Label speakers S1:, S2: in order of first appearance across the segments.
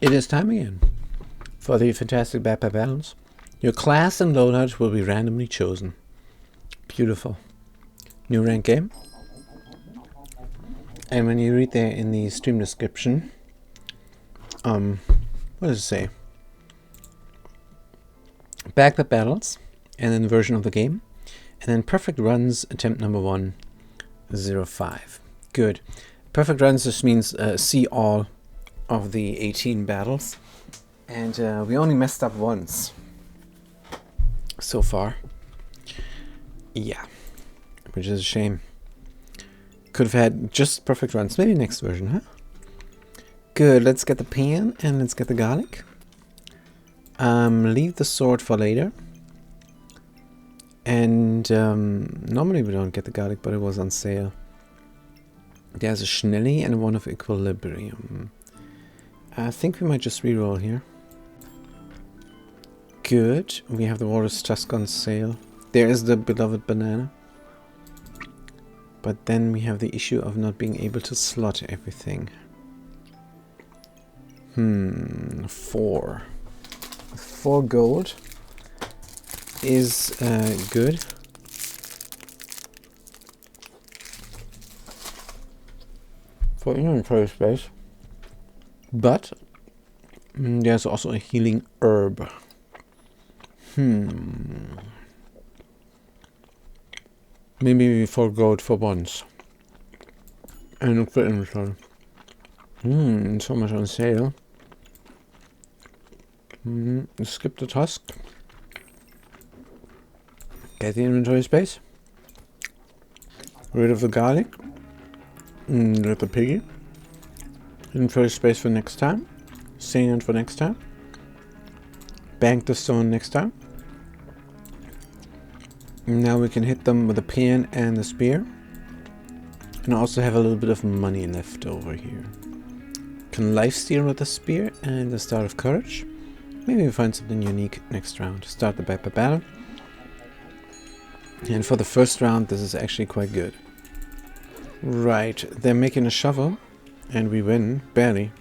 S1: It is time again for the fantastic backpack battles. Your class and loadout will be randomly chosen. Beautiful. New rank game. And when you read there in the stream description, what does it say? Backpack battles, and then the version of the game, and then perfect runs attempt number 105. Good. Perfect runs just means see all of the 18 battles, and we only messed up once so far. Yeah, which is a shame. Could have had just perfect runs. Maybe next version, huh? Good. Let's get the pan and let's get the garlic. Leave the sword for later. And normally we don't get the garlic, but it was on sale. There's a Schnelli and one of Equilibrium. I think we might just reroll here. Good. We have the Walrus Tusk on sale. There is the beloved banana. But then we have the issue of not being able to slot everything. 4. 4 gold is good. For inventory space. But there's also a healing herb. Maybe we forego it for once. And look for inventory. So much on sale. Skip the tusk. Get the inventory space. Rid of the garlic. Rid the piggy. Inventory space for next time. Salient for next time. Bank the stone next time. Now we can hit them with the pan and the spear. And also have a little bit of money left over here. Can lifesteal with the spear and the Star of Courage. Maybe we find something unique next round. Start the backpack battle. And for the first round, this is actually quite good. Right, they're making a shovel. And we win, barely.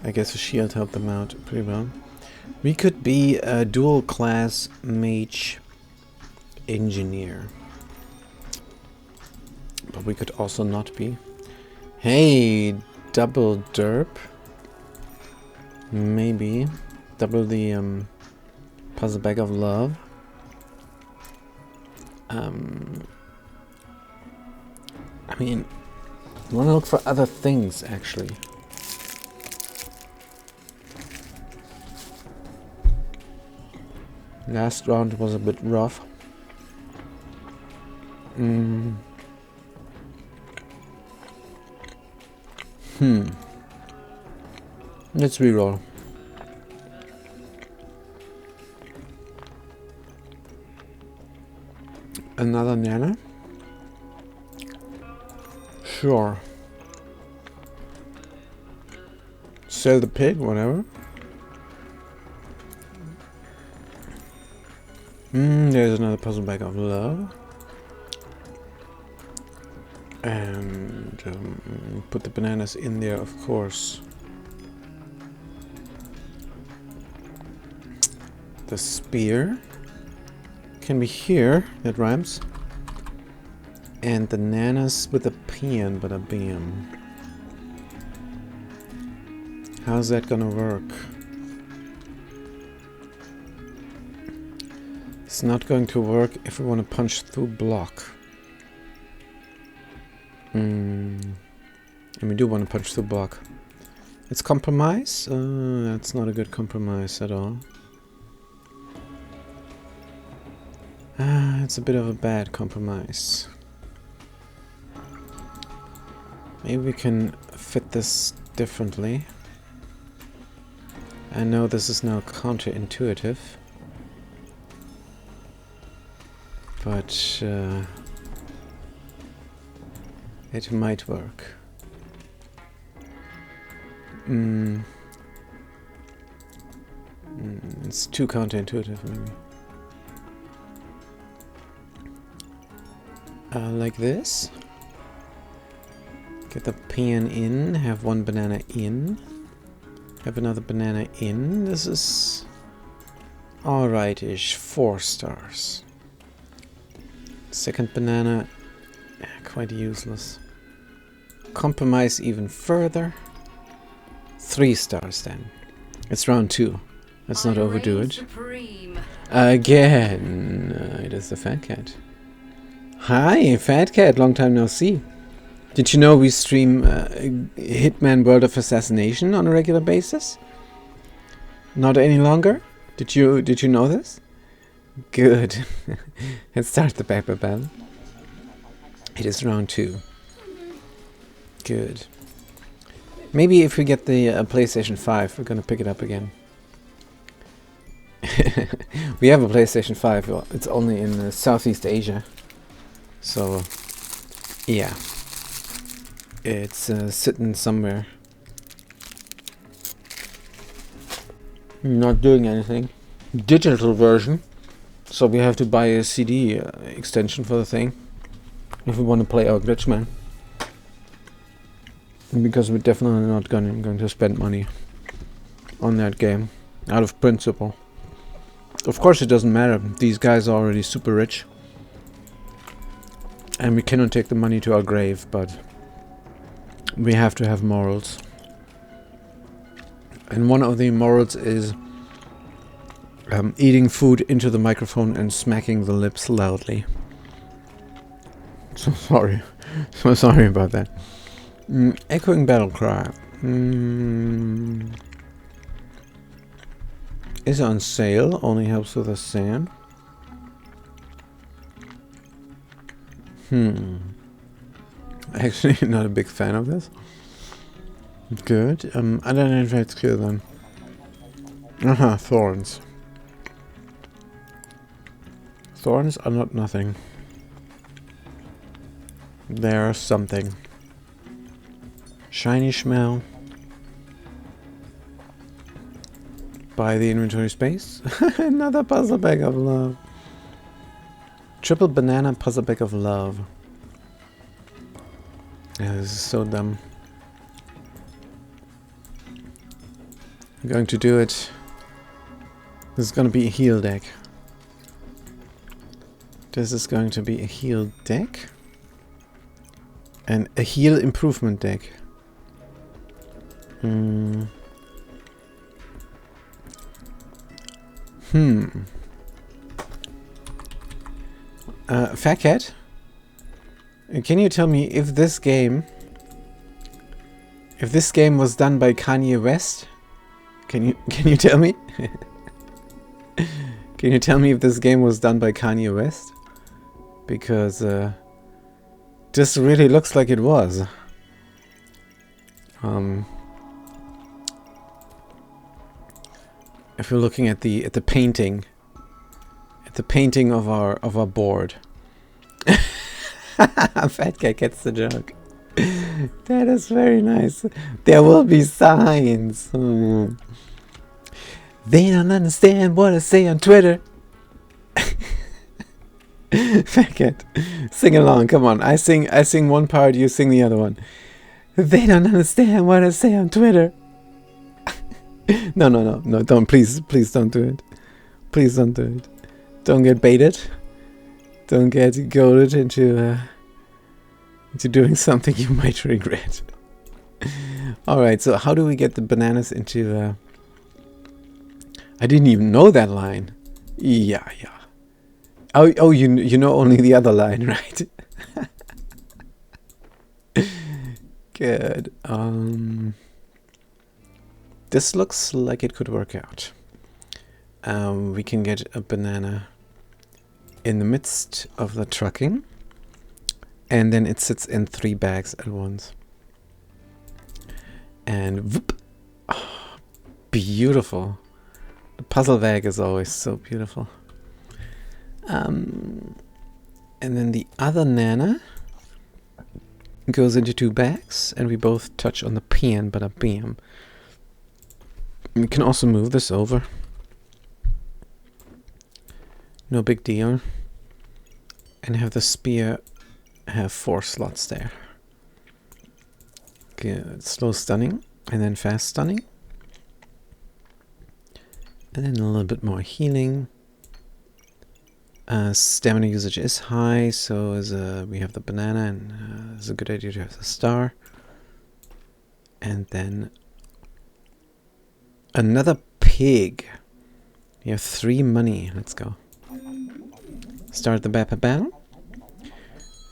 S1: I guess the shield helped them out pretty well. We could be a dual class mage engineer. But we could also not be. Hey, double derp. Maybe. Double the puzzle bag of love. I mean, I want to look for other things, actually. Last round was a bit rough. Let's reroll. Another nana? Sure. Sell the pig, whatever. There's another puzzle bag of love. And put the bananas in there, of course. The spear can be here, that rhymes. And the nanas with a pan, but a bam. How's that gonna work? It's not going to work if we want to punch through block. And we do want to punch through block. It's compromise? That's not a good compromise at all. It's a bit of a bad compromise. Maybe we can fit this differently. I know this is now counterintuitive. But it might work. It's too counterintuitive, maybe. Like this. Get the pan in, have one banana in. Have another banana in. This is alright-ish. 4 stars. Second banana, quite useless. Compromise even further. 3 stars then. It's round 2. Let's not overdo it. Again, it is the Fat Cat. Hi, Fat Cat, long time no see. Did you know we stream Hitman World of Assassination on a regular basis? Not any longer? Did you know this? Good. Let's start the paper battle. It is round 2. Good. Maybe if we get the PlayStation 5, we're gonna pick it up again. We have a PlayStation 5. Well, it's only in Southeast Asia. So, yeah. It's sitting somewhere. Not doing anything. Digital version. So we have to buy a CD extension for the thing. If we want to play our Glitchman. Because we're definitely not going to spend money on that game. Out of principle. Of course it doesn't matter. These guys are already super rich. And we cannot take the money to our grave, but we have to have morals. And one of the morals is eating food into the microphone and smacking the lips loudly. So sorry. So sorry about that. Echoing battle cry. Is on sale. Only helps with the sand. Actually, not a big fan of this. Good. I don't know if it's clear then. Thorns. Thorns are not nothing. They're something. Shiny smell. Buy the inventory space. Another puzzle bag of love. Triple banana puzzle bag of love. Yeah, this is so dumb. I'm going to do it. This is going to be a heal deck. This is going to be a heal deck. And a heal improvement deck. Fat Cat, can you tell me if this game was done by Kanye West? Can you tell me? Can you tell me if this game was done by Kanye West? Because this really looks like it was. If we're looking at the painting, of our board. Fat Cat gets the joke. That is very nice. There will be signs. They don't understand what I say on Twitter. Fat Cat, sing along. Come on, I sing one part, you sing the other one. They don't understand what I say on Twitter. No, don't, please don't do it. Please don't do it. Don't get baited. Don't get goaded into doing something you might regret. Alright, so how do we get the bananas into... I didn't even know that line. Yeah. Oh, you know only the other line, right? Good. This looks like it could work out. We can get a banana in the midst of the trucking, and then it sits in 3 bags at once. And whoop! Oh, beautiful. The puzzle bag is always so beautiful. And then the other nana goes into 2 bags, and we both touch on the pen, but a bam. We can also move this over. No big deal. And have the spear have 4 slots there. Good. Slow stunning, and then fast stunning. And then a little bit more healing. Stamina usage is high, so we have the banana, and it's a good idea to have the star. And then another pig. You have 3 money. Let's go. Start the battle.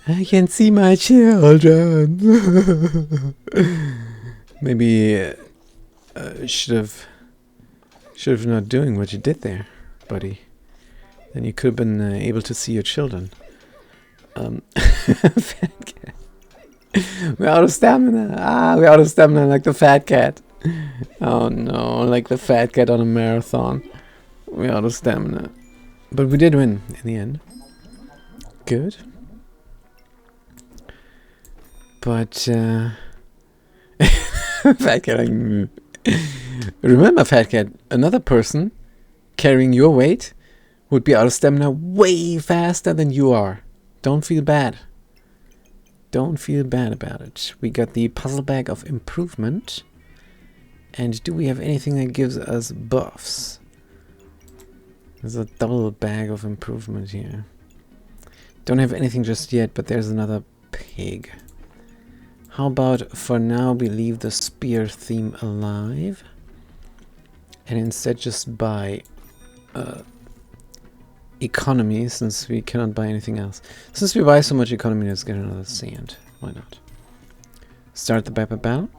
S1: I can see my children. Maybe should have not doing what you did there, buddy. Then you could have been able to see your children. Fat cat. We're out of stamina. We're out of stamina like the fat cat. Oh no, like the fat cat on a marathon. We're out of stamina. But we did win in the end. Good. But, Fat cat. Remember, Fat cat, another person carrying your weight would be out of stamina way faster than you are. Don't feel bad. Don't feel bad about it. We got the puzzle bag of improvement. And do we have anything that gives us buffs? There's a double bag of improvement here. Don't have anything just yet, but there's another pig. How about for now we leave the spear theme alive and instead just buy economy, since we cannot buy anything else. Since we buy so much economy, let's get another sand. Why not? Start the battle.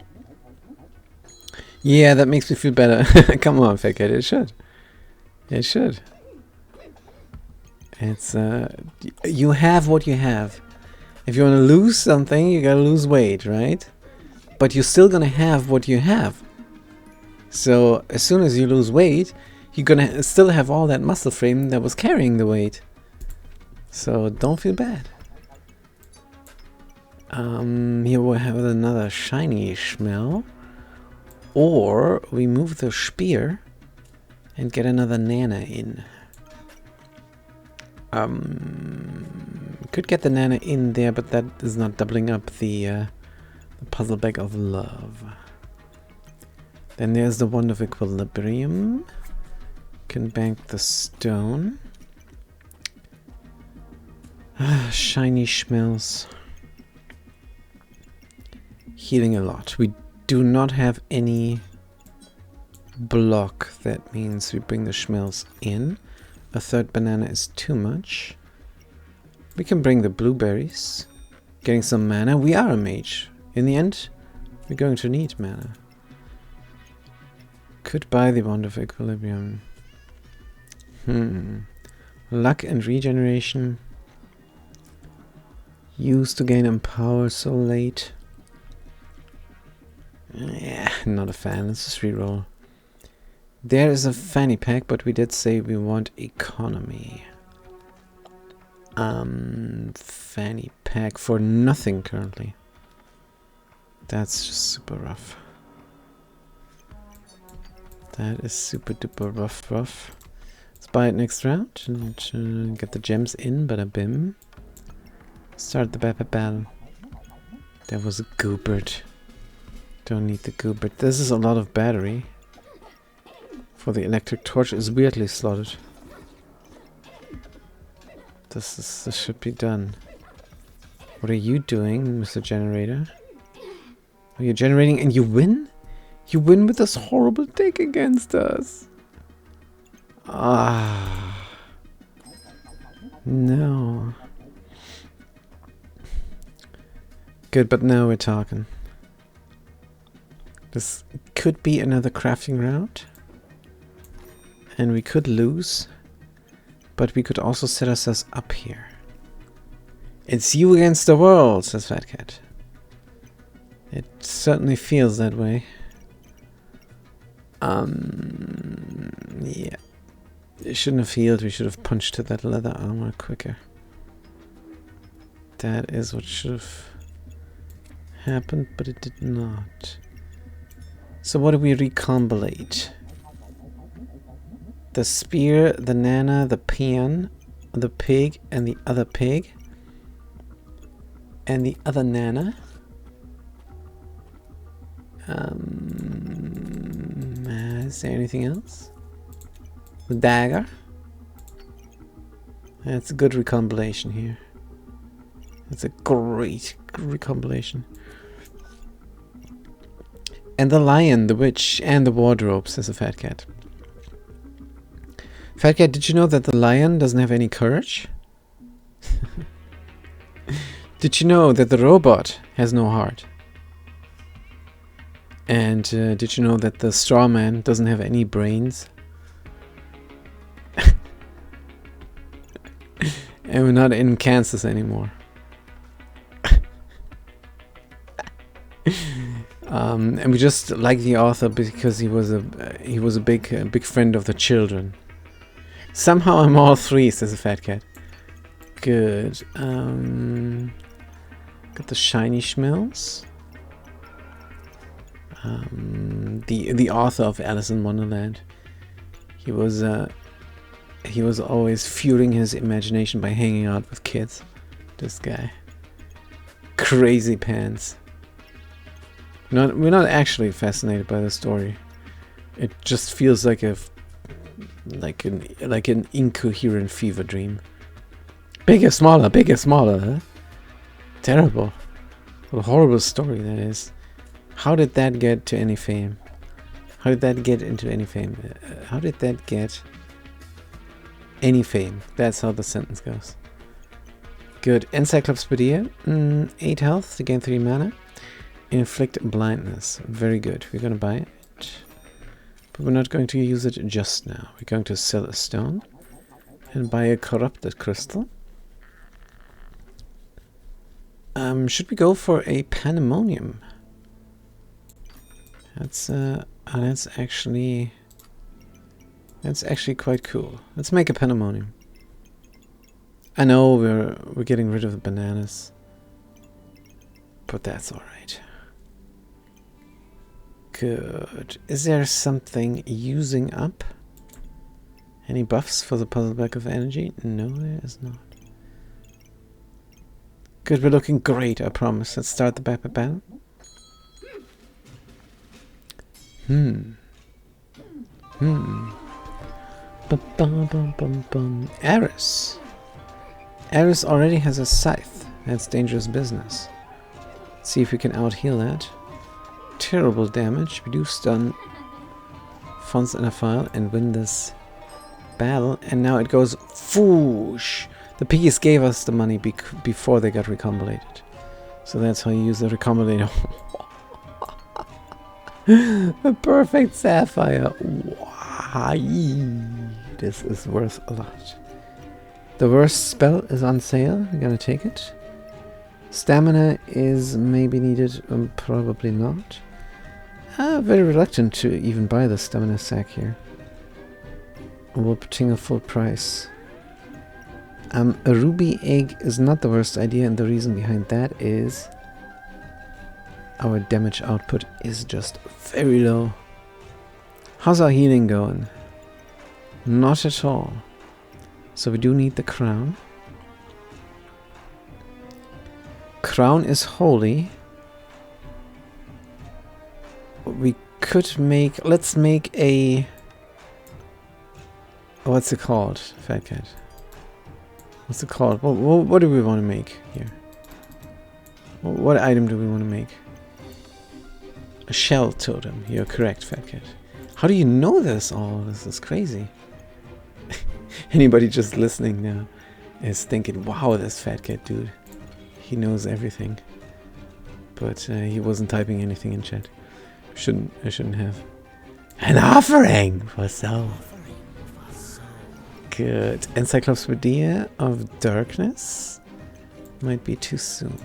S1: Yeah, that makes me feel better. Come on, Fat Cat, it should. It should. It's you have what you have. If you want to lose something, you gotta lose weight, right? But you're still gonna have what you have. So as soon as you lose weight, you're gonna still have all that muscle frame that was carrying the weight. So don't feel bad. Here we'll have another shiny smell. Or we move the spear and get another nana in. Could get the nana in there, but that is not doubling up the puzzle bag of love. Then there's the wand of equilibrium. Can bank the stone. Shiny smells. Healing a lot. We do not have any block. That means we bring the schmells in. A third banana is too much. We can bring the blueberries. Getting some mana. We are a mage. In the end, we're going to need mana. Could buy the wand of equilibrium. Luck and regeneration. Used to gain empower so late. Yeah, not a fan. Let's just reroll. There is a fanny pack, but we did say we want economy. Fanny pack for nothing currently. That's just super rough. That is super duper rough. Let's buy it next round and get the gems in, bada bim. Start the battle. There was a goobert. Don't need the goobert. This is a lot of battery. For the electric torch is weirdly slotted. This should be done. What are you doing, Mr. Generator? Are you generating and you win? You win with this horrible deck against us. Ah. No. Good, but now we're talking. This could be another crafting round. And we could lose. But we could also set ourselves up here. It's you against the world, says Fat Cat. It certainly feels that way. Yeah. It shouldn't have healed. We should have punched to that leather armor quicker. That is what should have happened, but it did not. So what do we recombinate? The spear, the nana, the pan, the pig, and the other pig. And the other nana. Is there anything else? The dagger. That's a good recombination here. That's a great recombination. And the lion, the witch, and the wardrobe, says a fat cat. Fat cat, did you know that the lion doesn't have any courage? Did you know that the robot has no heart? And did you know that the straw man doesn't have any brains? And we're not in Kansas anymore. And we just like the author because he was a big friend of the children. Somehow I'm all three, says a fat cat. Good. Got the shiny schmells. The author of Alice in Wonderland. He was always fueling his imagination by hanging out with kids. This guy. Crazy pants. We're not actually fascinated by the story. It just feels like an incoherent fever dream. Bigger, smaller, huh? Terrible. What a horrible story that is. How did that get to any fame? How did that get into any fame? How did that get any fame? That's how the sentence goes. Good. Encyclopedia. 8 health to gain 3 mana. Inflict blindness. Very good. We're going to buy it. But we're not going to use it just now. We're going to sell a stone. And buy a corrupted crystal. Should we go for a pandemonium? That's actually quite cool. Let's make a pandemonium. I know we're getting rid of the bananas, but that's all right. Good. Is there something using up? Any buffs for the puzzle bag of energy? No, there is not. Good, we're looking great, I promise. Let's start the battle. Eris. Eris already has a scythe. That's dangerous business. Let's see if we can out-heal that. Terrible damage. We do stun Fonts in a file and win this battle. And now it goes foosh. The piggies gave us the money before they got recombinated. So that's how you use the recombinator. A perfect sapphire. Why? This is worth a lot. The worst spell is on sale. We're gonna take it. Stamina is maybe needed, probably not. Very reluctant to even buy the stamina sack here. We're putting a full price. A ruby egg is not the worst idea, and the reason behind that is our damage output is just very low. How's our healing going? Not at all. So we do need the crown. Crown is holy. We could make... Let's make a... What's it called, Fat Cat? What's it called? What do we want to make here? What item do we want to make? A shell totem. You're correct, Fat Cat. How do you know this all? This is crazy. Anybody just listening now is thinking, wow, this Fat Cat dude. He knows everything. But he wasn't typing anything in chat. I shouldn't have. An offering for soul. Good. Encyclopedia of Darkness? Might be too soon.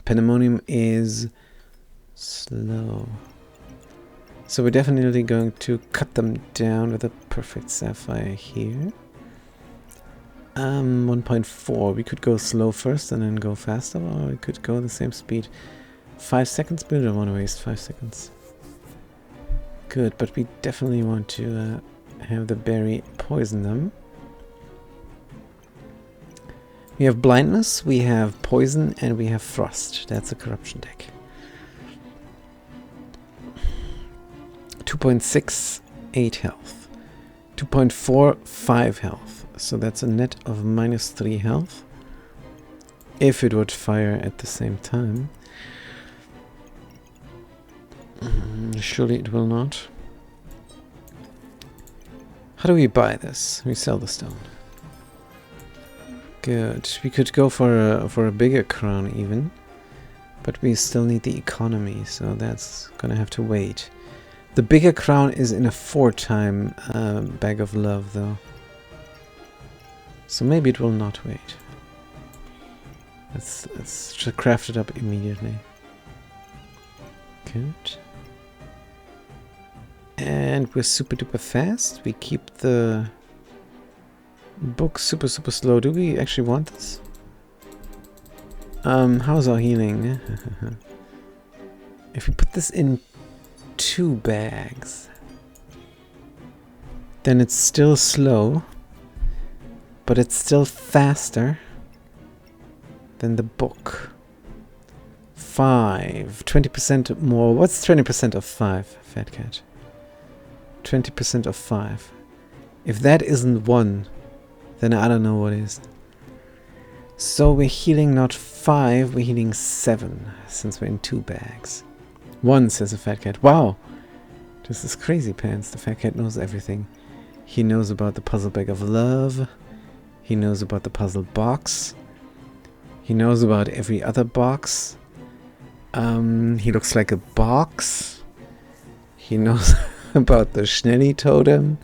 S1: Pandemonium is slow. So we're definitely going to cut them down with a perfect sapphire here. 1.4. We could go slow first and then go faster, or we could go the same speed. 5 seconds, but I don't want to waste 5 seconds. Good, but we definitely want to have the berry poison them. We have blindness, we have poison, and we have frost. That's a corruption deck. 2 2.68 health. 2.45 health. So that's a net of -3 health. If it would fire at the same time. Surely it will not. How do we buy this? We sell the stone. Good. We could go for a bigger crown even, but we still need the economy, so that's gonna have to wait. The bigger crown is in a 4-time bag of love, though, so maybe it will not wait. Let's craft it up immediately. Good. And we're super duper fast. We keep the book super slow. Do we actually want this? How's our healing? If we put this in 2 bags, then it's still slow, but it's still faster than the book. 5. 20% more. What's 20% of 5, Fat Cat? 20% of 5. If that isn't 1, then I don't know what is. So we're healing not 5, we're healing 7, since we're in 2 bags. 1, says the Fat Cat. Wow! This is crazy pants. The Fat Cat knows everything. He knows about the puzzle bag of love. He knows about the puzzle box. He knows about every other box. He looks like a box. He knows about the Schnelly totem.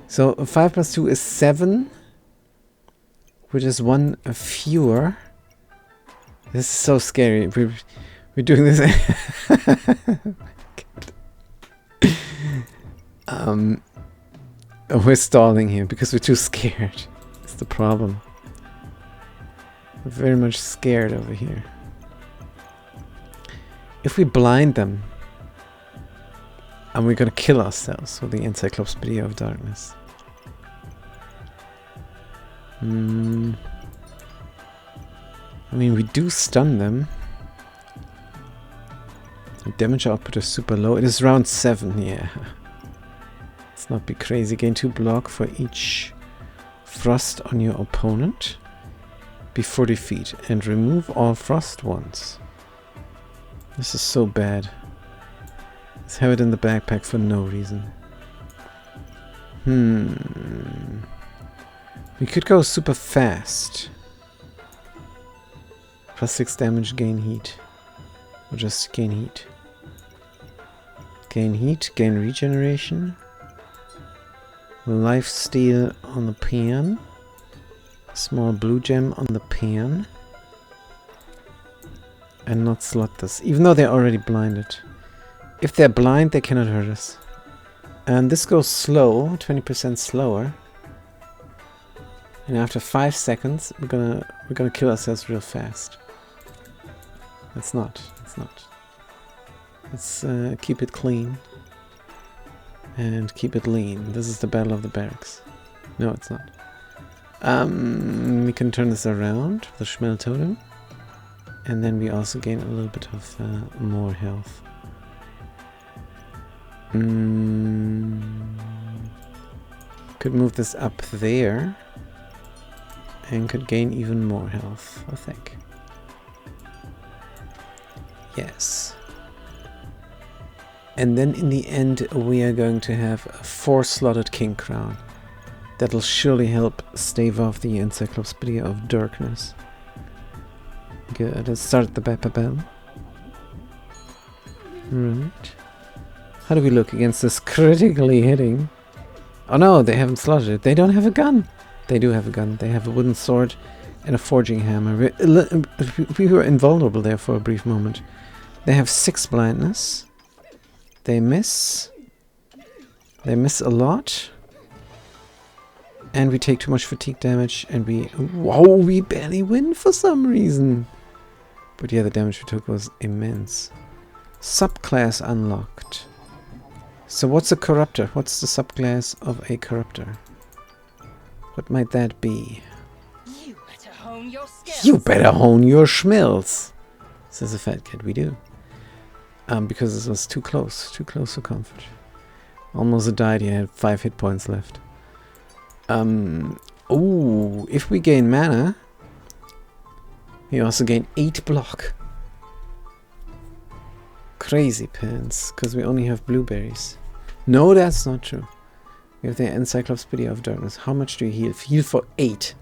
S1: So 5 plus 2 is 7, which is 1 fewer. This is so scary. We're doing this. We're stalling here because we're too scared. That's the problem. We're very much scared over here. If we blind them, and we're gonna kill ourselves with the Encyclopedia of Darkness. I mean, we do stun them. The damage output is super low. It is round 7, yeah. Let's not be crazy. Gain 2 block for each frost on your opponent before defeat, and remove all frost ones. This is so bad. Let's have it in the backpack for no reason. We could go super fast. +6 damage, gain heat. Or just gain heat. Gain heat, gain regeneration. Life steal on the pan. Small blue gem on the pan. And not slot this, even though they're already blinded. If they're blind, they cannot hurt us. And this goes slow, 20% slower. And after 5 seconds, we're gonna kill ourselves real fast. Let's not. Let's keep it clean. And keep it lean. This is the Battle of the Barracks. No, it's not. We can turn this around, the Schmel totem. And then we also gain a little bit of more health. Could move this up there. And could gain even more health, I think. Yes. And then in the end we are going to have a 4-slotted King Crown. That'll surely help stave off the Encyclopedia of Darkness. Good, let's start the Bell. Right. How do we look against this critically hitting? Oh no, they haven't slotted it. They don't have a gun. They do have a gun. They have a wooden sword and a forging hammer. We were invulnerable there for a brief moment. They have 6 blindness. They miss. They miss a lot. And we take too much fatigue damage, and we barely win for some reason. But yeah, the damage we took was immense. Subclass unlocked. So what's a corruptor? What's the subclass of a corruptor? What might that be?
S2: You better hone your skills.
S1: You better hone your schmills, says the Fat Cat. We do. Because this was too close for comfort. Almost died, he had 5 hit points left. Ooh, if we gain mana, we also gain 8 block. Crazy pants, because we only have blueberries. No, that's not true. We have the Encyclopedia of Darkness. How much do you heal? Heal for 8.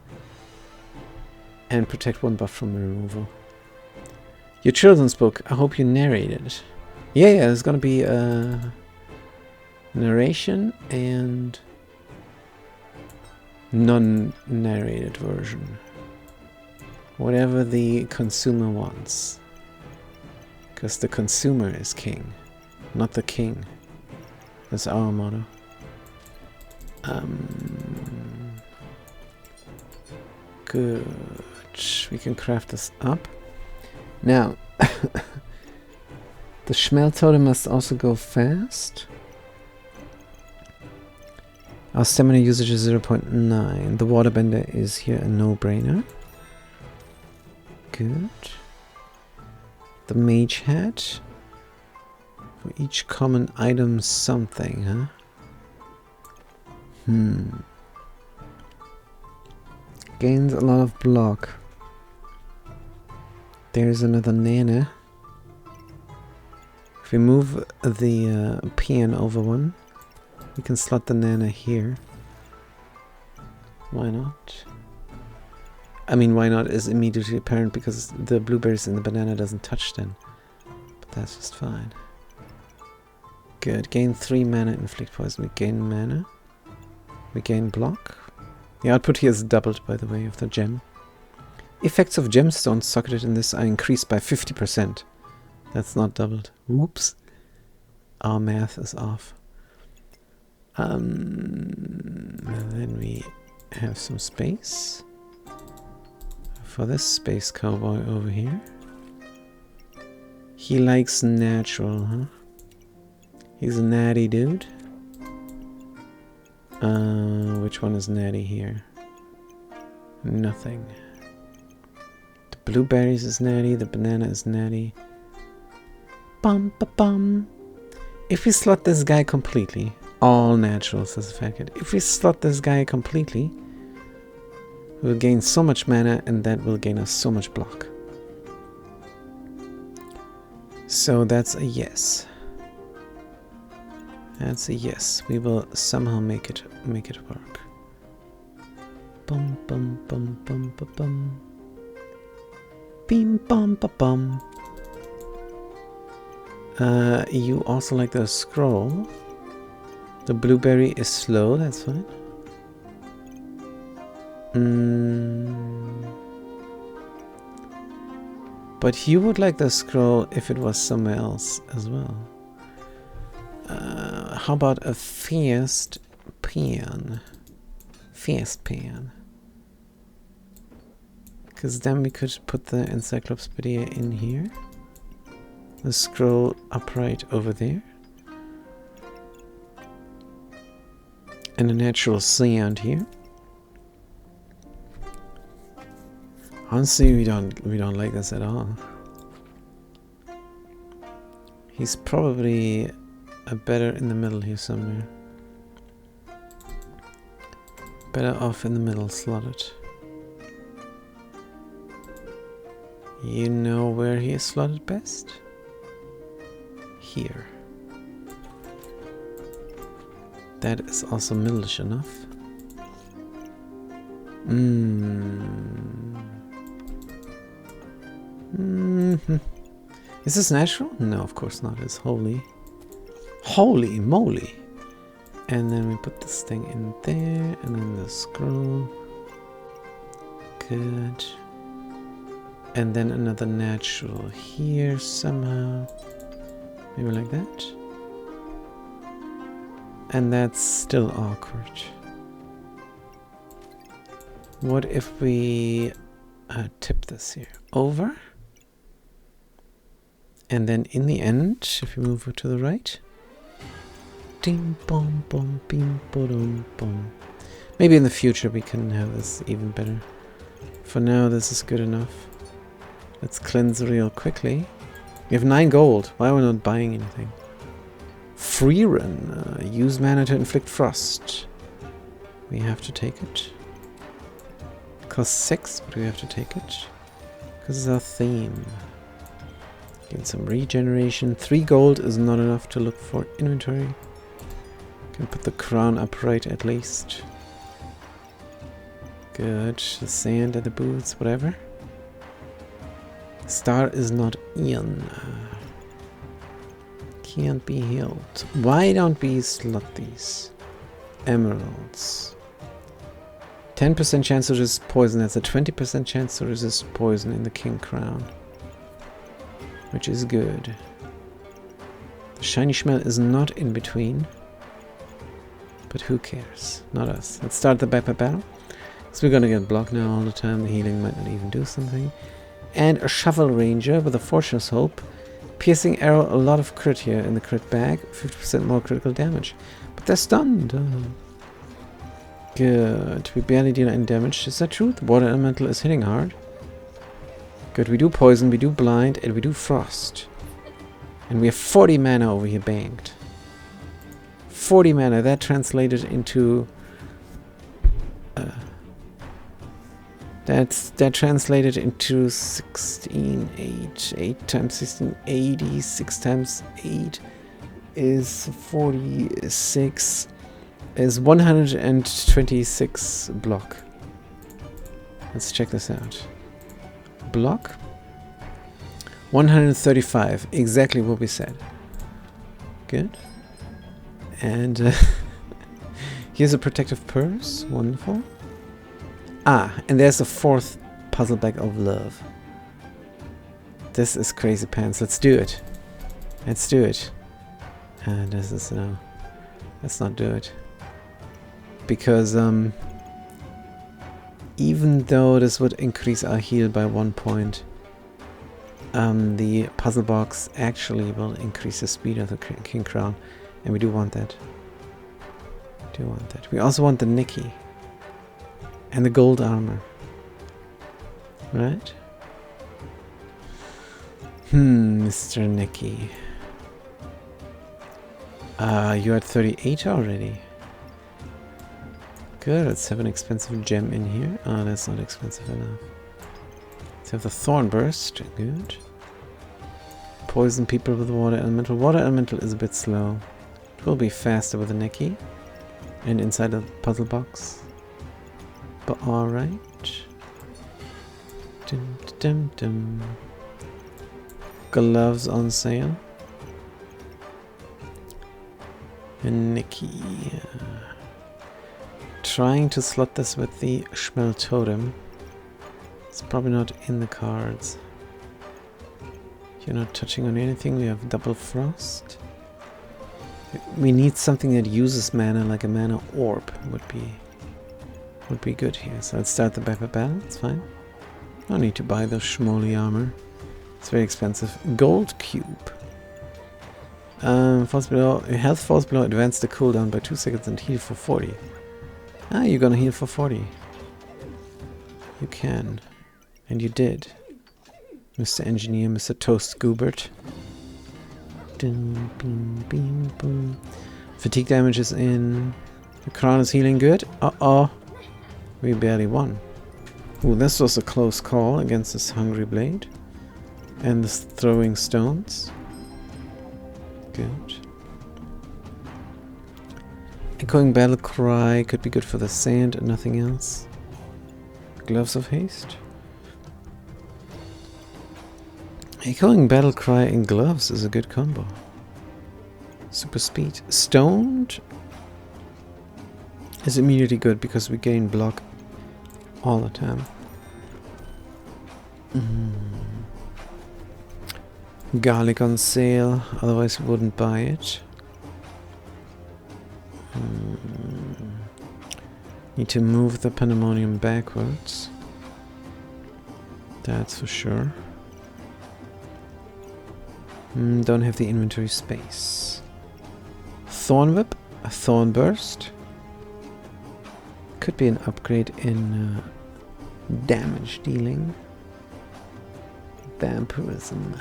S1: And protect 1 buff from removal. Your children's book, I hope you narrated it. Yeah, there's gonna be a narration and non-narrated version. Whatever the consumer wants. Because the consumer is king, not the king. That's our motto. Good. We can craft this up. Now, the Schmeltotem must also go fast. Our stamina usage is 0.9. The Waterbender is here a no-brainer. Good. The Mage Hat. For each common item something, huh? Gains a lot of block. There's another Nana. If we move the PN over one, we can slot the Nana here. Why not? I mean, why not is immediately apparent because the blueberries and the banana doesn't touch then. But that's just fine. Good. Gain 3 mana, inflict poison. We gain mana. We gain block. The output here is doubled, by the way, of the gem. Effects of gemstones socketed in this are increased by 50%. That's not doubled. Whoops. Our math is off. And then we have some space for this space cowboy over here. He likes natural, huh? He's a natty dude. Which one is natty here? Nothing. The blueberries is natty, the banana is natty. Bum ba bum. If we slot this guy completely, all natural, says Facket. If we slot this guy completely, we'll gain so much mana and that will gain us so much block. So that's a yes. That's a yes. We will somehow make it work. Bum bum bum bum ba bum. Beam bum ba bum. You also like the scroll. The blueberry is slow, that's fine. But you would like the scroll if it was somewhere else as well. How about a fierce pan? Fierce pan. Because then we could put the encyclopedia in here. The scroll upright over there. And a natural sound here. Honestly, we don't like this at all. He's probably better in the middle here somewhere. Better off in the middle, slotted. You know where he is slotted best? Here. That is also middle-ish enough. Is this natural? No, of course not. It's holy. Holy moly! And then we put this thing in there, and then the scroll. Good. And then another natural here somehow. Maybe like that. And that's still awkward. What if we tip this here over? And then in the end, if we move it to the right. Ding bom bom bing bodum bom. Maybe in the future we can have this even better. For now, this is good enough. Let's cleanse real quickly. We have 9 gold. Why are we not buying anything? Free run. Use mana to inflict frost. We have to take it. Cost 6, but we have to take it. Because it's our theme. Get some regeneration. 3 gold is not enough to look for inventory. Can put the crown upright at least. Good. The sand and the boots, whatever. Star is not in. Can't be healed. Why don't we slot these? Emeralds. 10% chance to resist poison. That's a 20% chance to resist poison in the king crown. Which is good. The shiny shmel is not in between. But who cares? Not us. Let's start the battle. So we're gonna get blocked now all the time. The healing might not even do something. And a shovel ranger with a fortune's hope. Piercing arrow, a lot of crit here in the crit bag. 50% more critical damage. But they're stunned. Good. We barely deal any damage. Is that true? The water elemental is hitting hard. Good. We do poison, we do blind, and we do frost. And we have 40 mana over here banked. 40 mana. That translated into... That translated into 16, 8 times 16, 80, 6 times 8 is 46, is 126 block. Let's check this out. Block? 135, exactly what we said. Good. And here's a protective purse, wonderful. Ah, and there's the 4th puzzle bag of love. This is crazy pants. Let's do it. Let's do it. And this is no. Let's not do it. Because even though this would increase our heal by 1 point, the puzzle box actually will increase the speed of the king crown, and we do want that. We do want that. We also want the Nikki. And the gold armor. Right? Mr. Nicky. You're at 38 already. Good, let's have an expensive gem in here. Oh, that's not expensive enough. Let's have the Thorn Burst. Good. Poison people with water elemental. Water elemental is a bit slow. It will be faster with the Nicky. And inside the puzzle box. But alright. Dum, dum, dum. Gloves on sale. And Nikki. Trying to slot this with the Shmel Totem. It's probably not in the cards. You're not touching on anything. We have double frost. We need something that uses mana, like a mana orb would be good here. So let's start the battle. It's fine. No need to buy the Shmoli armor. It's very expensive. Gold cube. Falls below. Health falls below. Advance the cooldown by 2 seconds and heal for 40. Ah, you're gonna heal for 40. You can. And you did. Mr. Engineer, Mr. Toast Goobert. Dum, bing, bing, boom. Fatigue damage is in. The crown is healing good. Uh-oh. We barely won. Ooh, this was a close call against this Hungry Blade. And this throwing stones. Good. Echoing Battle Cry could be good for the sand and nothing else. Gloves of Haste. Echoing Battle Cry and Gloves is a good combo. Super Speed. Stoned is immediately good because we gain block all the time. Garlic on sale, otherwise we wouldn't buy it. Need to move the Pandemonium backwards. That's for sure. Don't have the inventory space. Thorn Whip, a Thorn Burst. Could be an upgrade in damage dealing. Vampirism.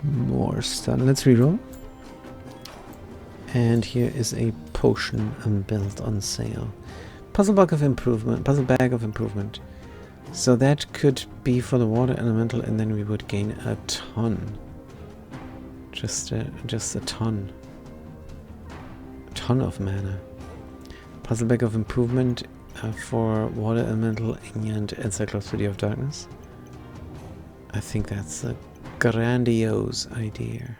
S1: More stun. Let's reroll. And here is a potion built on sale. Puzzle bag of improvement. So that could be for the water elemental, and then we would gain a ton. Just a ton. A ton of mana. Puzzle bag of improvement for water elemental and Encyclopedia of Darkness. I think that's a grandiose idea.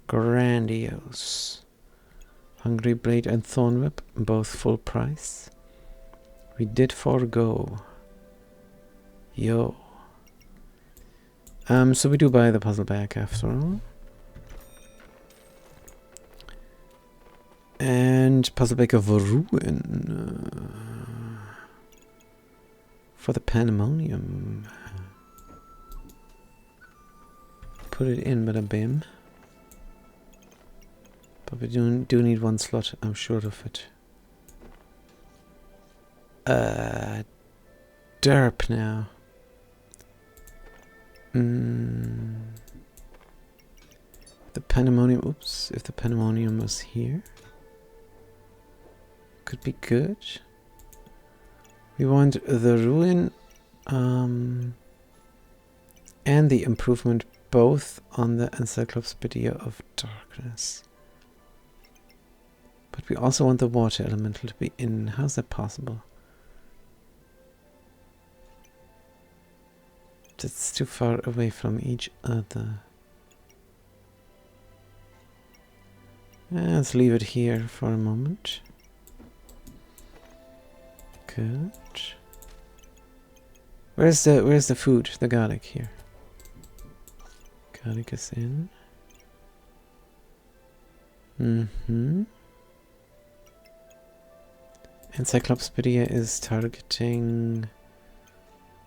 S1: Grandiose. Hungry Blade and Thorn Whip, both full price. We did forego. Yo. So we do buy the puzzle bag after all. And puzzle bag of ruin. For the Pandemonium. Put it in, bada bim. But we do need one slot, I'm sure of it. Derp now. The Pandemonium, oops, if the Pandemonium was here. Could be good. We want the ruin and the improvement both on the Encyclopedia of Darkness. But we also want the water elemental to be in. How's that possible? It's too far away from each other. Let's leave it here for a moment. Good. Where's the food? The garlic here. Garlic is in. Encyclopedia is targeting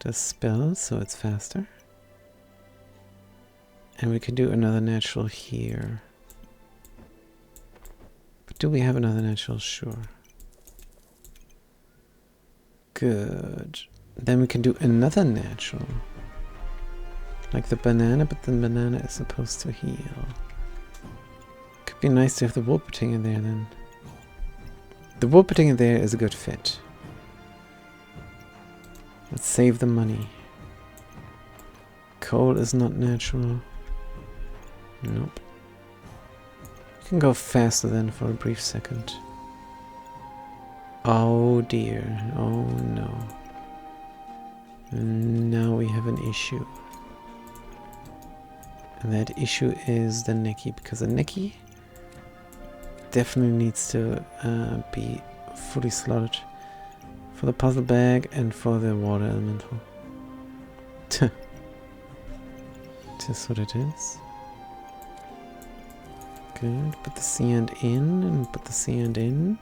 S1: the spell, so it's faster. And we can do another natural here. But do we have another natural? Sure. Good. Then we can do another natural. Like the banana, but the banana is supposed to heal. Could be nice to have the Wolperting in there then. The Wolperting in there is a good fit. Let's save the money. Coal is not natural. Nope. You can go faster then for a brief second. Oh dear. Oh no. Now we have an issue. And that issue is the Neki, because the Neki definitely needs to be fully slotted for the puzzle bag and for the water elemental. Just what it is. Good. Put the sand in and put the sand in.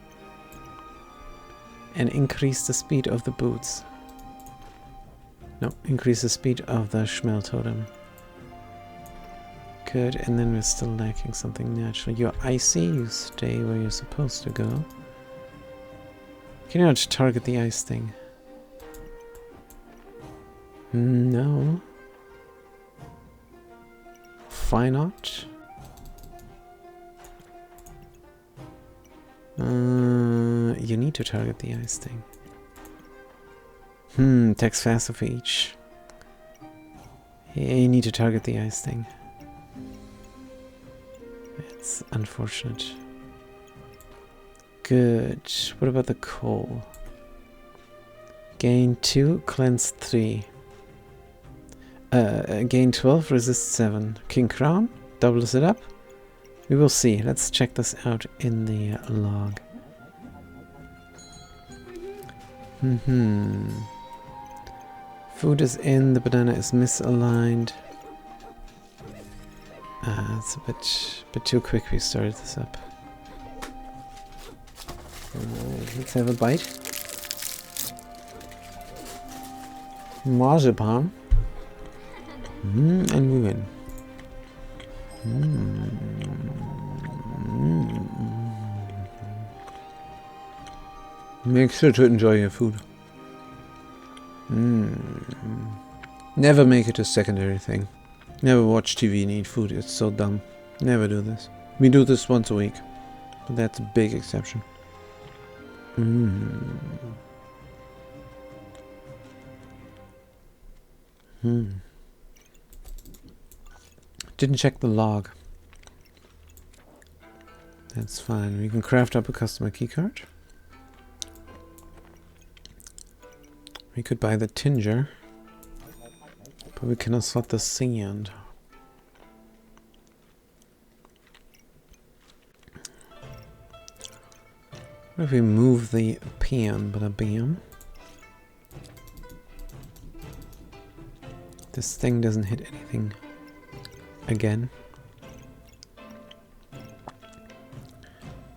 S1: And increase the speed of the boots. No, increase the speed of the Schmeltotem. Good, and then we're still lacking something natural. You're icy, you stay where you're supposed to go. Can you not target the ice thing? No. Why not? You need to target the ice thing. Attacks faster for each. Yeah, you need to target the ice thing. It's unfortunate. Good. What about the coal? Gain 2, cleanse 3. Gain 12, resist 7. King Crown? Doubles it up? We will see. Let's check this out in the log. Food is in, the banana is misaligned. It's a bit too quick we started this up. Let's have a bite. Marzipan. And we win. Make sure to enjoy your food. Never make it a secondary thing. Never watch TV and eat food. It's so dumb. Never do this. We do this once a week. But that's a big exception. Didn't check the log. That's fine. We can craft up a customer keycard. We could buy the tinger. But we cannot slot the sand. What if we move the pan, bada bam? This thing doesn't hit anything again.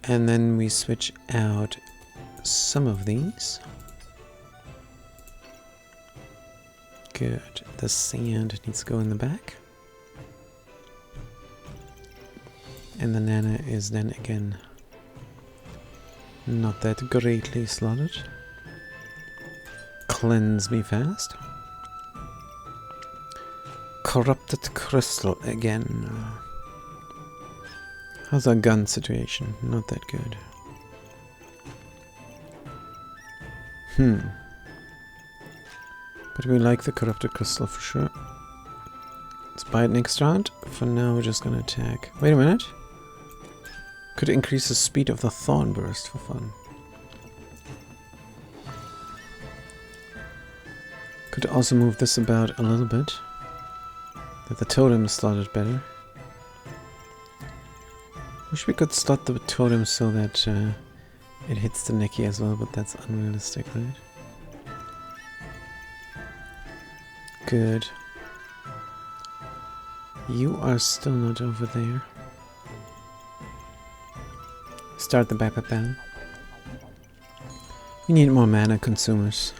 S1: And then we switch out some of these. Good. The sand needs to go in the back. And the nana is then again not that greatly slotted. Cleanse me fast. Corrupted crystal again. How's our gun situation? Not that good. But we like the corrupted crystal for sure. Let's buy it next round. For now we're just gonna attack. Wait a minute. Could increase the speed of the thorn burst for fun. Could also move this about a little bit. That the totem is slotted better. Wish we could slot the totem so that it hits the necky as well, but that's unrealistic, right? Good. You are still not over there. Start the backup battle. We need more mana consumers.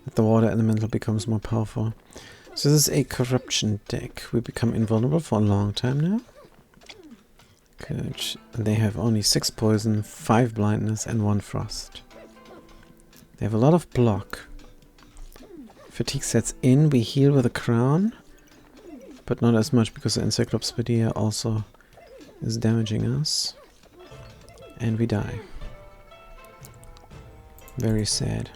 S1: That the water elemental becomes more powerful. So this is a corruption deck. We become invulnerable for a long time now. Good. They have only 6 poison, 5 blindness, and 1 frost. They have a lot of block. Fatigue sets in. We heal with a crown, but not as much because the Encyclopedia also is damaging us. And we die. Very sad.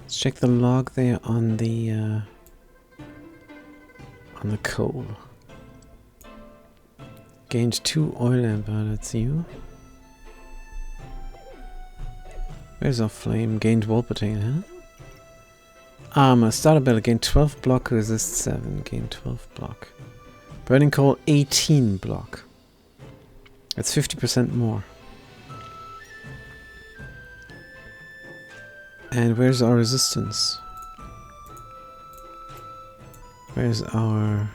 S1: Let's check the log there on the coal. Gained 2 oil lamp. That's you. Where's our flame? Gained wall potato, huh? Armor. Starter battle. Gained 12 block. Resist 7. Gained 12 block. Burning coal. 18 block. That's 50% more. And where's our resistance? Where's our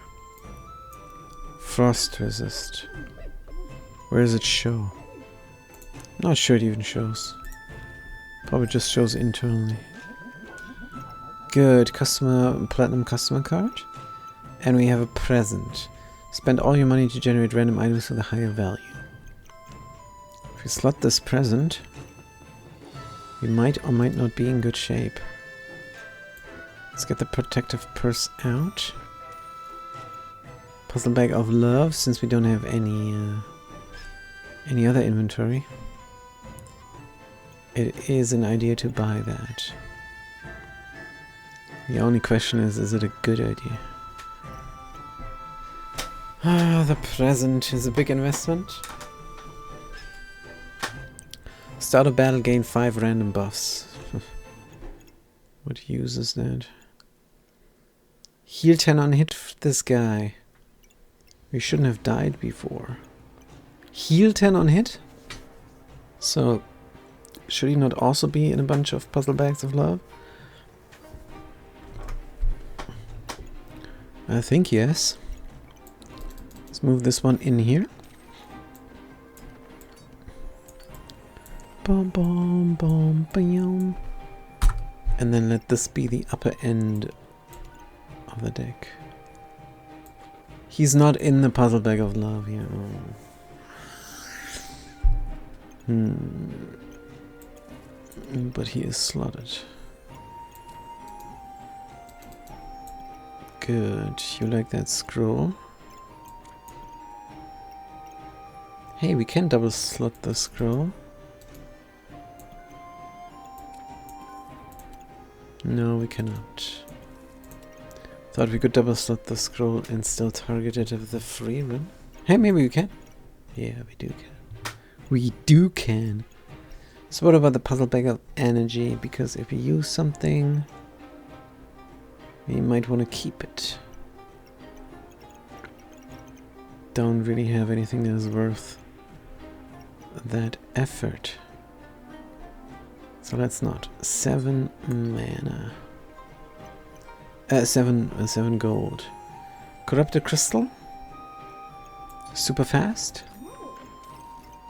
S1: frost resist? Where does it show? Not sure it even shows. Probably just shows internally. Good. Platinum customer card. And we have a present. Spend all your money to generate random items with a higher value. If we slot this present, we might or might not be in good shape. Let's get the protective purse out. Puzzle bag of love, since we don't have any other inventory. It is an idea to buy that. The only question is it a good idea? The present is a big investment. Start a battle, gain 5 random buffs. What use is that? Heal 10 on hit this guy. We shouldn't have died before. Heal 10 on hit? So, should he not also be in a bunch of puzzle bags of love? I think yes. Let's move this one in here. Bom, bom, bom, bam. And then let this be the upper end of the deck. He's not in the puzzle bag of love here. But he is slotted. Good. You like that scroll? Hey, we can double slot the scroll. No, we cannot. Thought we could double slot the scroll and still target it with the free run. Hey, maybe we can. Yeah, we do can. We do can. So what about the puzzle bag of energy? Because if you use something, you might want to keep it. Don't really have anything that is worth that effort. So let's not. 7 mana. 7 gold. Corrupted crystal? Super fast?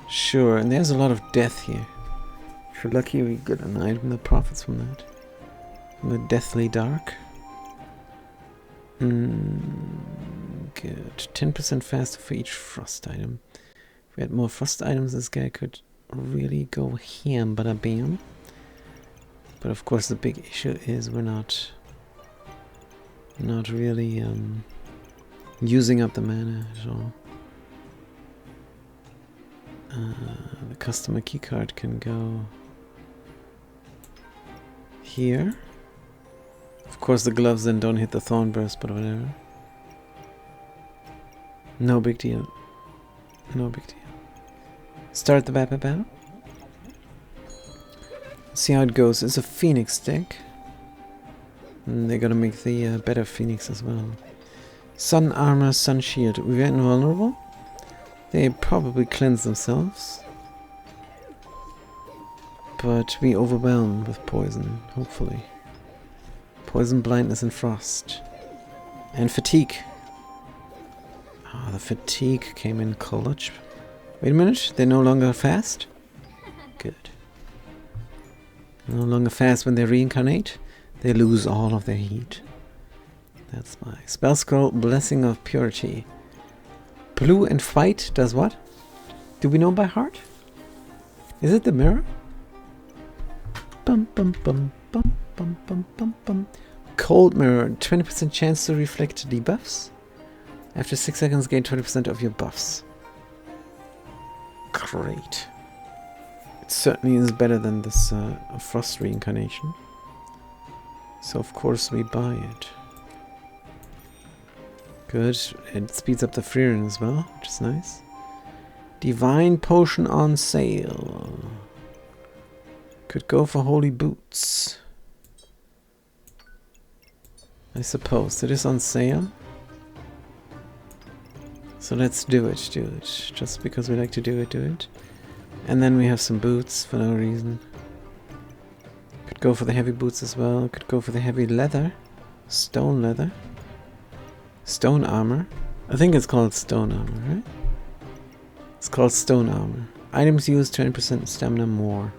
S1: Sure, and there's a lot of death here. If you're lucky, we get an item that profits from that. From the Deathly Dark. Good. 10% faster for each frost item. If we had more frost items, this guy could really go ham, bada bam. But of course, the big issue is we're not really using up the mana at all. The customer keycard can go here. Of course, the gloves then don't hit the thorn burst, but whatever. No big deal. No big deal. Start the battle. See how it goes. It's a Phoenix deck. And they're gonna make the better Phoenix as well. Sun armor, sun shield. We get invulnerable. They probably cleanse themselves. But we overwhelm with poison, hopefully. Poison, blindness, and frost. And fatigue. Ah, the fatigue came in clutch. Wait a minute, they're no longer fast? Good. No longer fast when they reincarnate. They lose all of their heat. That's my spell scroll, Blessing of Purity. Blue and white does what? Do we know by heart? Is it the mirror? Bum bum bum bum bum bum bum bum. Cold mirror, 20% chance to reflect debuffs. After 6 seconds, gain 20% of your buffs. Great. It certainly is better than this frost reincarnation. So of course we buy it. Good. It speeds up the free run as well, which is nice. Divine potion on sale. Could go for holy boots. I suppose it is on sale. So let's do it. Just because we like to do it. And then we have some boots for no reason. Could go for the heavy boots as well. Could go for the heavy leather. Stone leather. Stone armor. I think it's called stone armor, right? It's called stone armor. Items use 20% stamina more.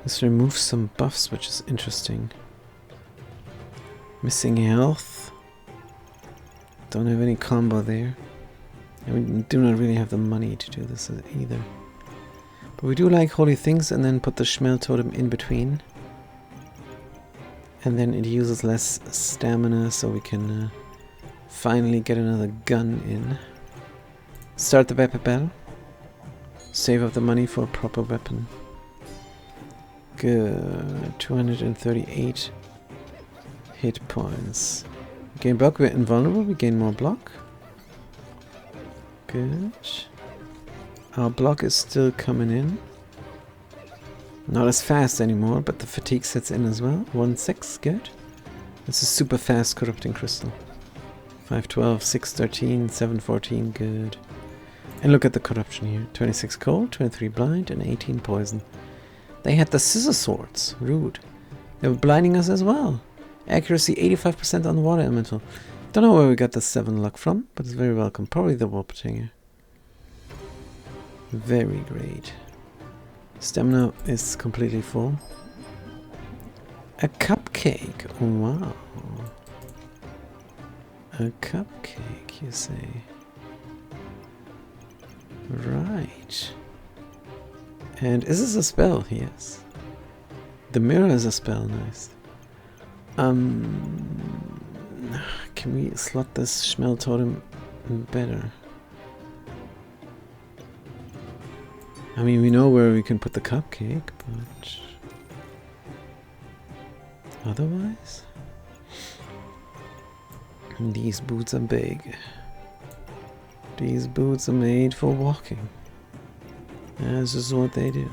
S1: This removes some buffs, which is interesting. Missing health. Don't have any combo there. And we do not really have the money to do this either. But we do like holy things, and then put the Schmel totem in between. And then it uses less stamina, so we can finally get another gun in. Start the weapon battle. Save up the money for a proper weapon. Good. 238 hit points. Gain block, we're invulnerable, we gain more block. Good. Our block is still coming in. Not as fast anymore, but the fatigue sets in as well. 1-6, good. This is super fast corrupting crystal. 5-12, 6-13, 7-14, good. And look at the corruption here. 26 cold, 23 blind, and 18 poison. They had the scissor swords. Rude. They were blinding us as well. Accuracy 85% on the water elemental. Don't know where we got the 7 luck from, but it's very welcome. Probably the Warptinger. Very great. Stamina is completely full. A cupcake. Oh, wow. A cupcake, you say? Right. And is this a spell? Yes. The mirror is a spell, nice. Can we slot this Schmel Totem better? I mean, we know where we can put the cupcake, but otherwise? These boots are big. These boots are made for walking. That's just what they do.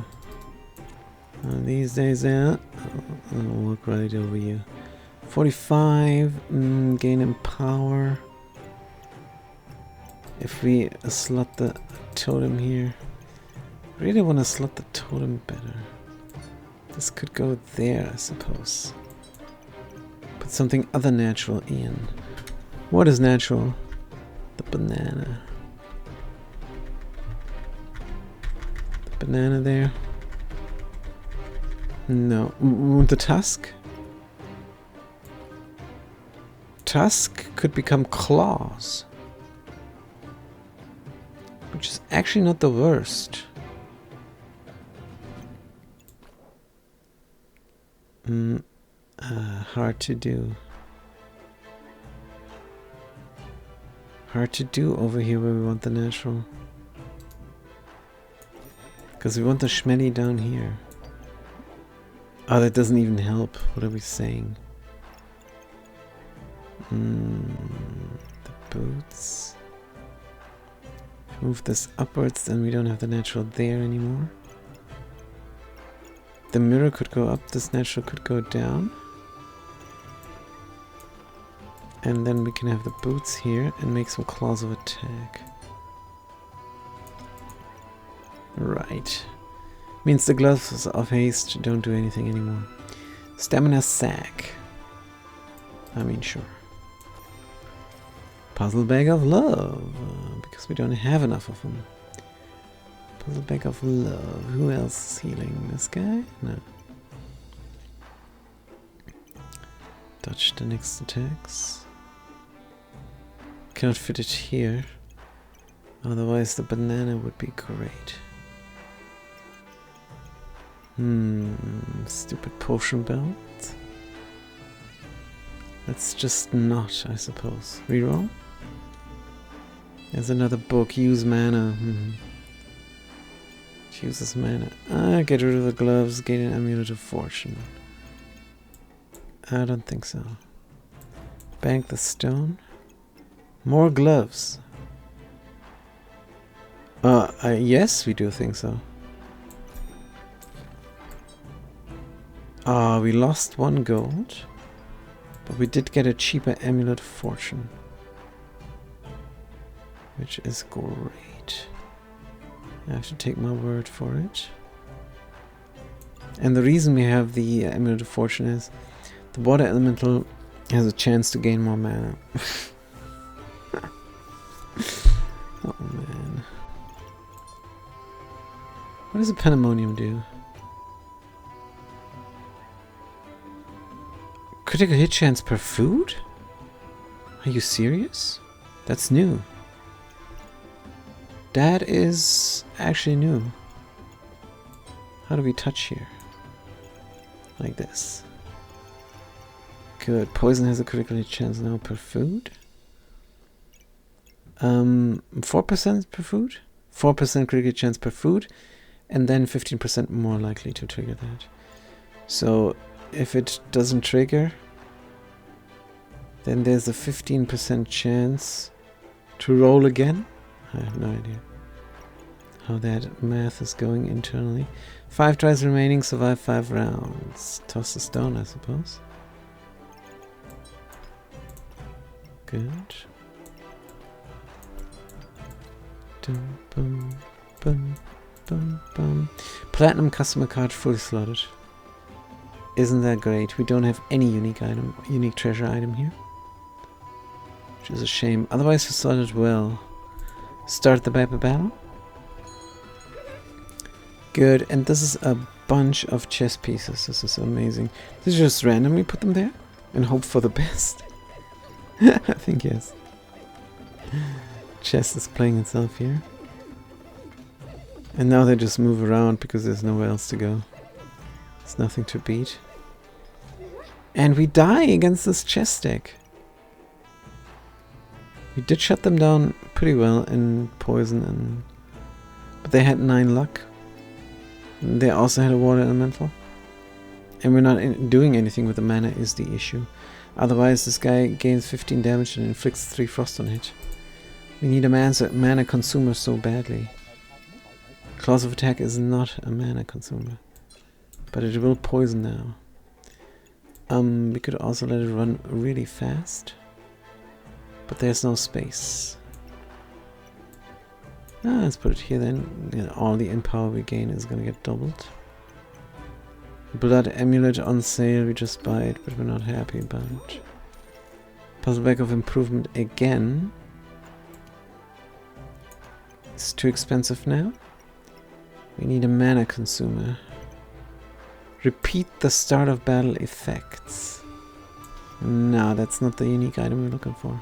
S1: These days, I'll walk right over you. 45, gain in power. If we slot the totem here. I really want to slot the totem better. This could go there, I suppose. Put something other natural in. What is natural? The banana. The banana there. No. The tusk? Tusk could become claws. Which is actually not the worst. Hard to do. Hard to do over here where we want the natural. Because we want the Schmelly down here. Oh, that doesn't even help. What are we saying? The boots. If we move this upwards, then we don't have the natural there anymore. The mirror could go up, this natural could go down. And then we can have the boots here and make some claws of attack. Right. Means the gloves of haste don't do anything anymore. Stamina sack. I mean, sure. Puzzle bag of love. Because we don't have enough of them. Puzzle bag of love. Who else is healing? This guy? No. Dodge the next attacks. Cannot fit it here. Otherwise the banana would be great. Stupid potion belt. Let's just not, I suppose. Reroll? There's another book. Use mana. Uses mana. Get rid of the gloves. Gain an amulet of fortune. I don't think so. Bank the stone. More gloves. Yes, we do think so. We lost 1 gold. But we did get a cheaper amulet of fortune. Which is great. I have to take my word for it. And the reason we have the amulet of fortune is the water elemental has a chance to gain more mana. Oh man. What does a pandemonium do? Critical hit chance per food? Are you serious? That's new. That is actually new. How do we touch here? Like this. Good. Poison has a critical hit chance now per food. 4% per food? 4% critical hit chance per food. And then 15% more likely to trigger that. So if it doesn't trigger, then there's a 15% chance to roll again. I have no idea how that math is going internally. 5 tries remaining, survive 5 rounds. Toss the stone, I suppose. Good. Dum, bum, bum, bum, bum. Platinum customer card fully slotted. Isn't that great? We don't have any unique treasure item here. Which is a shame. Otherwise we slotted well. Start the battle. Good, and this is a bunch of chess pieces. This is amazing. Did you just randomly put them there? And hope for the best? I think yes. Chess is playing itself here. And now they just move around because there's nowhere else to go. There's nothing to beat. And we die against this chess deck. We did shut them down pretty well in poison, but they had 9 luck. They also had a water elemental. And we're not doing anything with the mana is the issue. Otherwise this guy gains 15 damage and inflicts 3 frost on hit. We need a mana consumer so badly. Claws of Attack is not a mana consumer. But it will poison now. We could also let it run really fast. But there's no space. Let's put it here then. Yeah, all the power we gain is gonna get doubled. Blood Amulet on sale, we just buy it, but we're not happy about it. Puzzle Bag of Improvement again. It's too expensive now. We need a mana consumer. Repeat the start of battle effects. No, that's not the unique item we're looking for.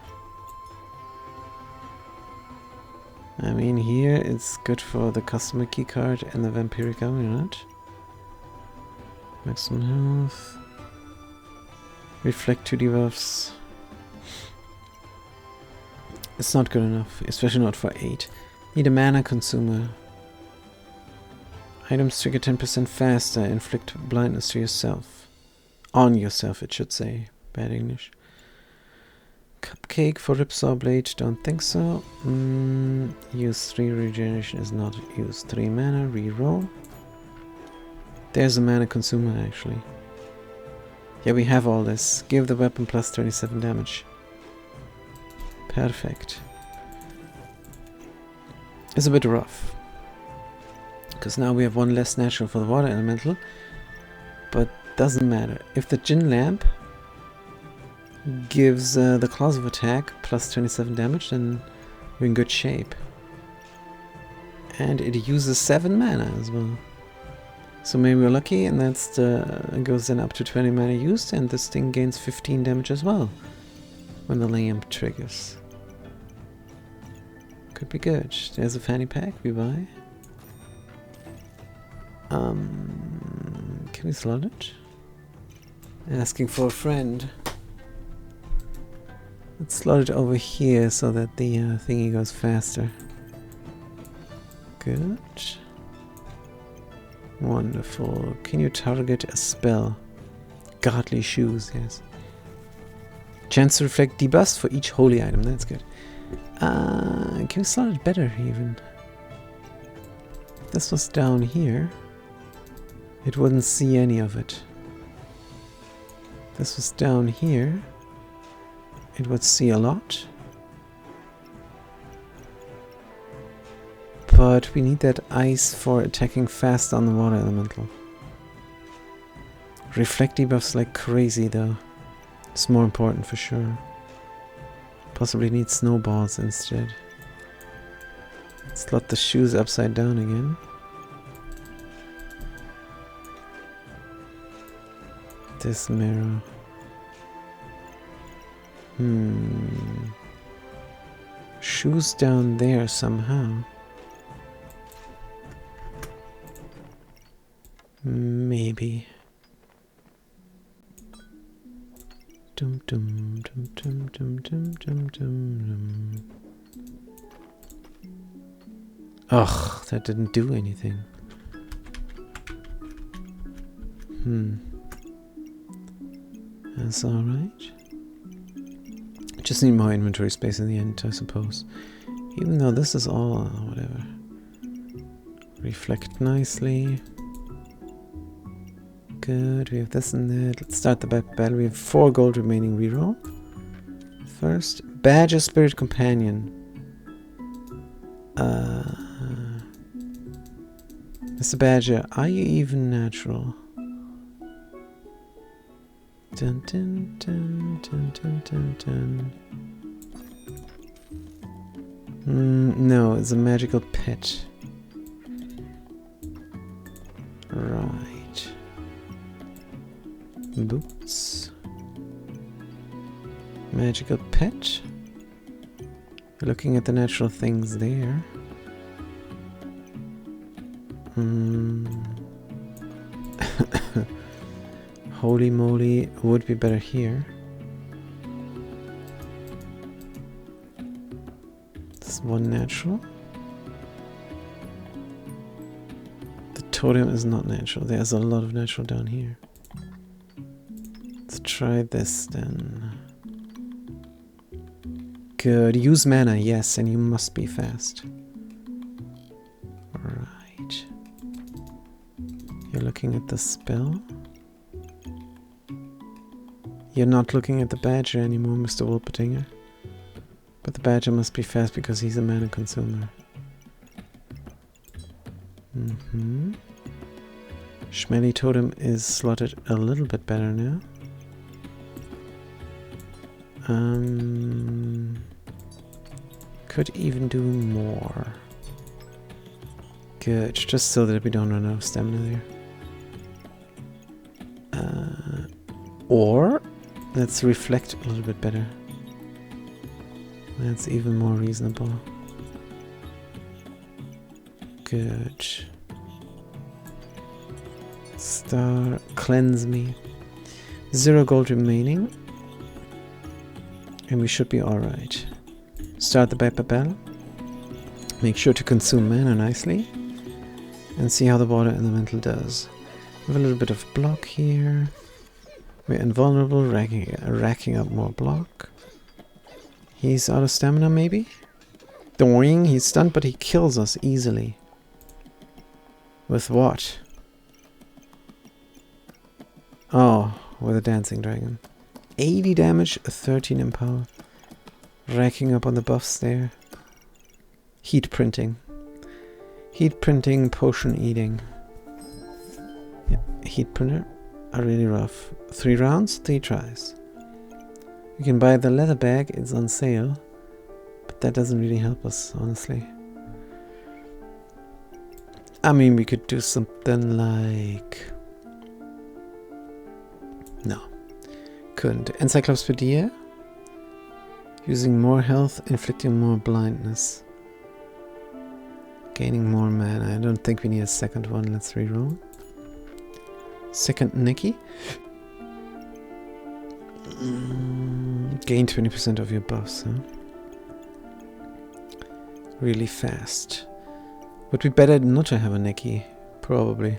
S1: I mean, here it's good for the customer keycard and the Vampiric Amulet. Maximum health. Reflect 2 debuffs. It's not good enough, especially not for 8. Need a mana consumer. Items trigger 10% faster. Inflict blindness to yourself. On yourself, it should say. Bad English. Cupcake for Ripsaw Blade. Don't think so. Use 3 regeneration is not use 3 mana. Reroll. There's a mana consumer actually. Yeah, we have all this. Give the weapon plus 27 damage. Perfect. It's a bit rough. Because now we have 1 less natural for the water elemental. But doesn't matter. If the Jinn Lamp gives the Claws of Attack plus 27 damage, then we're in good shape. And it uses 7 mana as well. So maybe we're lucky, and that's goes then up to 20 mana used, and this thing gains 15 damage as well when the lamp triggers. Could be good. There's a fanny pack we buy. Can we slot it? Asking for a friend. Let's slot it over here so that the thingy goes faster. Good. Wonderful. Can you target a spell? Godly Shoes, yes. Chance to reflect debuffs for each holy item. That's good. Can we slot it better even? If this was down here, it wouldn't see any of it. If this was down here, it would see a lot. But we need that ice for attacking fast on the water elemental. Reflect debuffs like crazy though. It's more important for sure. Possibly need snowballs instead. Slot the shoes upside down again. This mirror. Shoes down there somehow. Maybe. Dum dum dum dum dum dum dum dum. Ugh, that didn't do anything. That's alright. Just need more inventory space in the end, I suppose. Even though this is all whatever. Reflect nicely. Good, we have this and that. Let's start the battle. We have 4 gold remaining. Reroll. First, Badger Spirit Companion. Mr. Badger, are you even natural? Dun dun dun dun dun dun dun. No, it's a magical pet. Right. Boots. Magical pet. Looking at the natural things there. Holy moly, would be better here. This one natural. The totem is not natural. There's a lot of natural down here. Let's try this then. Good. Use mana, yes, and you must be fast. Right. You're looking at the spell. You're not looking at the badger anymore, Mr. Wolpertinger. But the badger must be fast because he's a mana consumer. Schmelly Totem is slotted a little bit better now. Could even do more. Good, just so that we don't run out of stamina there. Or let's reflect a little bit better. That's even more reasonable. Good. Star, cleanse me. 0 gold remaining. And we should be alright. Start the Viper Bell. Make sure to consume mana nicely. And see how the water elemental does. We have a little bit of block here. We're invulnerable, racking up more block. He's out of stamina maybe? Doing, he's stunned, but he kills us easily. With what? Oh, with a dancing dragon. 80 damage, 13 in power. Racking up on the buffs there. Heat printing. Heat printing, potion eating. Yeah, heat printer are really rough. 3 rounds, 3 tries. You can buy the leather bag, it's on sale. But that doesn't really help us, honestly. I mean, we could do something like... No. Couldn't. Encyclopedia. Using more health, inflicting more blindness. Gaining more mana. I don't think we need a second one. Let's reroll. Second Nikki. Gain 20% of your buffs, huh? Really fast. Would be better not to have a Nikki. Probably.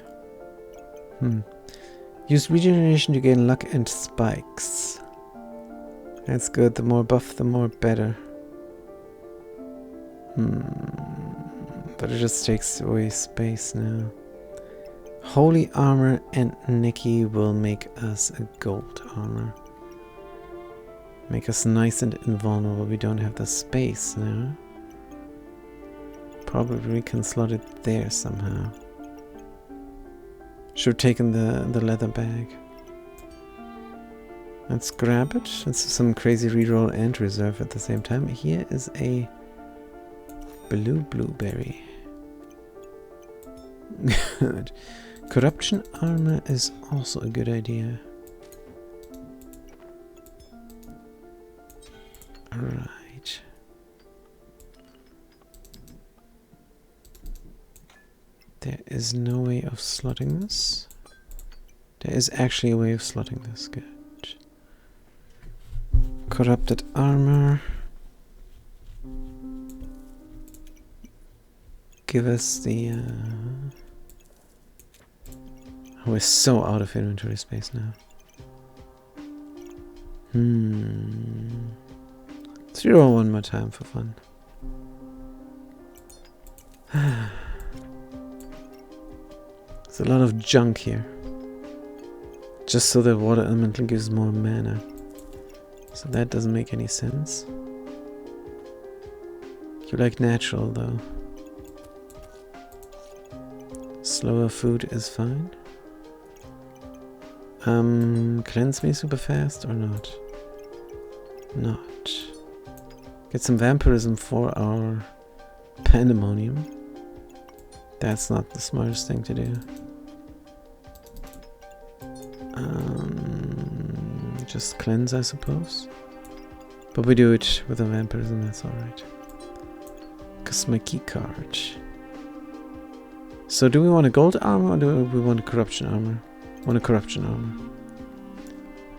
S1: Use regeneration to gain luck and spikes. That's good. The more buff, the more better. But it just takes away space now. Holy armor and Nikki will make us a gold armor. Make us nice and invulnerable. We don't have the space now. Probably we can slot it there somehow. Should have taken the leather bag. Let's grab it. Let's do some crazy reroll and reserve at the same time. Here is a blue blueberry. Good. Corruption armor is also a good idea. Alright. There is no way of slotting this. There is actually a way of slotting this. Good. Corrupted armor. Give us the... we're so out of inventory space now. Let's reroll one more time for fun. There's a lot of junk here. Just so the water elemental gives more mana. So that doesn't make any sense. You like natural though. Slower food is fine. Cleanse me super fast or not? Not. Get some vampirism for our pandemonium. That's not the smartest thing to do. Just cleanse, I suppose. But we do it with a vampirism, that's alright. Cause my key card. So do we want a gold armor or do we want a corruption armor? Want a corruption armor.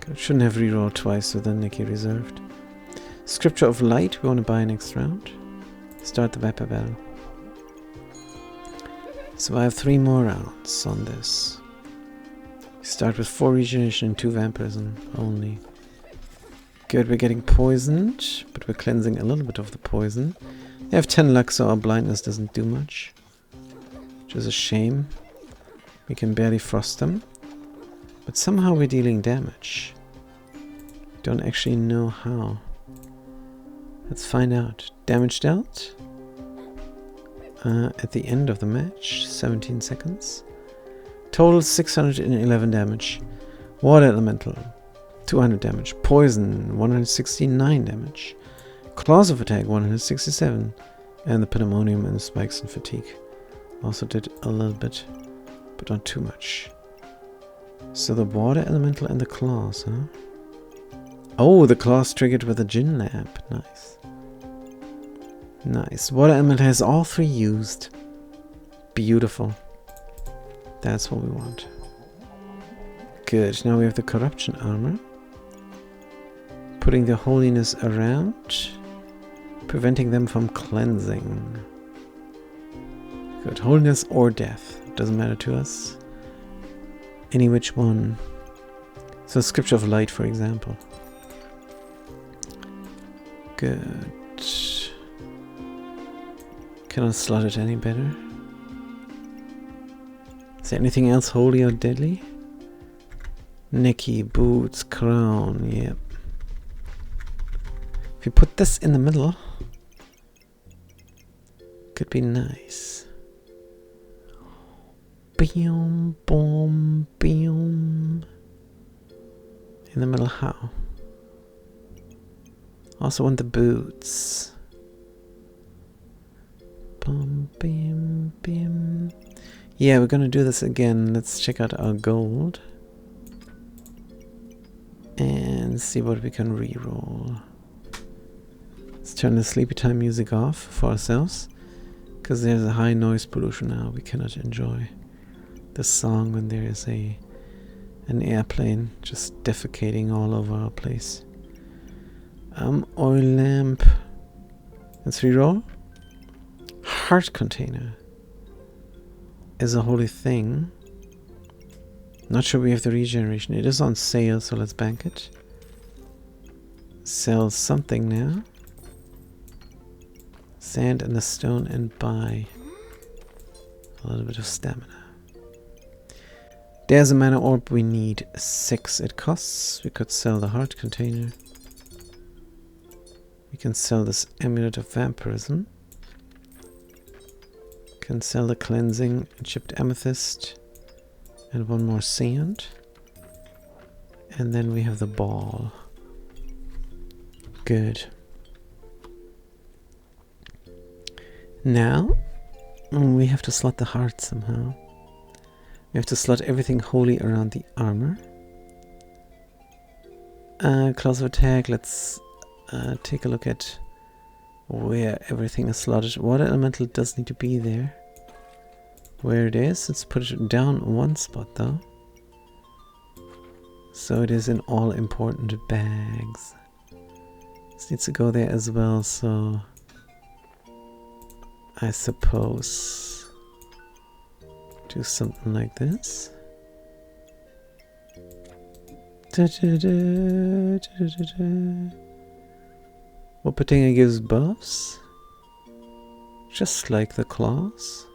S1: Good. Shouldn't have reroll twice with the Nikki reserved. Scripture of Light, we want to buy next round. Start the Vapor Battle. So I have 3 more rounds on this. Start with 4 regeneration and 2 vampirism only. Good, we're getting poisoned, but we're cleansing a little bit of the poison. They have 10 luck, so our blindness doesn't do much. Which is a shame. We can barely frost them. But somehow we're dealing damage. Don't actually know how. Let's find out. Damage dealt. At the end of the match, 17 seconds. Total 611 damage. Water Elemental, 200 damage. Poison, 169 damage. Claws of Attack, 167. And the Pandemonium and the Spikes and Fatigue also did a little bit, but not too much. So the Water Elemental and the Claws, huh? Oh, the Claws triggered with a Djinn Lamp. Nice. Nice. Water Elemental has all 3 used. Beautiful. That's what we want. Good. Now we have the Corruption Armor. Putting the Holiness around. Preventing them from cleansing. Good. Holiness or Death. Doesn't matter to us. Any which one. So Scripture of Light, for example. Good. Cannot slot it any better. Is there anything else holy or deadly? Nikki, boots, crown, yep. If you put this in the middle, could be nice. Boom, boom, boom. In the middle, how? Also want the boots. Boom, bim, bim. Yeah, we're gonna do this again. Let's check out our gold. And see what we can reroll. Let's turn the sleepy time music off for ourselves. Because there's a high noise pollution now. We cannot enjoy the song when there is an airplane just defecating all over our place. Oil lamp. Let's reroll. Heart container is a holy thing. Not sure we have the regeneration. It is on sale, so let's bank it. Sell something now. Sand and a stone and buy a little bit of stamina. There's a mana orb. We need 6 it costs. We could sell the heart container. We can sell this amulet of vampirism. Can sell the cleansing chipped amethyst and 1 more sand. And then we have the ball. Good. Now we have to slot the heart somehow. We have to slot everything holy around the armor. Claws of Attack, let's take a look at where everything is slotted. Water Elemental does need to be there. Where it is, let's put it down 1 spot though. So it is in all important bags. This needs to go there as well, so I suppose do something like this. Wuppertinger gives buffs, just like the claws.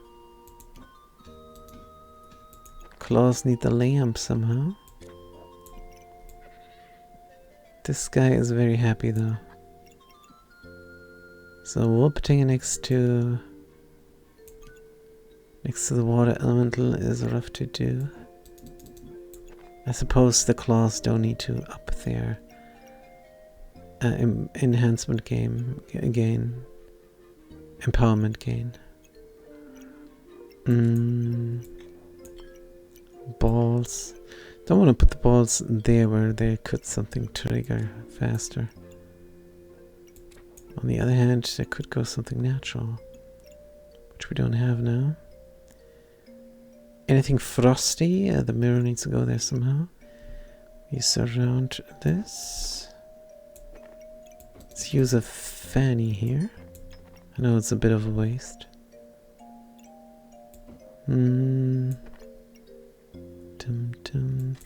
S1: Claws need the lamp somehow. This guy is very happy though. So Wuppertinger next to the water elemental is rough to do. I suppose the claws don't need to up their enhancement gain. Empowerment gain. Balls. Don't want to put the balls there where they could something trigger faster. On the other hand, there could go something natural, which we don't have now. Anything frosty? The mirror needs to go there somehow. We surround this. Let's use a fanny here. I know it's a bit of a waste. Dum dum.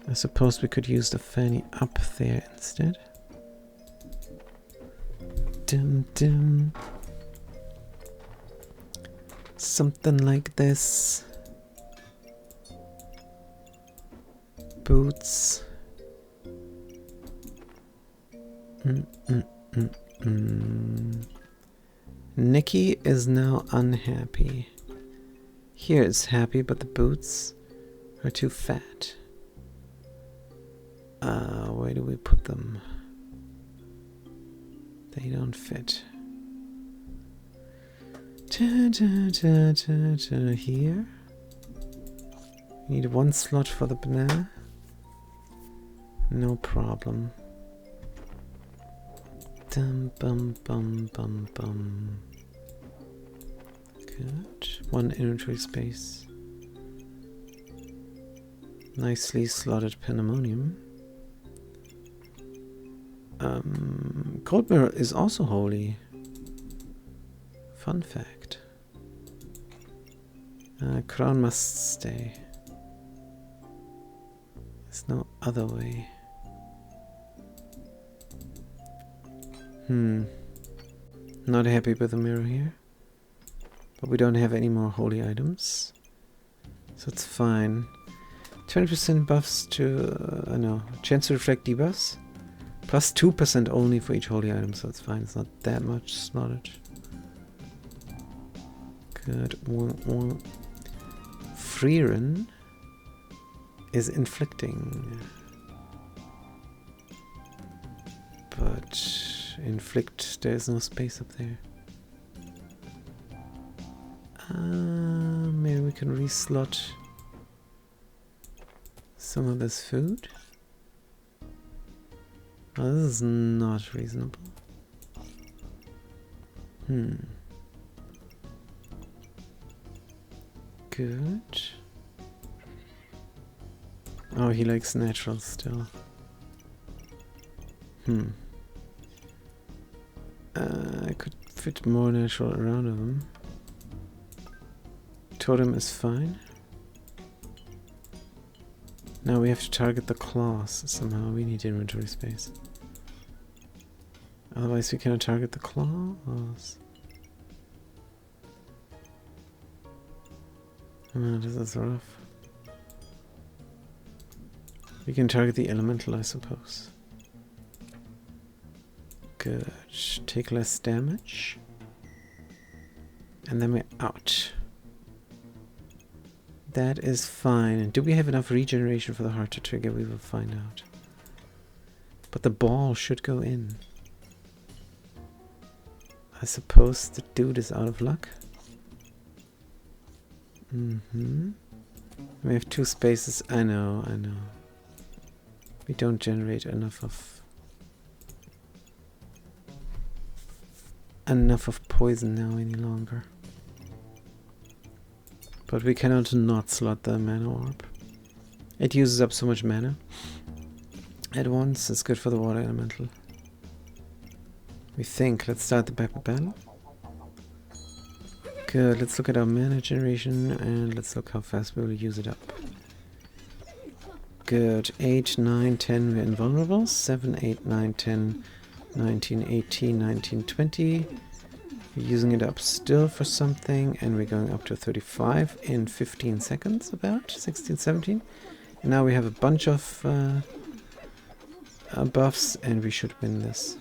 S1: I suppose we could use the fanny up there instead. Dum dum. Something like this. Boots. Nikki is now unhappy. Here it's happy, but the boots are too fat. Where do we put them? They don't fit. Here. Need one slot for the banana. No problem. Dum bum bum bum bum. Good. One inventory space. Nicely slotted pandemonium. Cold mirror is also holy. Fun fact. Crown must stay. There's no other way. Not happy with the mirror here. But we don't have any more holy items. So it's fine. 20% buffs to... no. Chance to reflect debuffs. Plus 2% only for each holy item, so it's fine. It's not that much slotted. Good. Freerin is inflicting. But inflict, there's no space up there. Maybe we can reslot some of this food. Oh, this is not reasonable. Good. Oh, he likes natural still. I could fit more natural around him. Totem is fine. Now we have to target the claws somehow. We need inventory space. Otherwise we cannot target the claws. This is rough. We can target the elemental, I suppose. Good. Take less damage. And then we're out. That is fine. And do we have enough regeneration for the heart to trigger? We will find out. But the ball should go in. I suppose the dude is out of luck. We have 2 spaces. I know. We don't generate enough of poison now any longer. But we cannot not slot the mana orb. It uses up so much mana at once. It's good for the water elemental. We think. Let's start the battle. Good. Let's look at our mana generation and let's look how fast we will use it up. Good. 8, 9, 10 we're invulnerable. 7, 8, 9, 10, 19, 18, 19, 20. We're using it up still for something, and we're going up to 35 in 15 seconds, about 16, 17. And now we have a bunch of buffs, and we should win this.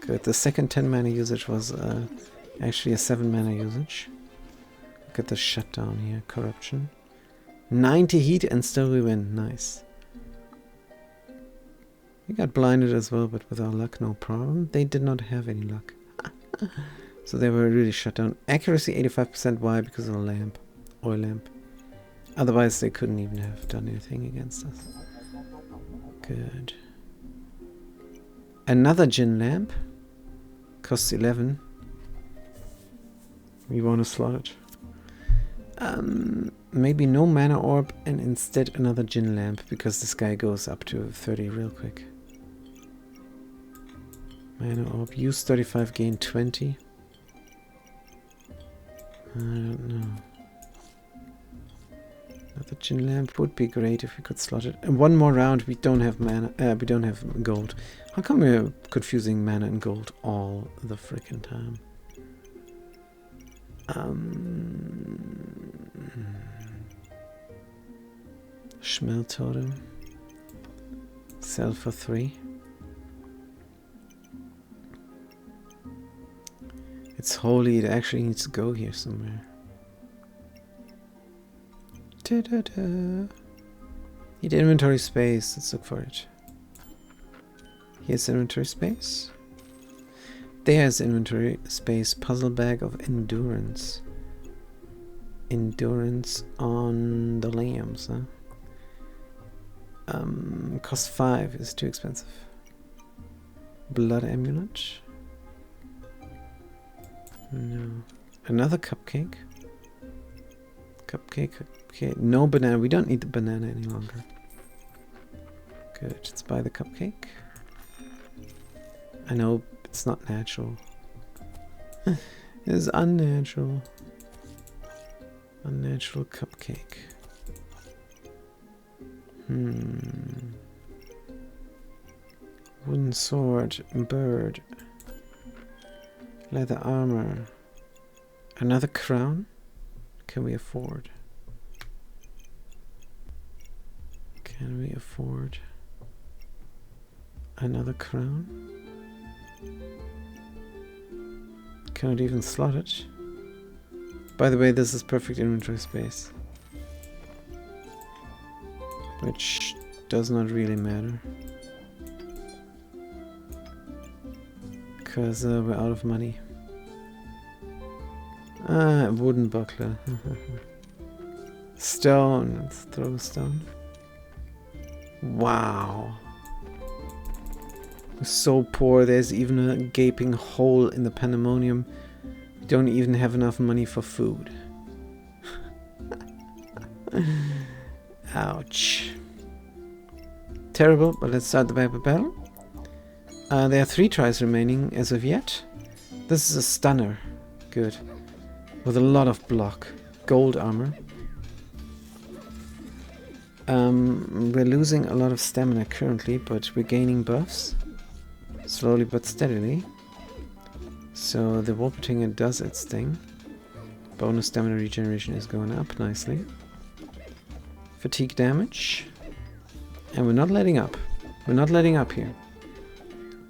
S1: Good. The second 10 mana usage was actually a 7 mana usage. Look at the shutdown here, corruption. 90 heat, and still we win. Nice. We got blinded as well, but with our luck, no problem. They did not have any luck. So they were really shut down. Accuracy 85%. Why? Because of the lamp. Oil lamp. Otherwise they couldn't even have done anything against us. Good. Another Djinn lamp. Costs 11. We want to slot it. maybe no mana orb and instead another Jinn lamp, because this guy goes up to 30 real quick. Mana orb, use 35, gain 20. I don't know. Another Jinn lamp would be great if we could slot it. And one more round, we don't have mana, we don't have gold. How come we're confusing mana and gold all the freaking time? Schmelt Totem. Sell for 3. It's holy, it actually needs to go here somewhere. Da-da-da. Need inventory space, let's look for it. Here's inventory space. There's inventory space, puzzle bag of endurance. Endurance on the lambs, huh? Cost 5 is too expensive. Blood amulet. No. Another cupcake. Cupcake. Okay, no banana. We don't need the banana any longer. Good. Let's buy the cupcake. I know it's not natural. It's unnatural. Unnatural cupcake. Wooden sword. Bird. Leather armor. Another crown? Can we afford? Can we afford another crown? Cannot even slot it. By the way, this is perfect inventory space, which does not really matter because we're out of money. Ah, wooden buckler. Stone. Let's throw a stone. Wow. We're so poor, there's even a gaping hole in the pandemonium. We don't even have enough money for food. Ouch. Terrible, but let's start the battle. There are 3 tries remaining as of yet. This is a stunner. Good. With a lot of block. Gold armor. We're losing a lot of stamina currently, but we're gaining buffs. Slowly but steadily. So the Wolpertinger does its thing. Bonus stamina regeneration is going up nicely. Fatigue damage. And we're not letting up. We're not letting up here.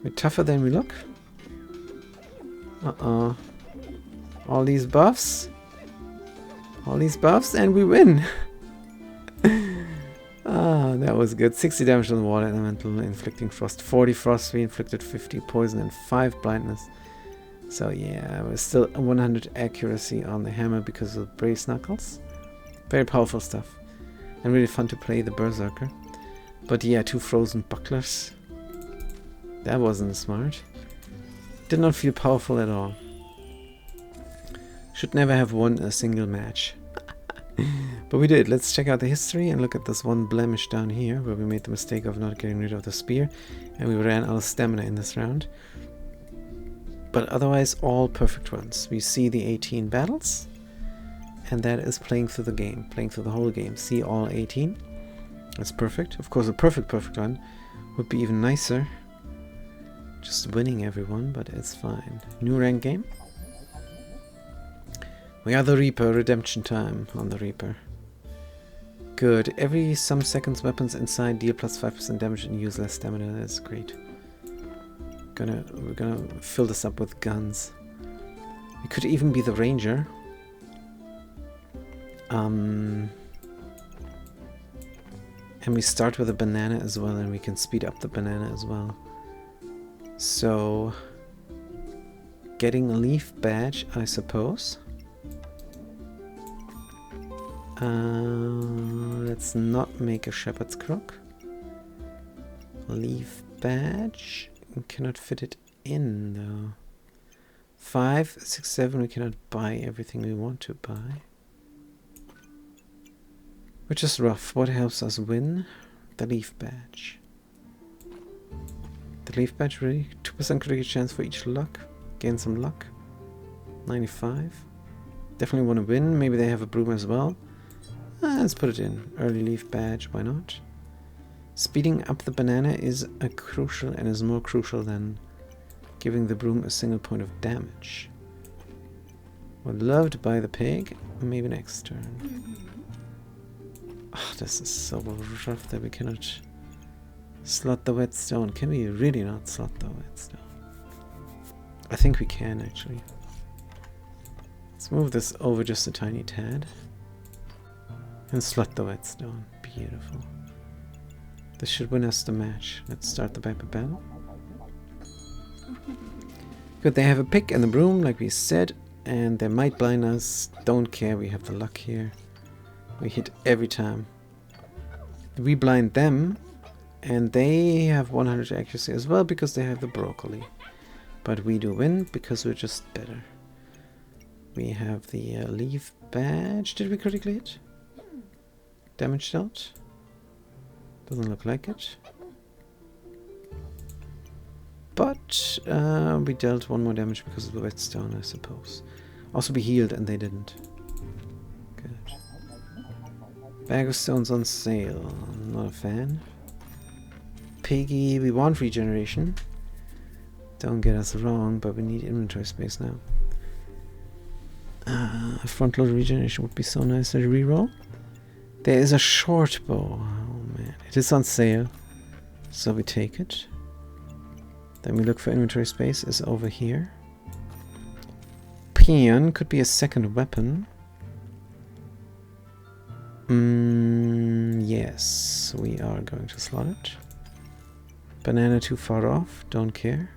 S1: We're tougher than we look. Uh-oh. All these buffs. All these buffs and we win. Ah, that was good. 60 damage on the water elemental, inflicting frost. 40 frost, we inflicted 50 poison and 5 blindness. So yeah, we're still 100 accuracy on the hammer because of brace knuckles. Very powerful stuff. And really fun to play the berserker. But yeah, 2 frozen bucklers. That wasn't smart. Did not feel powerful at all. Should never have won a single match. But we did. Let's check out the history and look at this one blemish down here where we made the mistake of not getting rid of the spear and we ran out of stamina in this round. But otherwise all perfect runs. We see the 18 battles and that is playing through the game, playing through the whole game. See all 18. That's perfect. Of course a perfect run would be even nicer. Just winning everyone, but it's fine. New rank game. We are the Reaper, redemption time on the Reaper. Good. Every some seconds weapons inside deal plus 5% damage and use less stamina. That's great. We're gonna fill this up with guns. We could even be the Ranger. And we start with a banana as well, and we can speed up the banana as well. So, getting a leaf badge, I suppose. Let's not make a shepherd's crook. Leaf badge. We cannot fit it in though. 5, 6, 7. We cannot buy everything we want to buy. which is rough. What helps us win? The leaf badge. The leaf badge, really? 2% critical chance for each luck. Gain some luck. 95. Definitely want to win. Maybe they have a broom as well. Let's put it in. Early leaf badge, why not? Speeding up the banana is a crucial and is more crucial than giving the broom a single point of damage. Would love to buy the pig. Maybe next turn. Oh, this is so rough that we cannot slot the whetstone. Can we really not slot the whetstone? I think we can actually. Let's move this over just a tiny tad. And slot the whetstone. Beautiful. This should win us the match. Let's start the battle. Good, they have a pick and a broom like we said. And they might blind us. Don't care, we have the luck here. We hit every time. We blind them. And they have 100 accuracy as well because they have the broccoli. But we do win because we're just better. We have the leaf badge. Did we critically hit? Damage dealt? Doesn't look like it. But we dealt 1 more damage because of the whetstone, I suppose. Also we healed and they didn't. Good. Bag of stones on sale. Not a fan. Piggy, we want regeneration. Don't get us wrong, but we need inventory space now. Front load regeneration would be so nice to reroll. There is a short bow. Oh man, it is on sale, so we take it. Then we look for inventory space. Is over here. Peon could be a second weapon. Yes, we are going to slot it. Banana too far off. Don't care.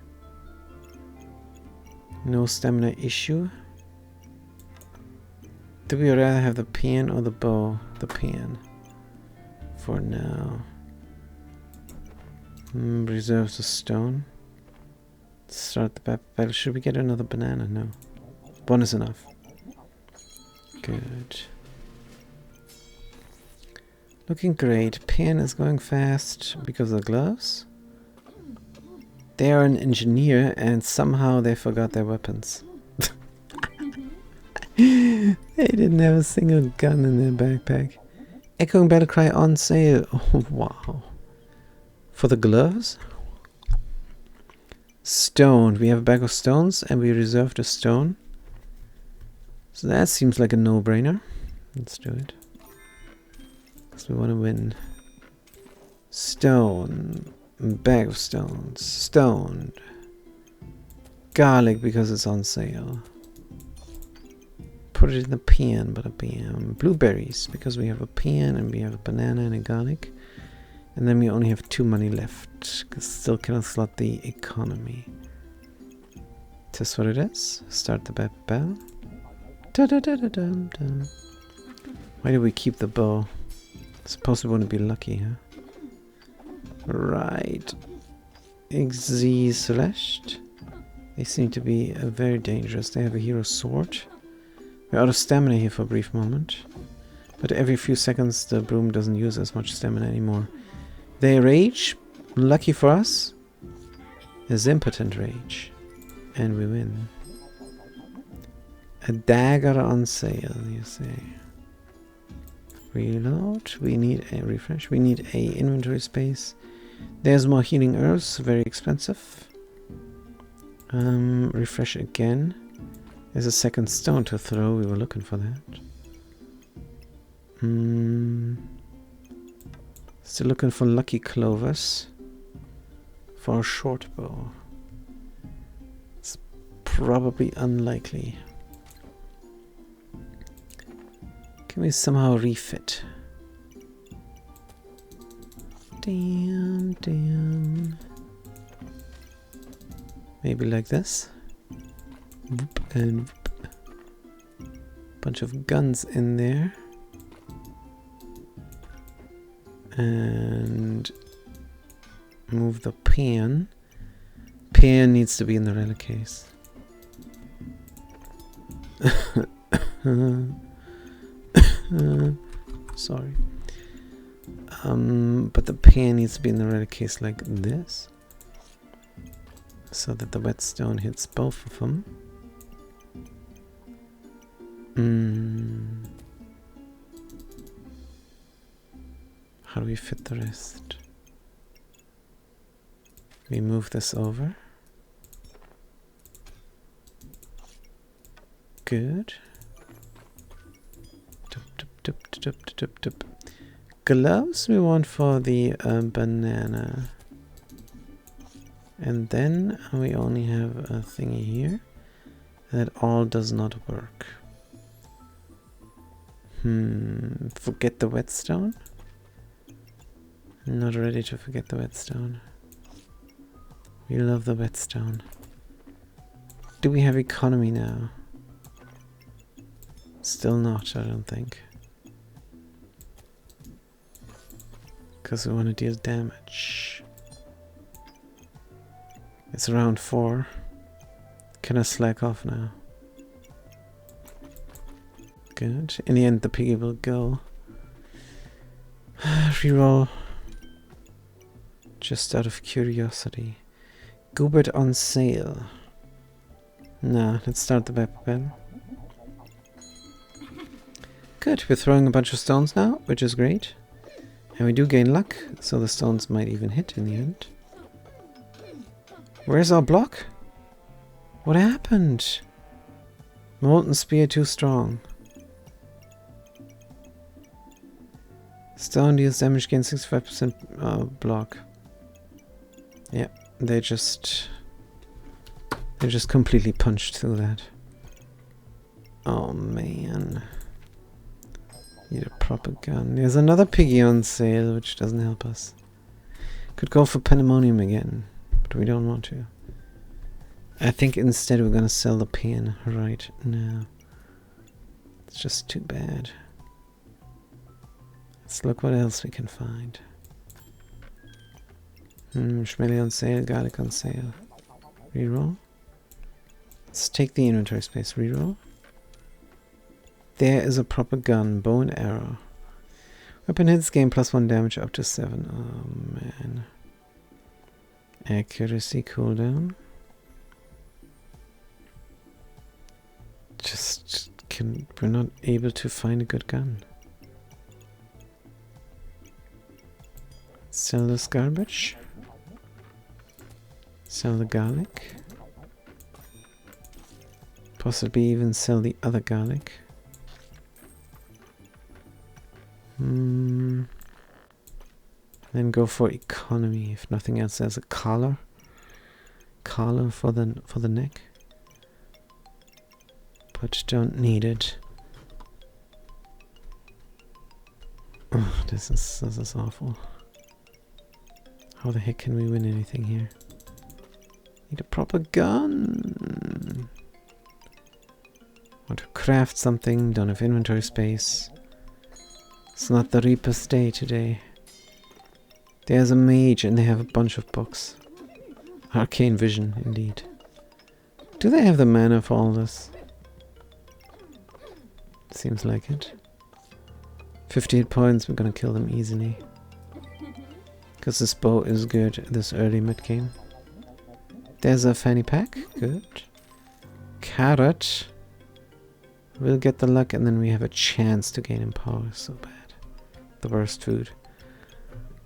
S1: No stamina issue. Do we rather have the peon or the bow? The peon. For now. Reserves the stone. Start the battle. Should we get another banana? No. 1 is enough. Good. Looking great. Peon is going fast because of the gloves. They are an engineer and somehow they forgot their weapons. They didn't have a single gun in their backpack. Echoing battle cry on sale. Oh, wow. For the gloves? Stone. We have a bag of stones and we reserved a stone. So that seems like a no-brainer. Let's do it. Because we want to win. Stone. Bag of stones. Stoned. Garlic because it's on sale. Put it in the peon, but a peon. Blueberries because we have a peon and we have a banana and a garlic. And then we only have 2 money left. Still cannot slot the economy. Test what it is. Start the battle. Why do we keep the bow? Suppose we want to be lucky, huh? Right. Xyz Celeste. They seem to be very dangerous. They have a hero sword. We're out of stamina here for a brief moment. But every few seconds the broom doesn't use as much stamina anymore. They rage. Lucky for us. Is impotent rage. And we win. A dagger on sale, you say. Reload. We need a refresh. We need a inventory space. There's more healing herbs. Very expensive. Refresh again. There's a second stone to throw. We were looking for that. Still looking for lucky clovers. For a short bow. It's probably unlikely. Can we somehow refit? Damn. Maybe like this. Whoop and whoop. Bunch of guns in there. And move the peon. Peon needs to be in the relic case. Sorry. But the pan needs to be in the right case like this, so that the whetstone hits both of them. How do we fit the rest? We move this over. Good. Gloves we want for the banana. And then we only have a thingy here. That all does not work. Forget the whetstone? Not ready to forget the whetstone. We love the whetstone. Do we have economy now? Still not, I don't think. Because we want to deal damage. It's around 4. Can I slack off now? Good. In the end, the piggy will go. Reroll. Just out of curiosity. Goobert on sale. Nah, let's start the battle. Good, we're throwing a bunch of stones now, which is great. And we do gain luck, so the stones might even hit in the end. Where's our block? What happened? Molten Spear too strong. Stone deals damage, gain 65% block. Yeah, they just completely punched through that. Oh man. Need a proper gun. There's another piggy on sale, which doesn't help us. Could go for Pandemonium again, but we don't want to. I think instead we're gonna sell the pan right now. It's just too bad. Let's look what else we can find. Schmelly on sale, garlic on sale. Reroll. Let's take the inventory space. Reroll. There is a proper gun. Bow and arrow. Weapon hits gain +1 damage up to 7. Oh man. Accuracy cooldown. We're not able to find a good gun. Sell this garbage. Sell the garlic. Possibly even sell the other garlic. Then go for economy. If nothing else, there's a collar. Collar for the neck. But don't need it. Oh, this is awful. How the heck can we win anything here? Need a proper gun. Want to craft something, don't have inventory space. It's not the Reaper's day today. There's a mage and they have a bunch of books. Arcane vision, indeed. Do they have the mana for all this? Seems like it. 58 points, we're gonna kill them easily. Because this bow is good this early mid-game. There's a fanny pack, good. Carrot. We'll get the luck and then we have a chance to gain in power, so bad. The worst food.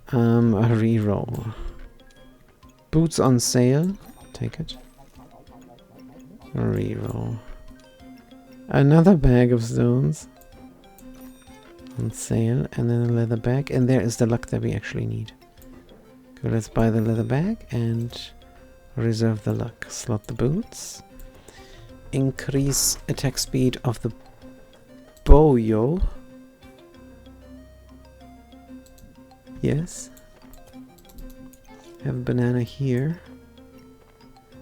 S1: A reroll. Boots on sale. Take it. A reroll. Another bag of stones. On sale. And then a leather bag. And there is the luck that we actually need. Good, let's buy the leather bag and reserve the luck. Slot the boots. Increase attack speed of the bow. Yes. Have a banana here.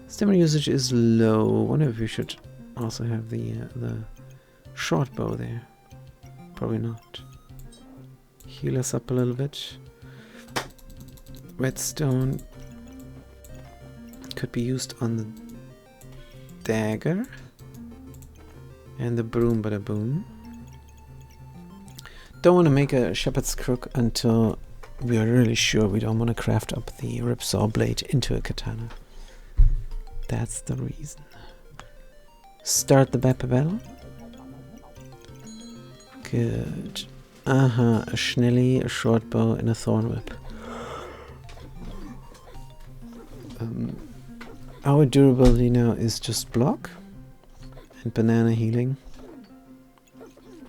S1: Stamina usage is low. Wonder if we should also have the short bow there. Probably not. Heal us up a little bit. Redstone could be used on the dagger and the broom, bada boom. don't want to make a shepherd's crook until we are really sure we don't want to craft up the ripsaw blade into a katana. That's the reason. Start the battle. Good. A Schnelly, a short bow, and a thorn whip. Our durability now is just block and banana healing.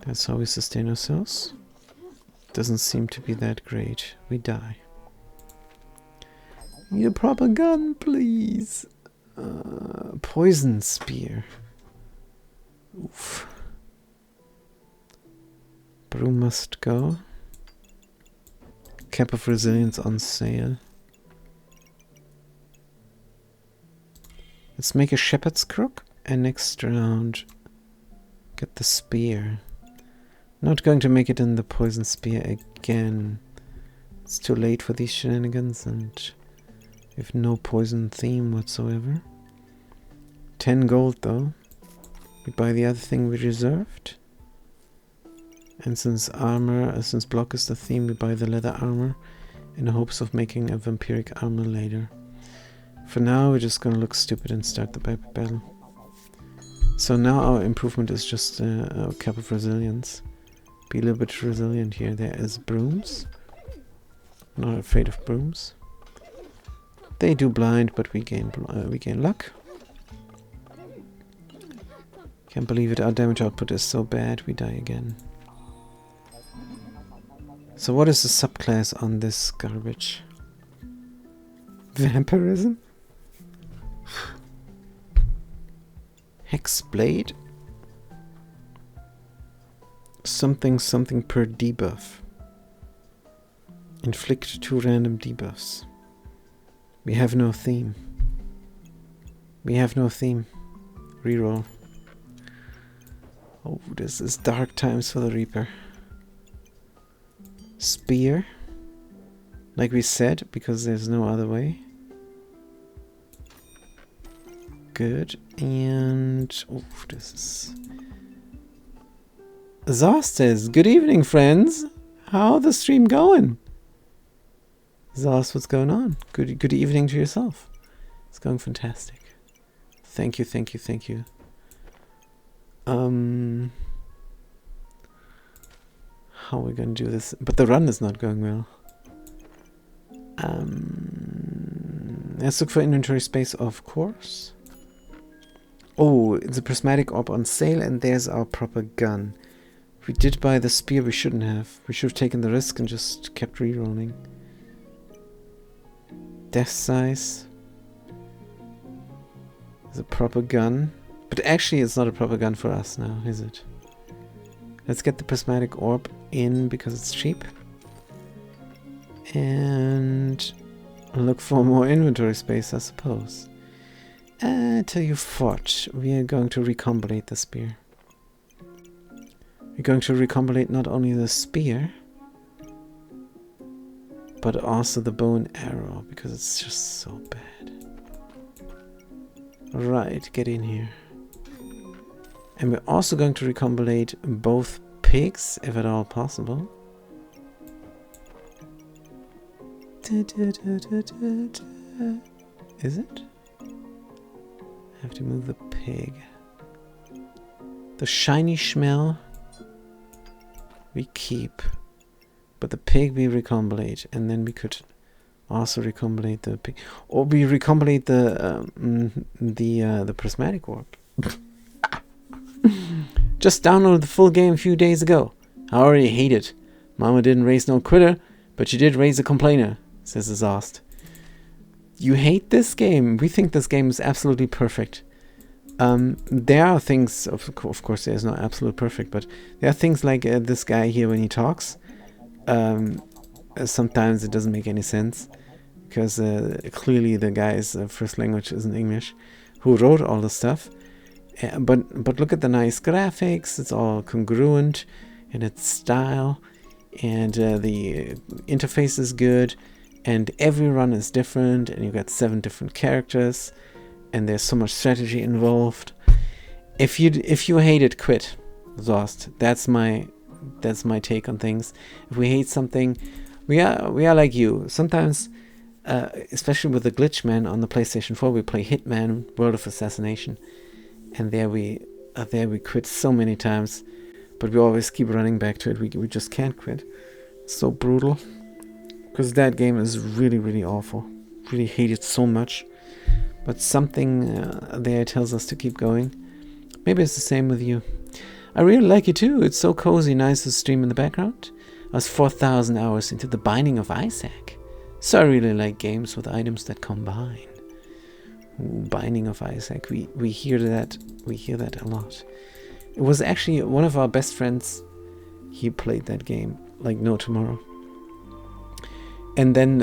S1: That's how we sustain ourselves. Doesn't seem to be that great. We die. Need a proper gun, please. Poison spear. Oof. Broom must go. Cap of resilience on sale. Let's make a shepherd's crook, and next round get the spear. Not going to make it in the poison spear again. It's too late for these shenanigans, and we have no poison theme whatsoever. 10 gold though. We buy the other thing we reserved. And since block is the theme, we buy the leather armor in the hopes of making a vampiric armor later. For now, we're just gonna look stupid and start the battle. So now our improvement is just a cap of resilience. Be a little bit resilient here. There is brooms. Not afraid of brooms. They do blind, but we gain luck. Can't believe it. Our damage output is so bad. We die again. So what is the subclass on this garbage? Vampirism? Hexblade? Something per debuff. Inflict 2 random debuffs. We have no theme. Reroll. Oh, this is dark times for the Reaper. Spear. Like we said, because there's no other way. Good. And this is Zostes. Good evening, friends. How the stream going? Zost, what's going on? Good evening to yourself. It's going fantastic. Thank you. How are we gonna do this? But the run is not going well. Let's look for inventory space, of course. Oh, it's a prismatic orb on sale, and there's our proper gun. We did buy the spear, we shouldn't have. We should have taken the risk and just kept rerolling. Death size. It's a proper gun. But actually it's not a proper gun for us now, is it? Let's get the prismatic orb in because it's cheap. And look for more inventory space, I suppose. Till you fought, we are going to recombinate the spear. We're going to recombinate not only the spear, but also the bow and arrow, because it's just so bad. Right, get in here. And we're also going to recombinate both pigs, if at all possible. Is it? I have to move the pig. The shiny schmel we keep, but the pig we recombinate, and then we could also recombinate the pig, or we recombinate the prismatic orb. Just downloaded the full game a few days ago. I already hate it. Mama didn't raise no quitter, but she did raise a complainer, says Zost. You hate this game? We think this game is absolutely perfect. There are things, of course there's no absolute perfect, but there are things like this guy here when he talks. Sometimes it doesn't make any sense, because clearly the guy's first language isn't English, who wrote all the stuff. But look at the nice graphics, it's all congruent in its style, and the interface is good, and every run is different, and you got 7 different characters, and there's so much strategy involved. If you hate it, quit. Zost. That's my That's my take on things. If we hate something, we are like you. Sometimes, especially with the Glitchman on the PlayStation 4, we play Hitman: World of Assassination, and there we quit so many times, but we always keep running back to it. We just can't quit. It's so brutal, because that game is really, really awful. Really hate it so much, but something there tells us to keep going. Maybe it's the same with you. I really like it too. It's so cozy, nice to stream in the background. I was 4,000 hours into The Binding of Isaac, so I really like games with items that combine. Ooh, Binding of Isaac. We hear that a lot. It was actually one of our best friends. He played that game like no tomorrow. And then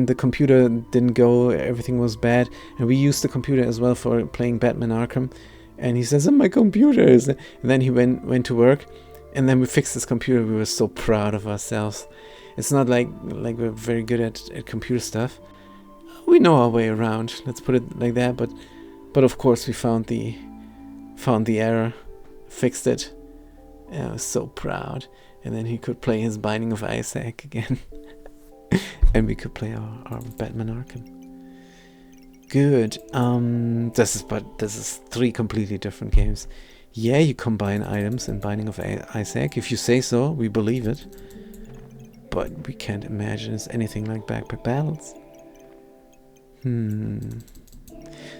S1: the computer didn't go. Everything was bad, and we used the computer as well for playing Batman Arkham. And he says, "Oh, my computer is." And then he went to work, and then we fixed his computer. We were so proud of ourselves. It's not like we're very good at computer stuff. We know our way around. Let's put it like that. But of course we found the error, fixed it. And I was so proud. And then he could play his Binding of Isaac again, and we could play our Batman Arkham. Good. This is 3 completely different games. Yeah, you combine items in Binding of Isaac. If you say so, we believe it. But we can't imagine it's anything like Backpack Battles.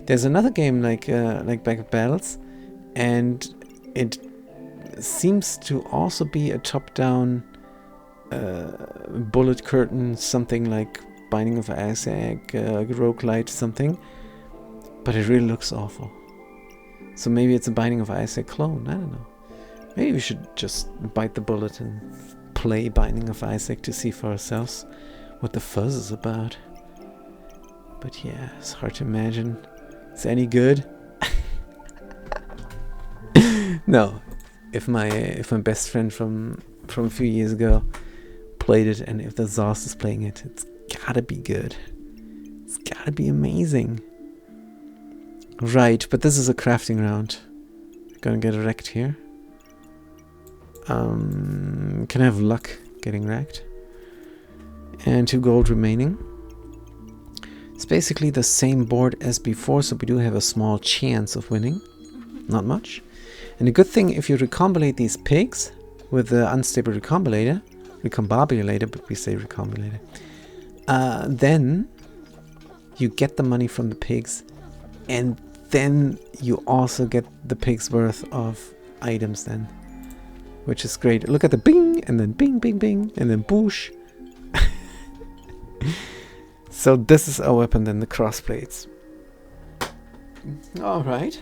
S1: There's another game like Backpack Battles, and it seems to also be a top-down bullet curtain, something like Binding of Isaac, roguelite something, but it really looks awful. So maybe it's a Binding of Isaac clone, I don't know. Maybe we should just bite the bullet and play Binding of Isaac to see for ourselves what the fuzz is about. But yeah, it's hard to imagine it's any good. No, if my best friend from a few years ago played it, and if the Zost is playing it, it's gotta be good. It's gotta be amazing. Right, but this is a crafting round. Gonna get wrecked here. Can I have luck getting wrecked? And 2 gold remaining. It's basically the same board as before, so we do have a small chance of winning. Not much. And a good thing, if you recombinate these pigs with the unstable recombinator, but we say recombinator, then you get the money from the pigs, and then you also get the pig's worth of items then, which is great. Look at the bing, and then bing, bing, bing, and then boosh. So this is our weapon then, the crossblades. Alright.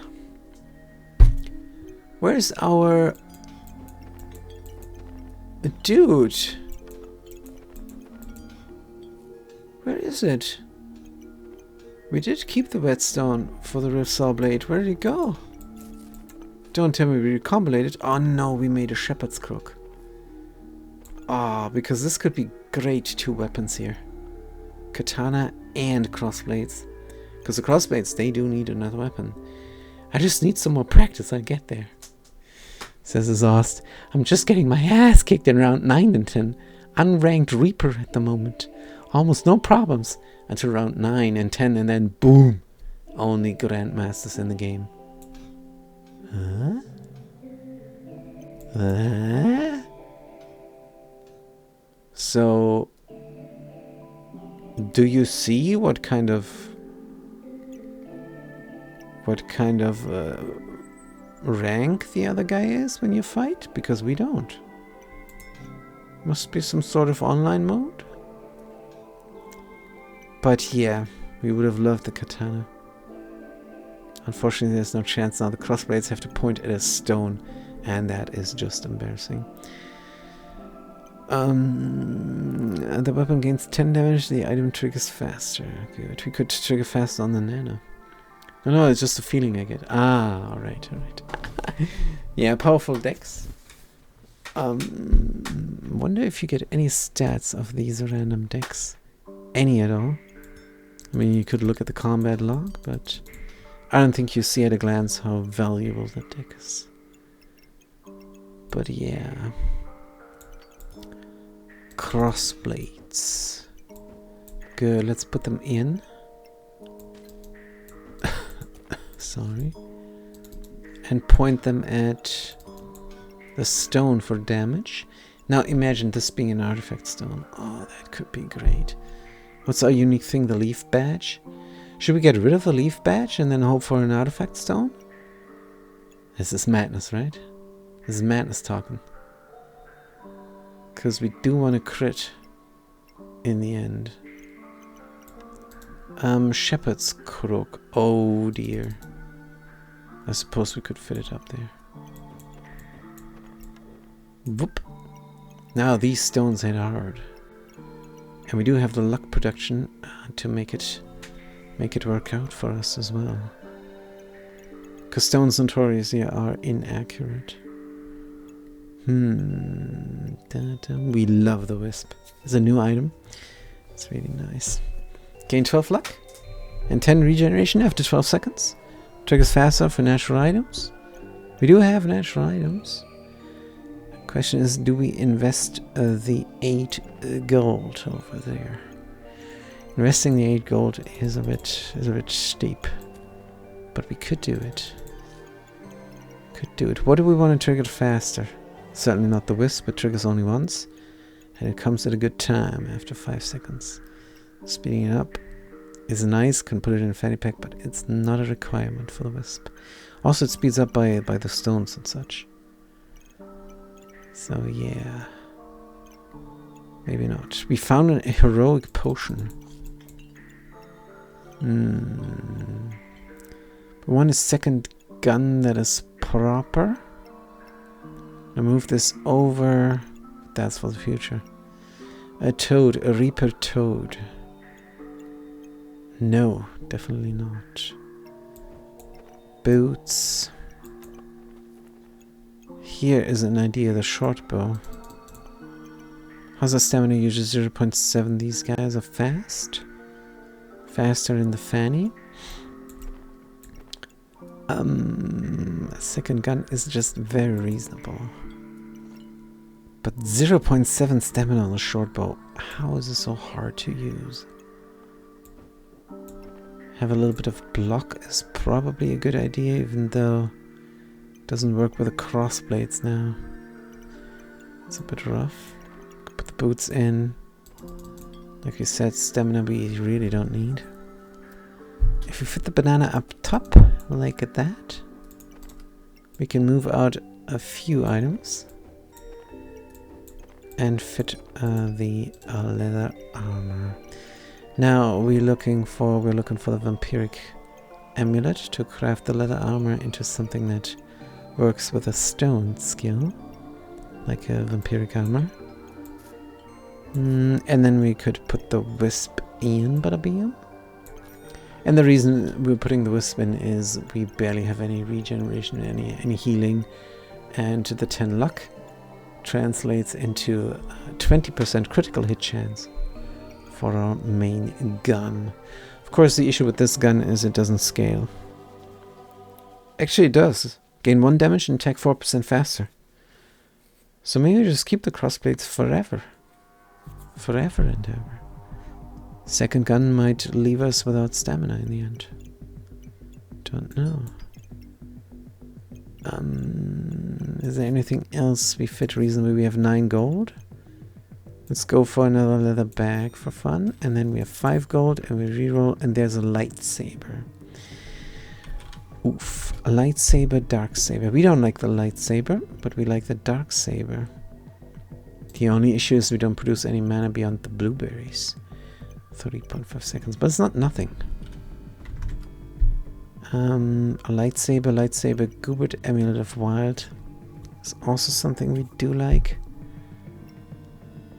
S1: Where's our dude? Where is it? We did keep the whetstone for the Ripsaw blade. Where did it go? Don't tell me we recombinated. Oh no, we made a shepherd's crook. Ah, because this could be great 2 weapons here. Katana and crossblades. Because the crossblades, they do need another weapon. I just need some more practice, I'll get there. Says Zost. I'm just getting my ass kicked in round 9 and 10. Unranked Reaper at the moment. Almost no problems until round 9 and 10, and then boom! Only Grandmasters in the game. Huh? So, do you see what kind of rank the other guy is when you fight? Because we don't. Must be some sort of online mode. But yeah, we would have loved the katana. Unfortunately, there's no chance now. The crossblades have to point at a stone, and that is just embarrassing. The weapon gains 10 damage, the item triggers faster. Good. We could trigger faster on the nano. No, it's just a feeling I get. Ah, alright. Yeah, powerful decks. Wonder if you get any stats of these random decks. Any at all. I mean, you could look at the combat log, but I don't think you see at a glance how valuable that deck is. But yeah. cross blades. Good, let's put them in. Sorry. And point them at the stone for damage. Now imagine this being an artifact stone. Oh, that could be great. What's our unique thing? The leaf badge? Should we get rid of the leaf badge and then hope for an artifact stone? This is madness, right? This is madness talking. Because we do want to crit in the end. Shepherd's crook. Oh dear. I suppose we could fit it up there. Whoop. Now these stones hit hard. And we do have the luck production to make it work out for us as well. Because stones notoriously are inaccurate. We love the wisp. It's a new item. It's really nice. Gain 12 luck and 10 regeneration after 12 seconds. Triggers faster for natural items. We do have natural items. Question is, do we invest the 8 gold over there? Investing the 8 gold is a bit steep, but we could do it. What do we want to trigger faster? Certainly not the wisp, but triggers only once, and it comes at a good time after 5 seconds. Speeding it up is nice. Can put it in a fanny pack, but it's not a requirement for the wisp. Also, it speeds up by the stones and such. So yeah, maybe not. We found a heroic potion. One is second gun that is proper. I move this over. That's for the future. A toad, a reaper toad. No, definitely not. Boots. Here is an idea, the short bow. How's the stamina usually 0.7? These guys are fast. Faster in the fanny. A second gun is just very reasonable. But 0.7 stamina on the short bow. How is it so hard to use? Have a little bit of block is probably a good idea, even though it doesn't work with the crossblades now. It's a bit rough. Put the boots in. Like you said, stamina we really don't need. If we fit the banana up top, like that, we can move out a few items and fit the leather armor. Now we're looking for the vampiric amulet to craft the leather armor into something that works with a stone skill, like a vampiric armor. And then we could put the wisp in, bada bing. And the reason we're putting the wisp in is we barely have any regeneration, any healing, and the 10 luck translates into a 20% critical hit chance for our main gun. Of course, the issue with this gun is it doesn't scale. Actually, it does. Gain 1 damage and attack 4% faster. So maybe just keep the crossblades forever. Forever and ever. Second gun might leave us without stamina in the end. Don't know. Is there anything else we fit reasonably? We have 9 gold. Let's go for another leather bag for fun. And then we have 5 gold and we reroll, and there's a lightsaber. Oof. A lightsaber, dark saber. We don't like the lightsaber, but we like the dark saber. The only issue is we don't produce any mana beyond the blueberries. 30.5 seconds, but it's not nothing. A lightsaber, Goobert Amulet of Wild is also something we do like.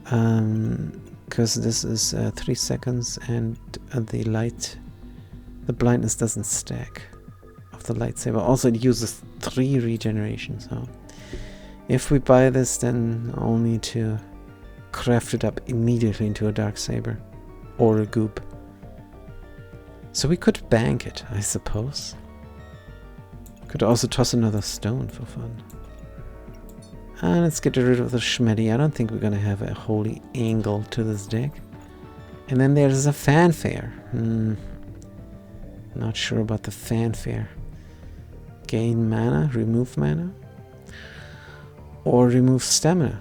S1: Because this is 3 seconds and the blindness doesn't stack of the lightsaber. Also, it uses 3 regeneration, so if we buy this, then only to craft it up immediately into a dark saber or a goop. So we could bank it, I suppose. Could also toss another stone for fun. Let's get rid of the Schmetty. I don't think we're gonna have a holy angle to this deck. And then there's a fanfare. Not sure about the fanfare. Gain mana, remove mana. Or remove stamina.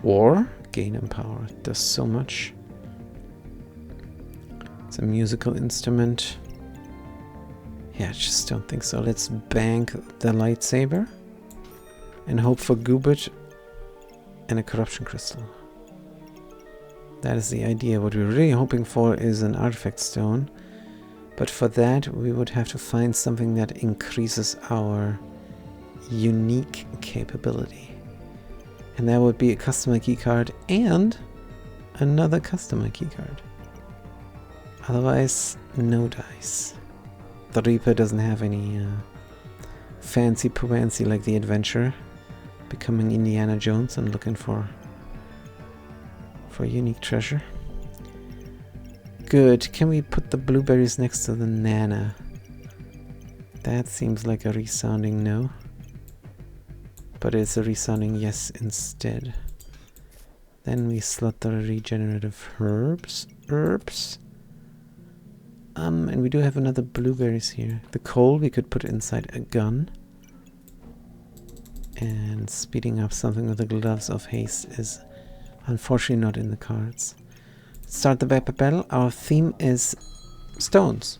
S1: Or gain empower. It does so much. It's a musical instrument. Yeah, I just don't think so. Let's bank the lightsaber. And hope for Goobert and a corruption crystal. That is the idea. What we're really hoping for is an artifact stone. But for that we would have to find something that increases our unique capability. And that would be a customer keycard and another customer keycard. Otherwise, no dice. The Reaper doesn't have any fancy pooancy like the Adventurer. Becoming Indiana Jones and looking for unique treasure. Good. Can we put the blueberries next to the Nana? That seems like a resounding no. But it's a resounding yes instead. Then we slot the regenerative herbs. And we do have another blueberries here. The coal we could put inside a gun. And speeding up something with the gloves of haste is unfortunately not in the cards. Start the battle. Our theme is stones.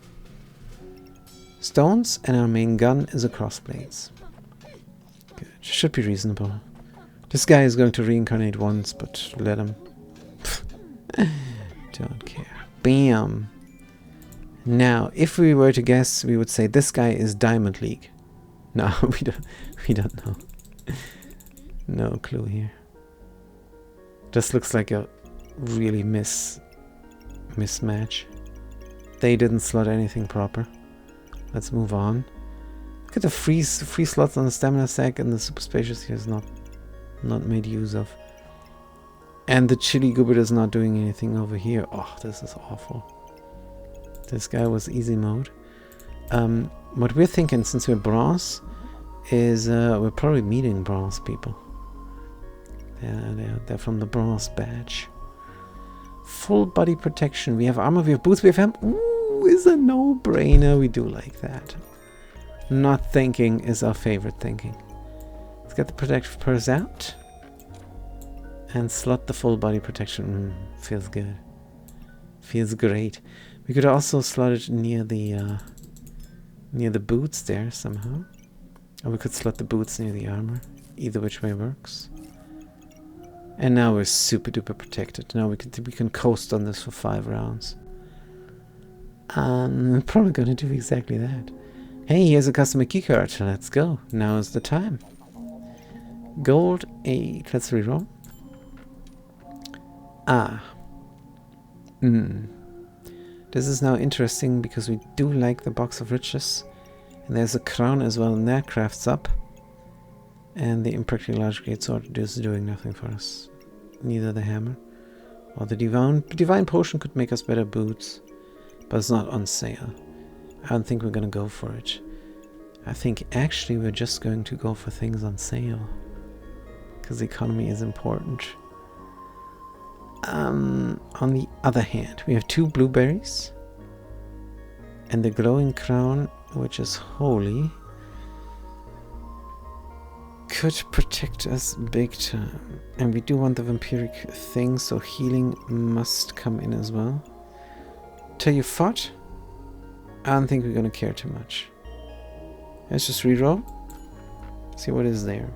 S1: Stones, and our main gun is a crossblades. Good. Should be reasonable. This guy is going to reincarnate once, but let him. Don't care. Bam. Now, if we were to guess, we would say this guy is Diamond League. No, we don't know. No clue here. Just looks like a really mismatch. They didn't slot anything proper. Let's move on. Look at the free slots on the stamina sack, and the super spacious here is not made use of. And the Chili Goobert is not doing anything over here. Oh, this is awful. This guy was easy mode. What we're thinking, since we're bronze, is we're probably meeting bronze people. They're from the bronze badge. Full body protection. We have armor, we have boots, we have hemp. Ooh, is a no-brainer. We do like that. Not thinking is our favorite thinking. Let's get the protective purse out. And slot the full body protection. Feels good. Feels great. We could also slot it near the boots there somehow. Or we could slot the boots near the armor. Either which way works. And now we're super duper protected. Now we can coast on this for 5 rounds. I'm probably gonna do exactly that. Hey, here's a customer keycard. Let's go. Now is the time. Gold 8. Let's reroll. This is now interesting because we do like the box of riches. And there's a crown as well, and that crafts up. And the impractical large great sword is doing nothing for us. Neither the hammer or the divine potion could make us better boots, but it's not on sale. I don't think we're gonna go for it. I think actually we're just going to go for things on sale, because the economy is important. On the other hand, we have 2 blueberries and the glowing crown, which is holy, could protect us big time. And we do want the vampiric thing, so healing must come in as well. Tell you what, I don't think we're gonna care too much. Let's just reroll. See what is there.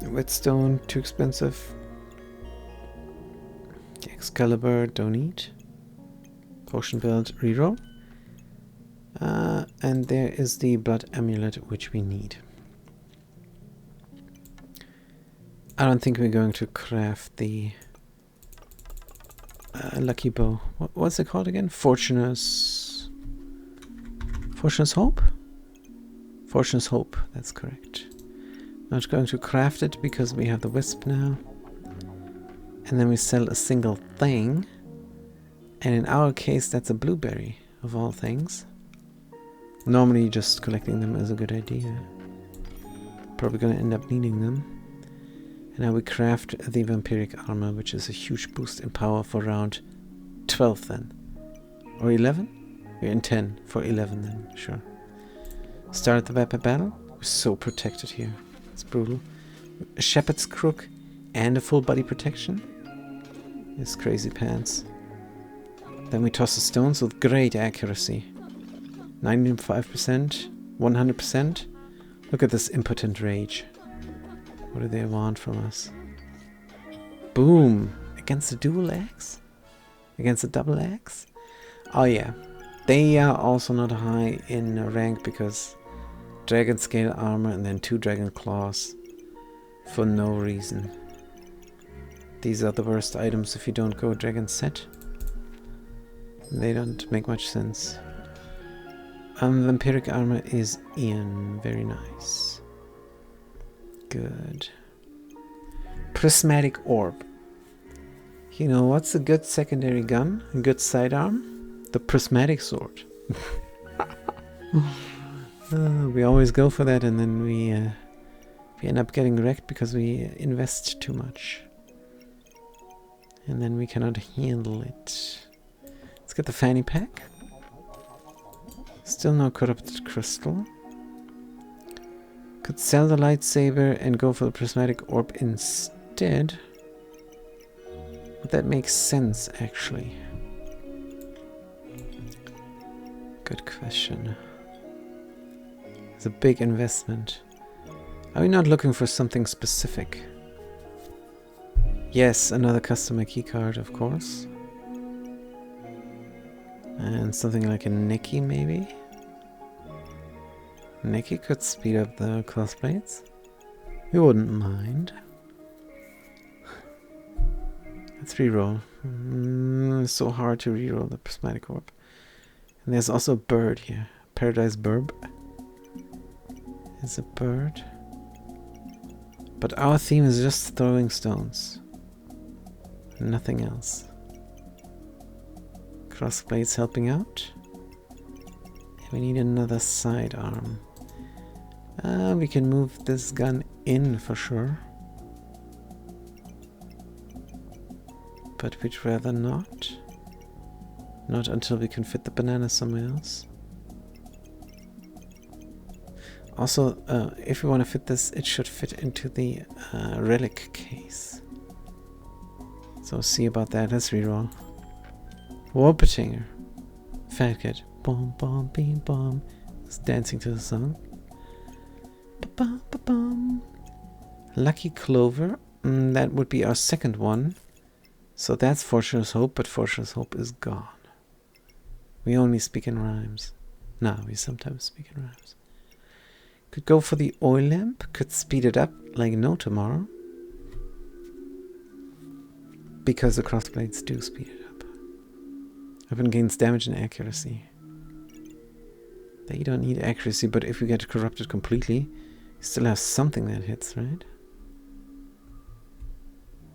S1: Whetstone, too expensive. Excalibur, don't need. Potion belt, reroll. And there is the blood amulet, which we need. I don't think we're going to craft the lucky bow. What's it called again? Fortuna's Hope? Fortuna's Hope, that's correct. Not going to craft it because we have the wisp now. And then we sell a single thing. And in our case, that's a blueberry, of all things. Normally just collecting them is a good idea. Probably going to end up needing them. And now we craft the vampiric armor, which is a huge boost in power for round 12 then. Or 11? We're in 10 for 11 then, sure. Start the battle. We're so protected here. It's brutal. A shepherd's crook and a full body protection. It's crazy pants. Then we toss the stones with great accuracy. 95%, 100%. Look at this impotent rage. What do they want from us? Boom! Against the dual axe? Against the double axe? Oh yeah. They are also not high in rank because dragon scale armor and then 2 dragon claws. For no reason. These are the worst items if you don't go dragon set. They don't make much sense. Vampiric armor is in. Very nice. Good. Prismatic orb. You know what's a good secondary gun? A good sidearm? The prismatic sword. We always go for that and then we end up getting wrecked because we invest too much. And then we cannot handle it. Let's get the fanny pack. Still no corrupted crystal. Could sell the lightsaber and go for the prismatic orb instead. Would that make sense, actually? Good question. It's a big investment. Are we not looking for something specific? Yes, another customer keycard, of course. And something like a Nikki, maybe? Nikki could speed up the crossblades. We wouldn't mind. Let's reroll. It's so hard to reroll the prismatic orb. And there's also a bird here. Paradise Burb is a bird. But our theme is just throwing stones. Nothing else. Crossblades helping out. And we need another sidearm. We can move this gun in for sure. But we'd rather not. Not until we can fit the banana somewhere else. Also, if we want to fit this, it should fit into the relic case. So see about that. Let's reroll. Warpetinger. Fat Cat. Bom bom beam bom. It's dancing to the song. Ba-bum, ba-bum. Lucky Clover. That would be our second one. So that's Fortune's Hope, but Fortune's Hope is gone. We only speak in rhymes. No, we sometimes speak in rhymes. Could go for the oil lamp. Could speed it up like no tomorrow. Because the crossblades do speed it up. Weapon gains damage and accuracy. They don't need accuracy, but if we get corrupted completely, you still have something that hits, right?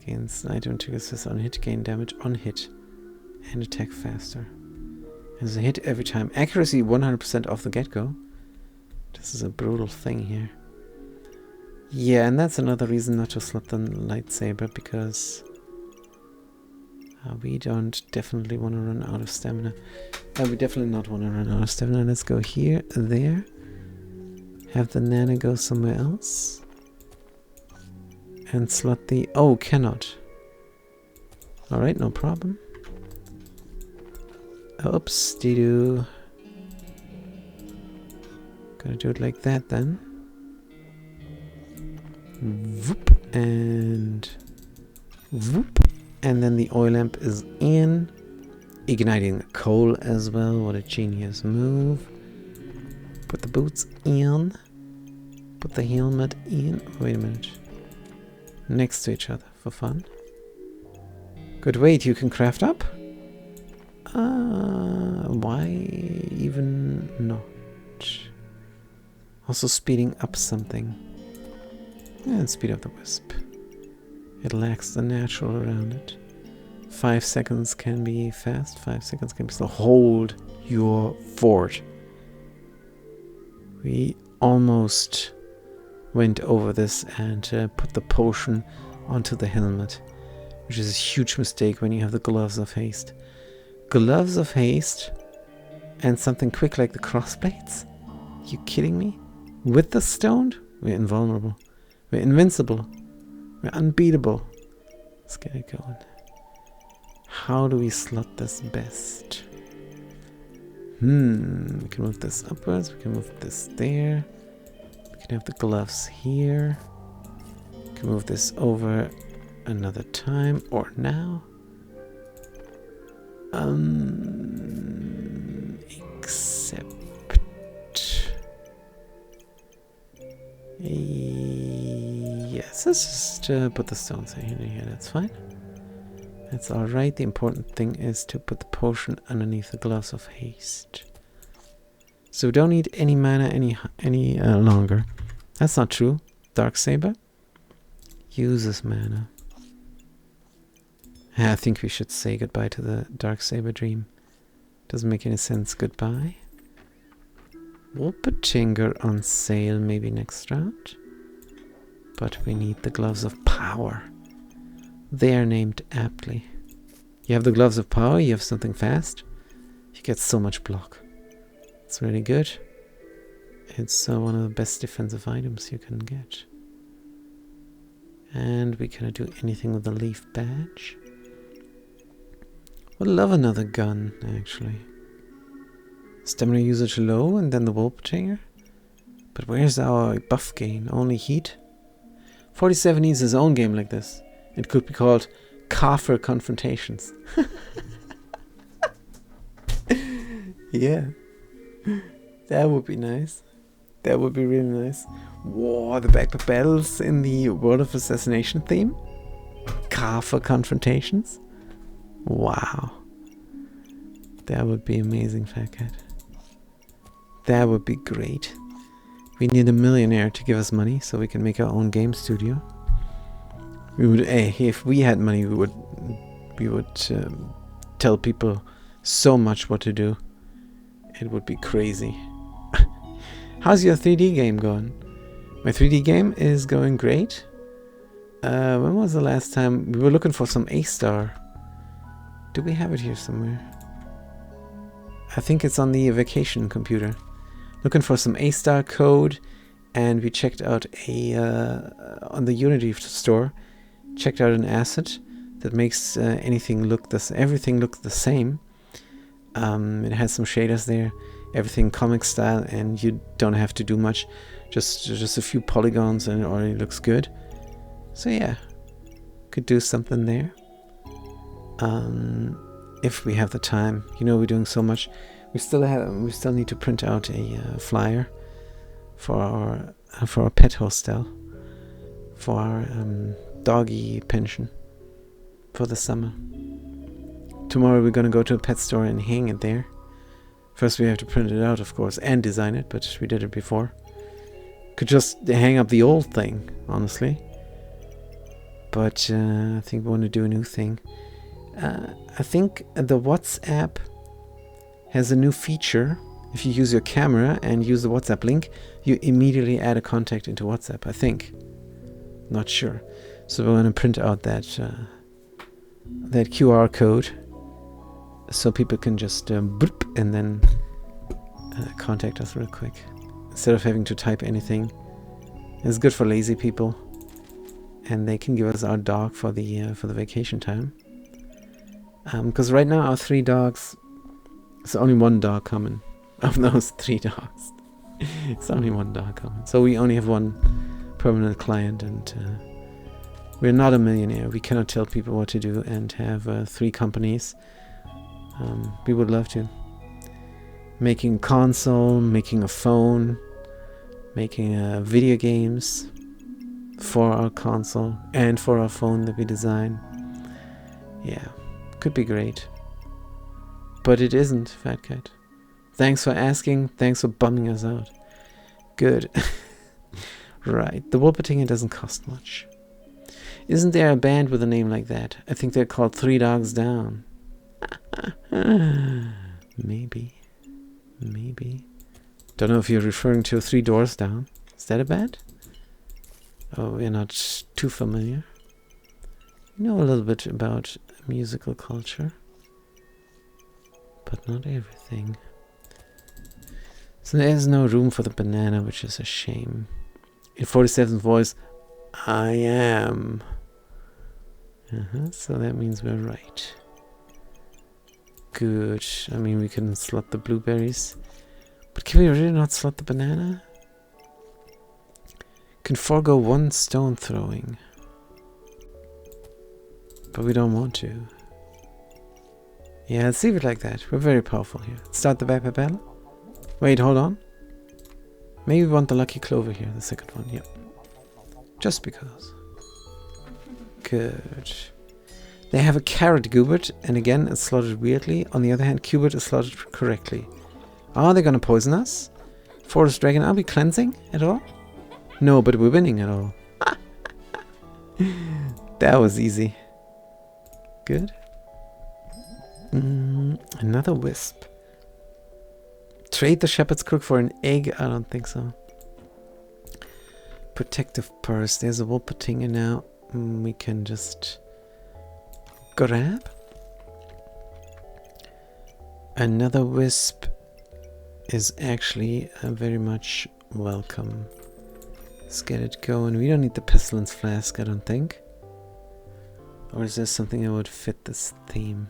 S1: Gains item triggers on hit, gain damage on hit, and attack faster. As a hit every time. Accuracy 100% off the get-go. This is a brutal thing here. Yeah, and that's another reason not to slot the lightsaber, because we don't definitely want to run out of stamina. We definitely not want to run out of stamina. Let's go here, there. Have the Nana go somewhere else. And slot the... Oh, cannot. Alright, no problem. Oops, dee-doo. Gonna do it like that then. Whoop, and... Whoop. And then the oil lamp is in. Igniting the coal as well. What a genius move. Put the boots in. Put the helmet in. Wait a minute. Next to each other for fun. Good, wait, you can craft up? Why even not? Also speeding up something. And speed up the wisp. It lacks the natural around it. 5 seconds can be fast, 5 seconds can be slow. Hold your fort. We almost went over this and put the potion onto the helmet, which is a huge mistake when you have the Gloves of Haste. Gloves of Haste and something quick like the crossblades? You kidding me? With the stoned? We're invulnerable. We're invincible. We're unbeatable. Let's get it going. How do we slot this best? We can move this upwards. We can move this there. We can have the gloves here. We can move this over another time or now. Except... yes, let's just put the stones in here. That's fine. That's alright. The important thing is to put the potion underneath the Gloves of Haste. So we don't need any mana any longer. That's not true. Darksaber uses mana. I think we should say goodbye to the Darksaber dream. Doesn't make any sense. Goodbye. Wolpertinger on sale maybe next round. But we need the Gloves of Power. They are named aptly. You have the Gloves of Power, you have something fast. You get so much block. It's really good. It's one of the best defensive items you can get. And we cannot do anything with the Leaf Badge. Would love another gun, actually. Stamina usage low, and then the Wolpertinger. But where's our buff gain? Only heat? 47 needs his own game like this. It could be called Kafir Confrontations. Yeah. That would be nice. That would be really nice. Whoa, the backpack battles in the World of Assassination theme? Kafir Confrontations? Wow. That would be amazing, Fat Cat. That would be great. We need a millionaire to give us money so we can make our own game studio. We would, if we had money, we would tell people so much what to do. It would be crazy. How's your 3D game going? My 3D game is going great. When was the last time we were looking for some A-Star? Do we have it here somewhere? I think it's on the vacation computer. Looking for some A-Star code, and we checked out on the Unity store. Checked out an asset that makes everything look the same. It has some shaders there, everything comic style, and you don't have to do much. Just a few polygons, and it already looks good. So yeah, could do something there. If we have the time, we're doing so much. We still need to print out a flyer for our pet hostel, for our doggy pension for the summer. Tomorrow we're gonna go to a pet store and hang it there. First we have to print it out, of course, and design it, but we did it before. Could just hang up the old thing, honestly. But I think we want to do a new thing. I think the WhatsApp has a new feature. If you use your camera and use the WhatsApp link, you immediately add a contact into WhatsApp, I think. Not sure. So we're going to print out that QR code so people can just boop and then contact us real quick instead of having to type anything. It's good for lazy people, and they can give us our dog for the vacation time. Because right now our 3 dogs, it's only 1 dog coming of those 3 dogs. It's only 1 dog coming, so we only have 1 permanent client, and we're not a millionaire. We cannot tell people what to do and have 3 companies. We would love to. Making a console, making a phone, making video games for our console and for our phone that we design. Yeah, could be great. But it isn't, Fat Cat. Thanks for asking. Thanks for bumming us out. Good. Right, the Wolpertinger doesn't cost much. Isn't there a band with a name like that? I think they're called 3 Dogs Down. Maybe. Don't know if you're referring to 3 Doors Down. Is that a band? Oh, we're not too familiar. We know a little bit about musical culture, but not everything. So there's no room for the banana, which is a shame. In 47th voice, I am. So that means we're right. Good. I mean, we can slot the blueberries. But can we really not slot the banana? Can forego 1 stone throwing. But we don't want to. Yeah, let's leave it like that. We're very powerful here. Start the backpack battle. Wait, hold on. Maybe we want the lucky clover here, the second one. Yep. Just because. Good. They have a carrot Gubert, and again it's slotted weirdly. On the other hand, Cubert is slotted correctly. Are they gonna poison us? Forest Dragon, are we cleansing at all? No, but we're winning at all. That was easy. Good. Another wisp. Trade the shepherd's crook for an egg? I don't think so. Protective purse. There's a Wolpertinger now. We can just grab. Another wisp is actually very much welcome. Let's get it going. We don't need the pestilence flask, I don't think. Or is there something that would fit this theme?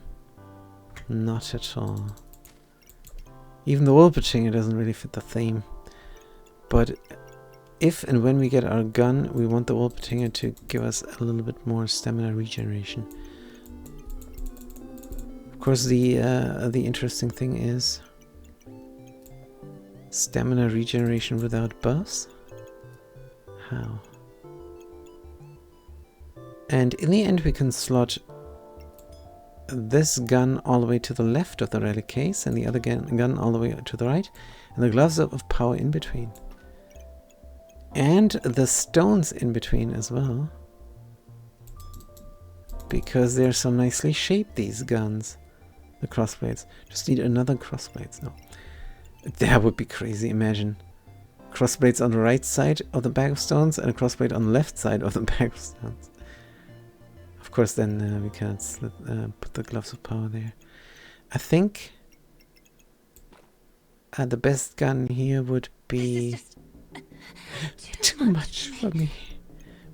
S1: Not at all. Even the Wolpertinger doesn't really fit the theme. But if and when we get our gun, we want the Wolpertinger to give us a little bit more stamina regeneration. Of course, the interesting thing is stamina regeneration without buffs. How? And in the end, we can slot this gun all the way to the left of the relic case and the other gun all the way to the right, and the gloves of power in between. And the stones in between as well. Because they're so nicely shaped, these guns. The crossblades. Just need another crossblades. No. That would be crazy. Imagine. Crossblades on the right side of the bag of stones and a crossblade on the left side of the bag of stones. Of course, then we can't put the gloves of power there. I think the best gun here would be too much for me.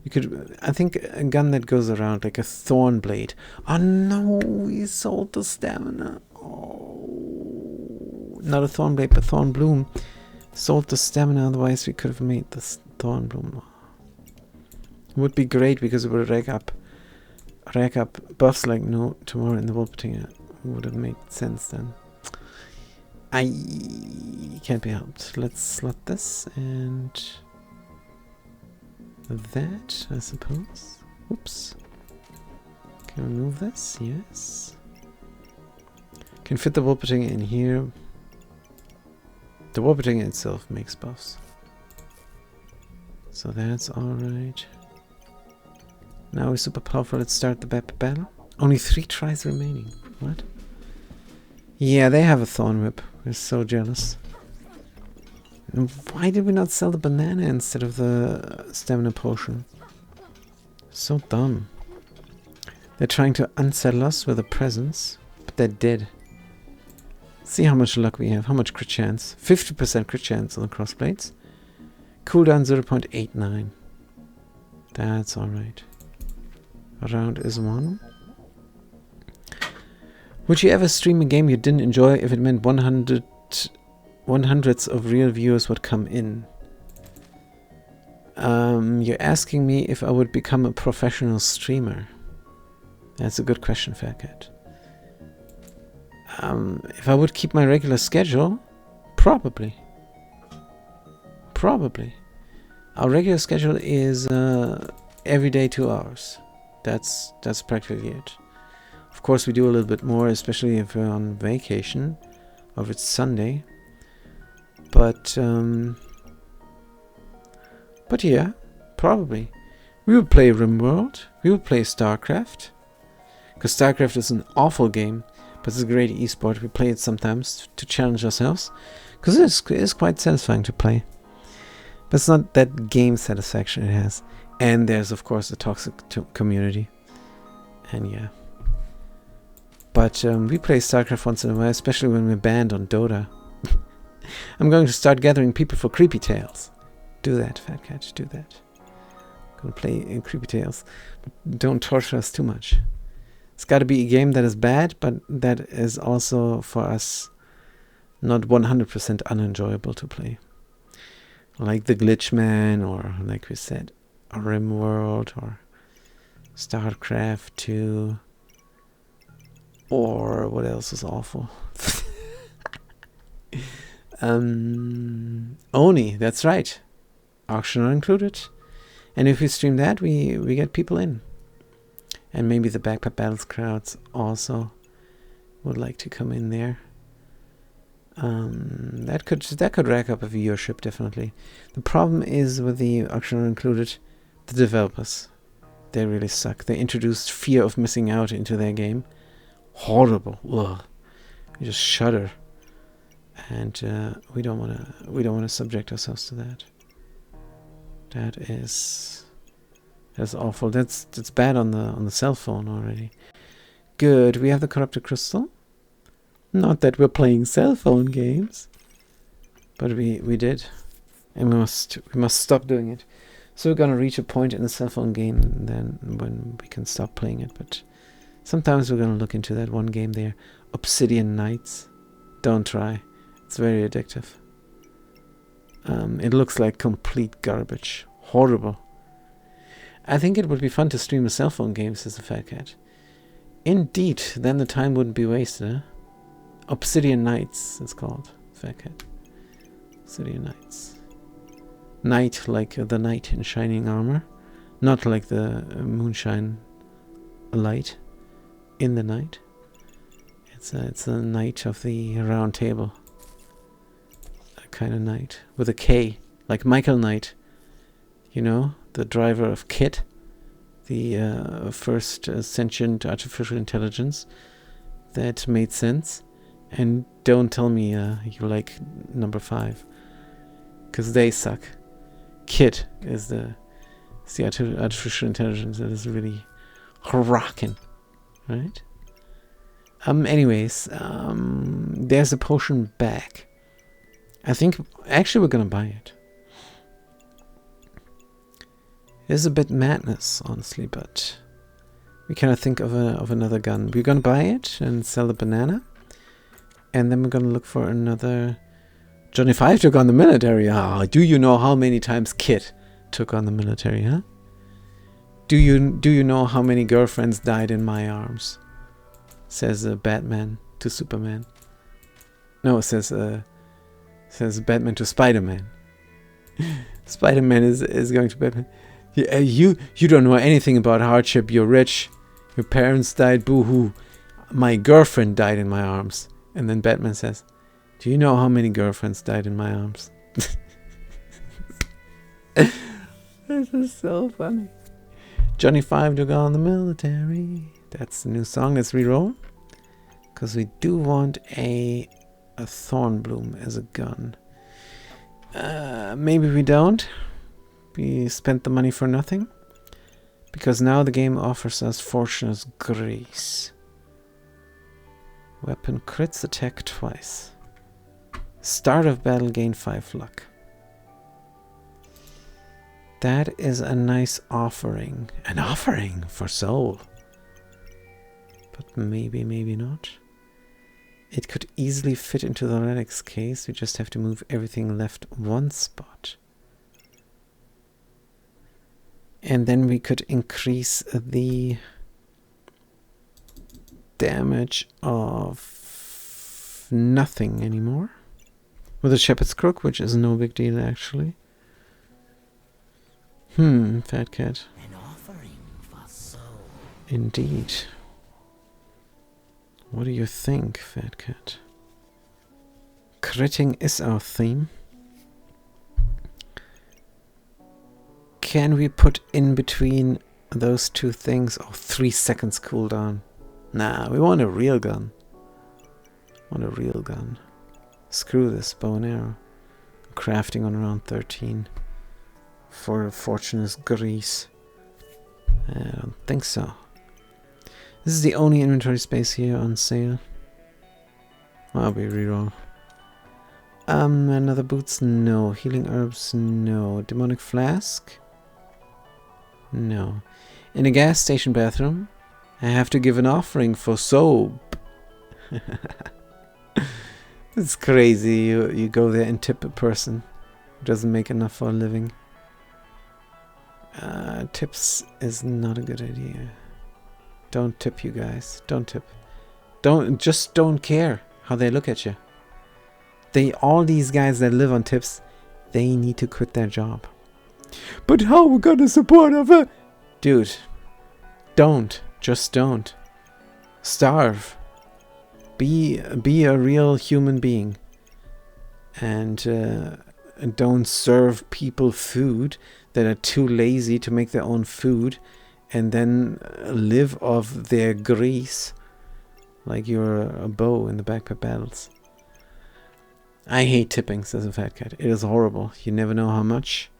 S1: We could, I think, a gun that goes around like a thorn blade. Oh no, we sold the stamina. Oh, not a thorn blade, but thorn bloom. Sold the stamina, otherwise we could have made this thorn bloom. It would be great because it would rack up buffs like no tomorrow in the Wolpertinger. Would have made sense then. I can't be helped. Let's slot this and that, I suppose. Oops. Can we move this? Yes. Can fit the Wolpertinger in here. The Wolpertinger itself makes buffs. So that's alright. Now we're super powerful. Let's start the battle. Only 3 tries remaining. What? Yeah, they have a thorn whip. We're so jealous. And why did we not sell the banana instead of the stamina potion? So dumb. They're trying to unsettle us with a presence, but they're dead. See how much luck we have. How much crit chance? 50% crit chance on the crossblades. Cooldown 0.89. That's alright. Round is 1. Would you ever stream a game you didn't enjoy if it meant 100s of real viewers would come in? You're asking me if I would become a professional streamer. That's a good question, Faircat. If I would keep my regular schedule, probably. Probably. Our regular schedule is every day 2 hours. That's practically it. Of course, we do a little bit more, especially if we're on vacation, or if it's Sunday. But yeah, probably. We would play RimWorld. We would play StarCraft. Because StarCraft is an awful game, but it's a great esport. We play it sometimes to challenge ourselves. Because it is quite satisfying to play. But it's not that game satisfaction it has. And there's, of course, a toxic community. And yeah. But we play StarCraft once in a while, especially when we're banned on Dota. I'm going to start gathering people for Creepy Tales. Do that, Fat Cat, do that. I'm going to play in Creepy Tales. But don't torture us too much. It's got to be a game that is bad, but that is also, for us, not 100% unenjoyable to play. Like the Glitchman, or like we said, RimWorld, or StarCraft 2, or what else is awful? Oni, that's right. Auction are included. And if we stream that, we get people in. And maybe the Backpack Battles crowds also would like to come in there. That could rack up a viewership, definitely. The problem is with the Auction are included, the developers. They really suck. They introduced fear of missing out into their game. Horrible. Ugh. You just shudder. And we don't wanna subject ourselves to that. That's awful. That's bad on the cell phone already. Good. We have the Corrupted Crystal. Not that we're playing cell phone games, but we did, and we must stop doing it. So we're gonna reach a point in the cell phone game then when we can stop playing it. But sometimes we're gonna look into that one game there, Obsidian Knights. Don't try. It's very addictive. It looks like complete garbage. Horrible. I think it would be fun to stream a cell phone game, says the Fat Cat. Indeed, then the time wouldn't be wasted, huh? Obsidian Knights, it's called. Fat Cat. Obsidian Knights. Knight, like the knight in shining armor. Not like the moonshine light in the night. It's a knight of the round table. A kind of knight. With a K. Like Michael Knight. You know? The driver of KITT. The first sentient artificial intelligence. That made sense. And don't tell me you like number 5. Because they suck. KITT is the artificial intelligence that is really rocking. Right? Anyways, there's a potion back. I think, actually we're gonna buy it. It's a bit madness, honestly, but we cannot think of another gun. We're gonna buy it and sell the banana, and then we're gonna look for another. Johnny 5 took on the military. Ah, do you know how many times KITT took on the military, huh? Do you know how many girlfriends died in my arms? Says Batman to Superman. No, says Batman to Spider-Man. Spider-Man is going to Batman. Yeah, you don't know anything about hardship. You're rich. Your parents died. Boo-hoo. My girlfriend died in my arms. And then Batman says, do you know how many girlfriends died in my arms? This is so funny. Johnny 5 took on the military. That's the new song. Let's reroll. Because we do want a Thornbloom as a gun. Maybe we don't. We spent the money for nothing. Because now the game offers us Fortune's Grace. Weapon crits attack twice. Start of battle gain 5 luck. That is a nice offering. An offering for soul. But maybe not. It could easily fit into the Relics case. We just have to move everything left one spot. And then we could increase the damage of nothing anymore. With a Shepherd's Crook, which is no big deal actually. Fat Cat.
S3: An offering for soul.
S1: Indeed. What do you think, Fat Cat? Critting is our theme. Can we put in between those two things 3 seconds cooldown? Nah, we want a real gun. Screw this bow and arrow. Crafting on around 13 for Fortune's Grace. I don't think so. This is the only inventory space here on sale. I'll be reroll. Another boots? No. Healing herbs? No. Demonic flask? No. In a gas station bathroom, I have to give an offering for soap. It's crazy. You go there and tip a person who doesn't make enough for a living. Tips is not a good idea. Don't tip, you guys. Don't tip. Just don't care how they look at you. All these guys that live on tips, they need to quit their job. But how we gonna support our dude? Don't. Just don't. Starve. Be a real human being. And don't serve people food that are too lazy to make their own food and then live off their grease like you're a bow in the backpack battles. I hate tipping, says a fat cat. It is horrible. You never know how much.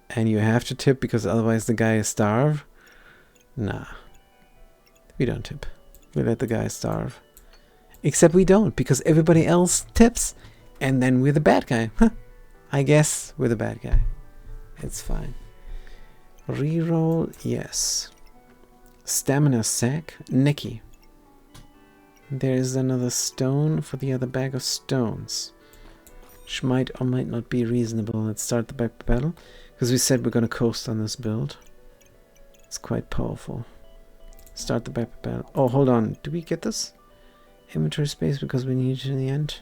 S1: And you have to tip because otherwise the guy is starved. Nah. We don't tip. We let the guy starve. Except we don't, because everybody else tips. And then we're the bad guy. Huh. I guess we're the bad guy. It's fine. Reroll, yes. Stamina sack, Nikki. There is another stone for the other bag of stones. Which might or might not be reasonable. Let's start the back battle. Because we said we're going to coast on this build. It's quite powerful. Start the back battle. Oh, hold on. Do we get this? Inventory space because we need it in the end?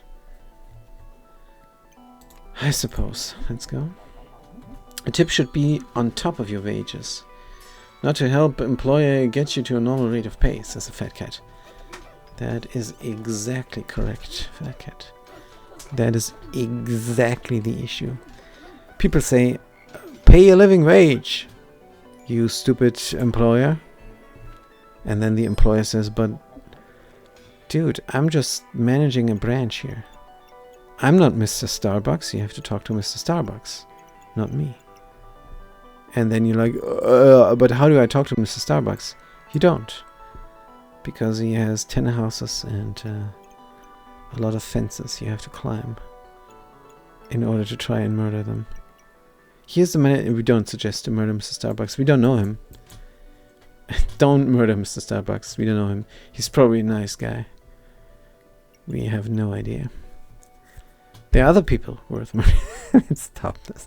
S1: I suppose. Let's go. A tip should be on top of your wages. Not to help employer get you to a normal rate of pay, says a fat cat. That is exactly correct, fat cat. That is exactly the issue. People say, pay a living wage, you stupid employer. And then the employer says, but dude, I'm just managing a branch here. I'm not Mr. Starbucks. You have to talk to Mr. Starbucks, not me. And then you're like, but how do I talk to Mr. Starbucks? You don't. Because he has 10 houses and a lot of fences you have to climb in order to try and murder them. Here's the minute we don't suggest to murder Mr. Starbucks. We don't know him. Don't murder Mr. Starbucks. We don't know him. He's probably a nice guy. We have no idea. There are other people worth murdering. Stop this.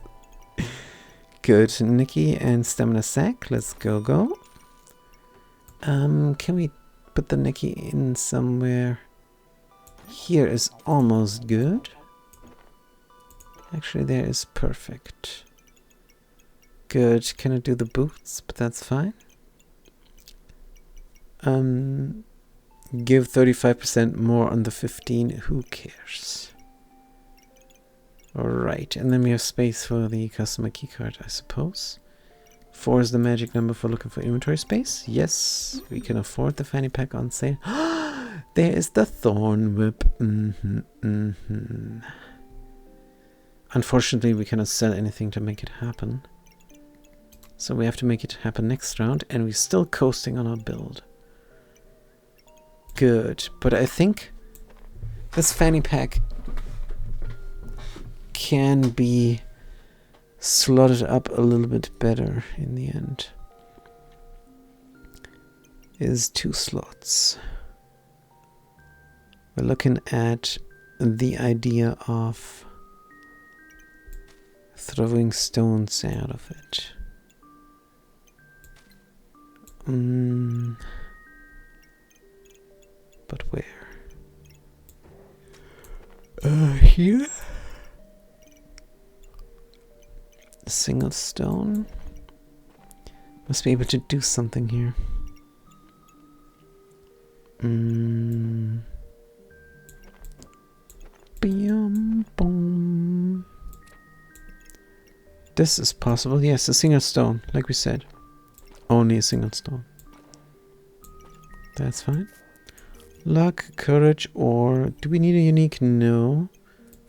S1: Good, Nikki and stamina sack. Let's go. Can we put the Nikki in somewhere? Here is almost good. Actually, there is perfect. Good. Can I do the boots? But that's fine. Give 35% more on the 15. Who cares? Alright, and then we have space for the customer keycard, I suppose. 4 is the magic number for looking for inventory space. Yes, we can afford the fanny pack on sale. There is the thorn whip. Unfortunately, we cannot sell anything to make it happen. So we have to make it happen next round, and we're still coasting on our build. Good, but I think this fanny pack can be slotted up a little bit better in the end. Is 2 slots. We're looking at the idea of throwing stones out of it. But where? Here? A single stone? Must be able to do something here. Boom. This is possible. Yes, a single stone, like we said. Only a single stone. That's fine. Luck, courage, or do we need a unique? No.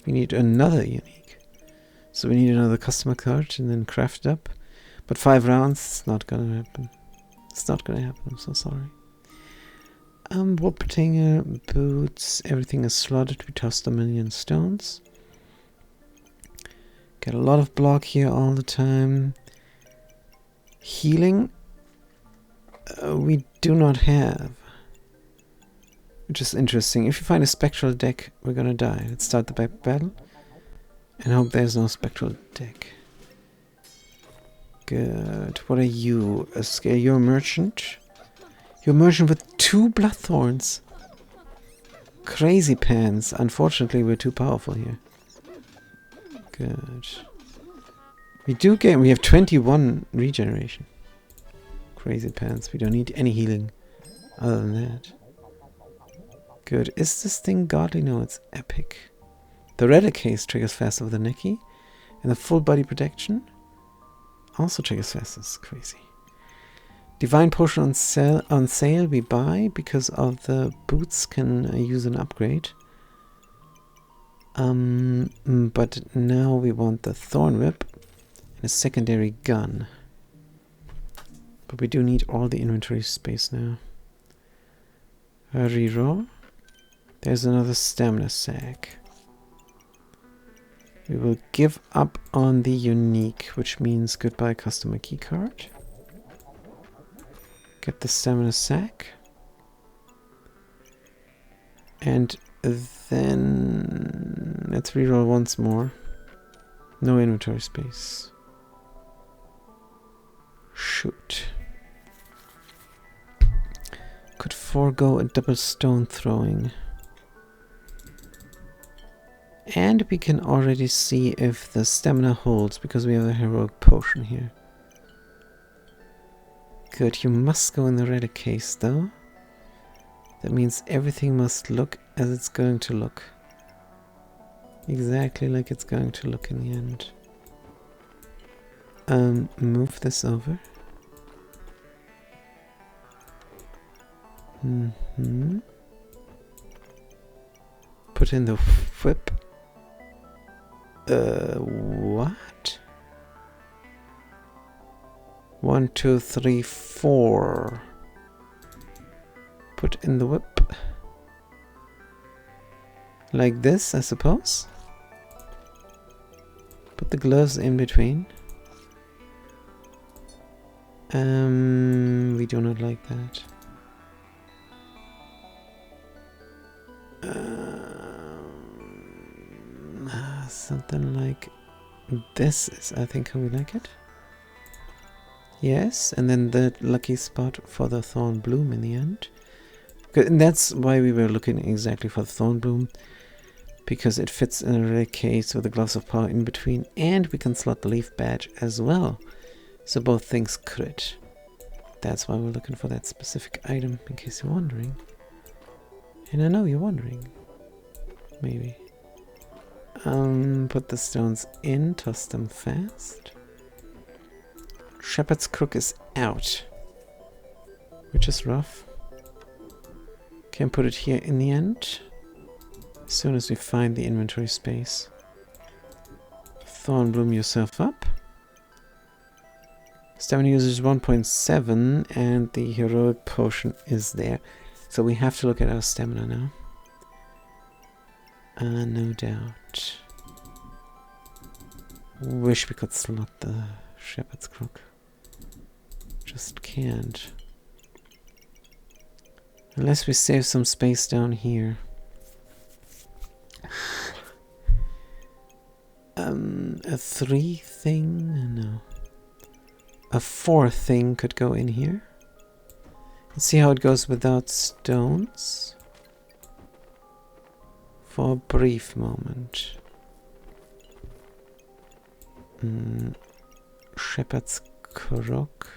S1: We need another unique. So we need another customer card and then craft it up. But 5 rounds, it's not gonna happen. It's not gonna happen, I'm so sorry. Warptanger, boots, everything is slotted. We tossed 1,000,000 stones. Got a lot of block here all the time. Healing, we do not have. Which is interesting. If you find a spectral deck, we're gonna die. Let's start the back battle. And hope there's no spectral deck. Good. What are you? You're a merchant? You're a merchant with 2 bloodthorns. Crazy pants. Unfortunately, we're too powerful here. Good. We have 21 regeneration. Crazy pants. We don't need any healing other than that. Good. Is this thing godly? No, it's epic. The relic case triggers faster with the Neki. And the full body protection also triggers faster. It's crazy. Divine potion on sale we buy because of the boots can use an upgrade. But now we want the thorn whip and a secondary gun. But we do need all the inventory space now. Reroll. There's another stamina sack. We will give up on the unique, which means goodbye customer keycard. Get the stamina sack. And then let's reroll once more. No inventory space. Shoot. Could forego a double stone throwing. And we can already see if the stamina holds because we have a heroic potion here. Good, you must go in the relic case though. That means everything must look as it's going to look. Exactly like it's going to look in the end. Move this over. Put in the whip. What? 1, 2, 3, 4. Put in the whip. Like this, I suppose. Put the gloves in between. We do not like that. Something like this is, I think, how we like it. Yes, and then the lucky spot for the thorn bloom in the end. And that's why we were looking exactly for the thorn bloom, because it fits in a relic case with the gloves of power in between, and we can slot the leaf badge as well. So both things crit. That's why we're looking for that specific item, in case you're wondering. And I know you're wondering. Maybe. Put the stones in, toss them fast. Shepherd's Crook is out, which is rough. Can put it here in the end, as soon as we find the inventory space. Thorn bloom yourself up. Stamina usage 1.7 and the heroic potion is there. So we have to look at our stamina now. No doubt. Wish we could slot the Shepherd's Crook. Just can't. Unless we save some space down here. A 3 thing? No. A 4 thing could go in here. Let's see how it goes without stones. For a brief moment. Shepherd's Crook.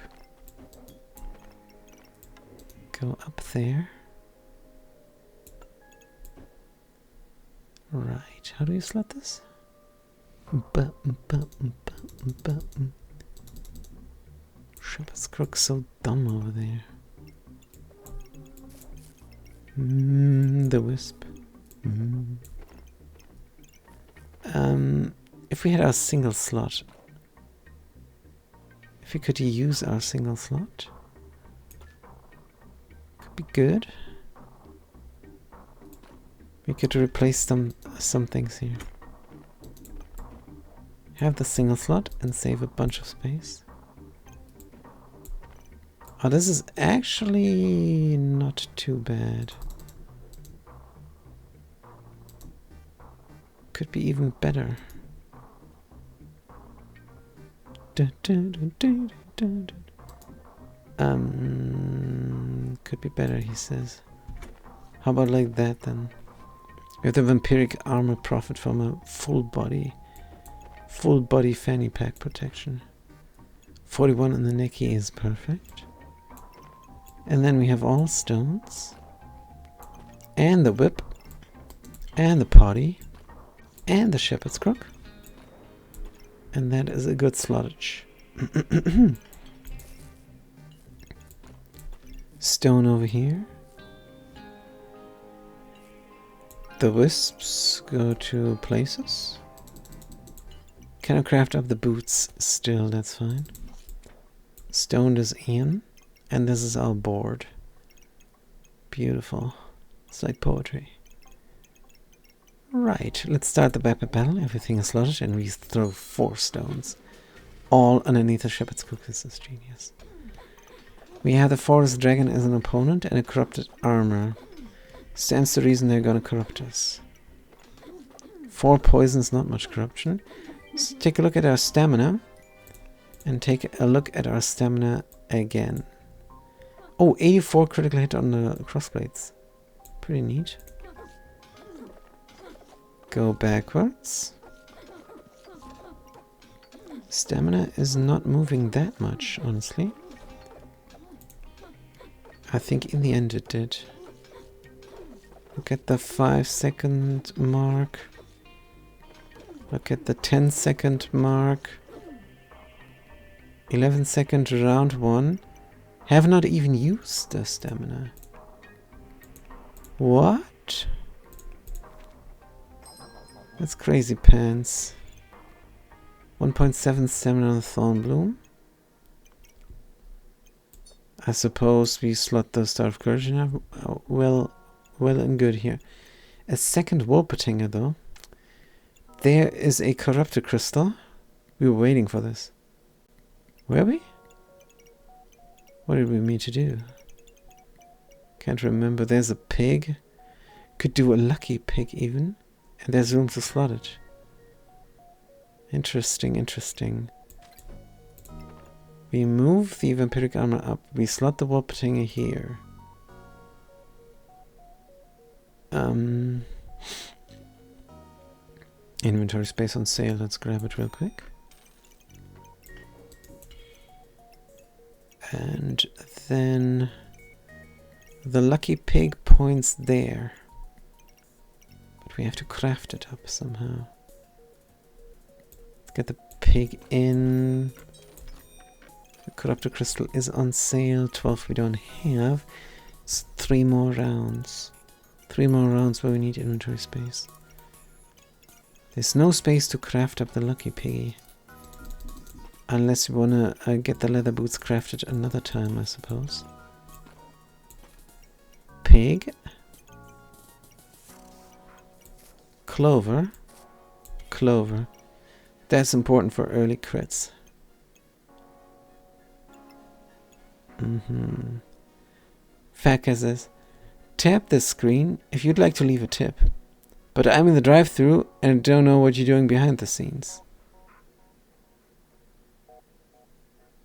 S1: Go up there. Right, how do you slot this? Shepherd's Crook's so dumb over there. The wisp. If we had our single slot, if we could use our single slot, could be good. We could replace some things here. Have the single slot and save a bunch of space. Oh, this is actually not too bad. Could be even better. Could be better, he says. How about like that then? If the vampiric armor profit from a full body fanny pack protection. 41 on the necky is perfect. And then we have all stones. And the whip. And the potty. And the shepherd's crook. And that is a good slottage. Stone over here. The wisps go to places. Can I craft up the boots still? That's fine. Stone is in. And this is our board. Beautiful. It's like poetry. Right, let's start the battle. Everything is slotted and we throw 4 stones. All underneath the shepherd's crook. This is genius. We have the forest dragon as an opponent and a corrupted armor. Stands to reason they're gonna corrupt us. 4 poisons, not much corruption. Let's take a look at our stamina. And take a look at our stamina again. Oh, 84 critical hit on the crossblades. Pretty neat. Go backwards. Stamina is not moving that much, honestly. I think in the end it did. Look at the 5-second mark. Look at the 10-second mark. 11-second round 1. Have not even used the stamina. What? That's crazy pants. 1.7 stamina on Thornbloom. I suppose we slot the Star of Courage now. Well and good here. A second Wolpertinger though. There is a corrupted crystal. We were waiting for this. Were we? What did we mean to do? Can't remember. There's a pig. Could do a lucky pig even. And there's room to slot it. Interesting, interesting. We move the vampiric armor up. We slot the Wolpertinger here. Inventory space on sale. Let's grab it real quick. And then the lucky pig points there. But we have to craft it up somehow. Let's get the pig in. The corrupted crystal is on sale. 12 we don't have. It's 3 more rounds. 3 more rounds where we need inventory space. There's no space to craft up the lucky piggy. Unless you wanna get the leather boots crafted another time, I suppose. Pig. Clover. Clover. That's important for early crits. Fatka says, tap this screen if you'd like to leave a tip. But I'm in the drive-thru and don't know what you're doing behind the scenes.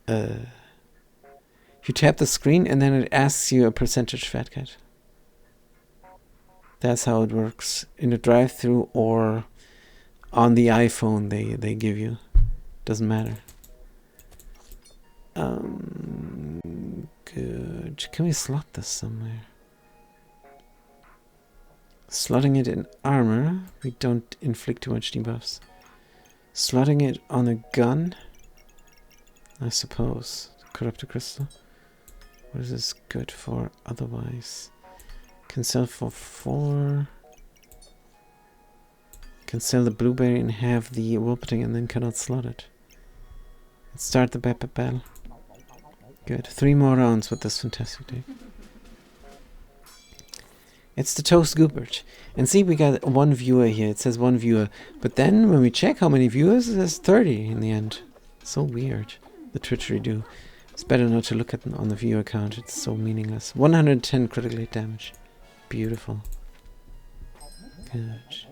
S1: You tap the screen and then it asks you a percentage, Fat Cat. That's how it works. In the drive-thru or on the iPhone they give you. Doesn't matter. Good. Can we slot this somewhere? Slotting it in armor, we don't inflict too much debuffs. Slotting it on a gun, I suppose. Corrupted crystal. What is this good for otherwise? Can sell for 4. Can sell the blueberry and have the Wolpertinger and then cannot slot it. Let's start the battle. Good. 3 more rounds with this fantastic deck. It's the Toast Goobert. And see, we got one viewer here. It says one viewer. But then when we check how many viewers, it says 30 in the end. So weird. The Twitchery do. It's better not to look at on the viewer count. It's so meaningless. 110 critical hit damage. Beautiful. Good.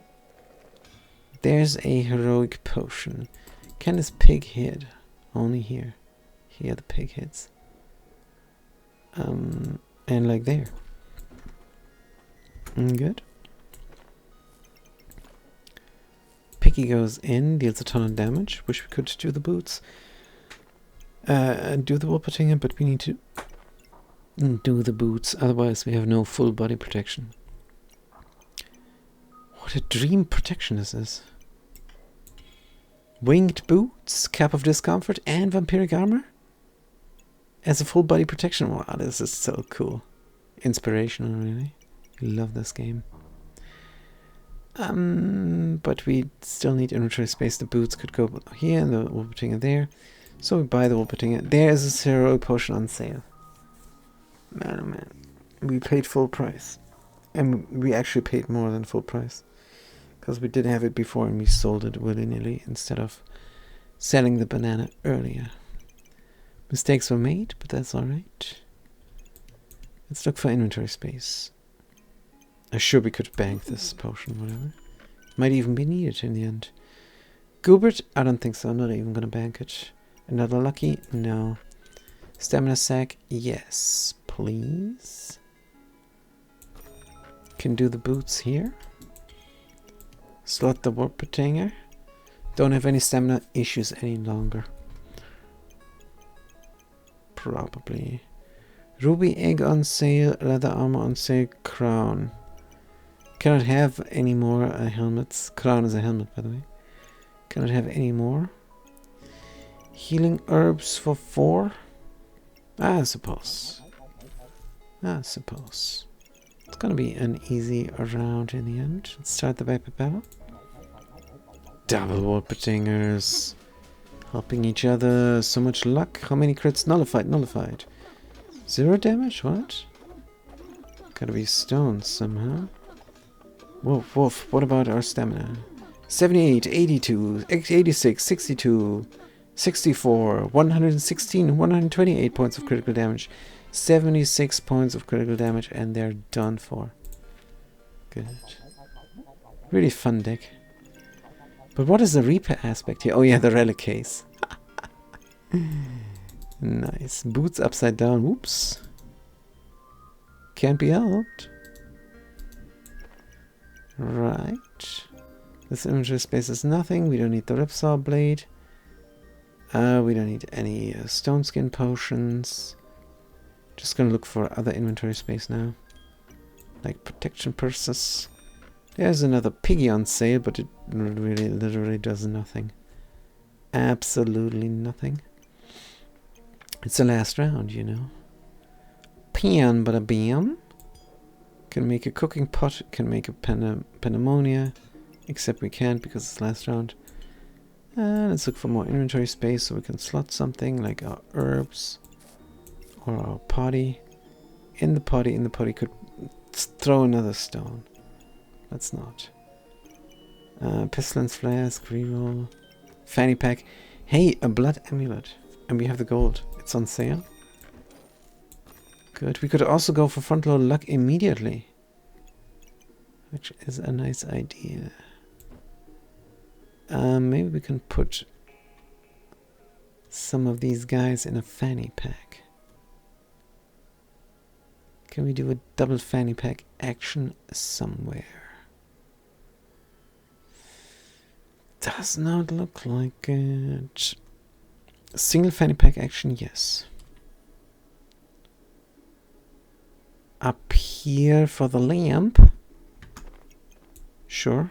S1: There's a heroic potion. Can this pig hit? Only here. Here the pig hits. And like there. Good. Piggy goes in, deals a ton of damage. Wish we could do the boots. Do the Wolpertinger, but we need to do the boots. Otherwise we have no full body protection. What a dream protection this is. Winged boots, cap of discomfort, and vampiric armor? As a full body protection. Wow, this is so cool. Inspirational, really. Love this game. But we still need inventory space. The boots could go here and the Wolpertinger there. So we buy the Wolpertinger. There is a heroic potion on sale. Man, oh man. We paid full price. And we actually paid more than full price. Because we did have it before and we sold it willy-nilly instead of selling the banana earlier. Mistakes were made, but that's alright. Let's look for inventory space. I'm sure we could bank this potion, whatever. Might even be needed in the end. Goobert? I don't think so. I'm not even gonna bank it. Another lucky? No. Stamina sack? Yes, please. Can do the boots here. Slot the Wolpertinger. Don't have any stamina issues any longer. Probably. Ruby egg on sale, leather armor on sale, crown. Cannot have any more helmets. Crown is a helmet, by the way. Cannot have any more. Healing herbs for 4. I suppose. It's gonna be an easy round in the end. Let's start the Viper battle. Double Wolpertingers. Helping each other. So much luck. How many crits? Nullified. 0 damage? What? Gotta be stones somehow. Woof. What about our stamina? 78, 82, 86, 62, 64, 116, 128 points of critical damage. 76 points of critical damage and they're done for. Good. Really fun deck. But what is the Reaper aspect here? Oh yeah, the relic case. Nice. Boots upside down. Whoops. Can't be helped. Right. This inventory space is nothing. We don't need the Ripsaw blade. We don't need any stone skin potions. Just gonna look for other inventory space now. Like protection purses. There's another piggy on sale, but it really literally does nothing. Absolutely nothing. It's the last round, you know. Pan bada bam. Can make a cooking pot, can make a pandemonium. Except we can't because it's last round. Let's look for more inventory space so we can slot something like our herbs. Or our potty. In the potty could throw another stone. Let's not. Pestilence flask, reroll. Fanny pack. Hey, a blood amulet. And we have the gold. It's on sale. Good. We could also go for front load luck immediately. Which is a nice idea. Maybe we can put some of these guys in a fanny pack. Can we do a double fanny pack action somewhere? Does not look like it. Single fanny pack action, yes. Up here for the lamp. Sure.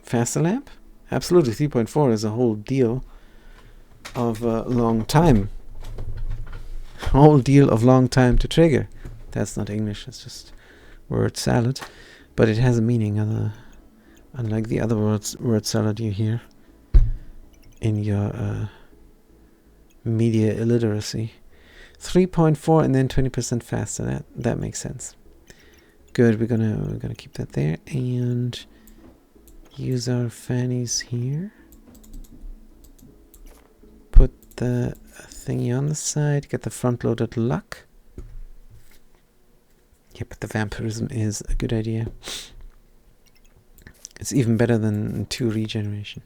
S1: Faster lamp? Absolutely, 3.4 is a whole deal of long time. Whole deal of long time to trigger. That's not English, it's just word salad. But it has a meaning, unlike the other word salad you hear in your media illiteracy. 3.4 and then 20% faster. That makes sense. Good, we're gonna keep that there and use our fannies here. Put the thingy on the side, get the front-loaded luck. Yeah, but the vampirism is a good idea. It's even better than 2 regeneration.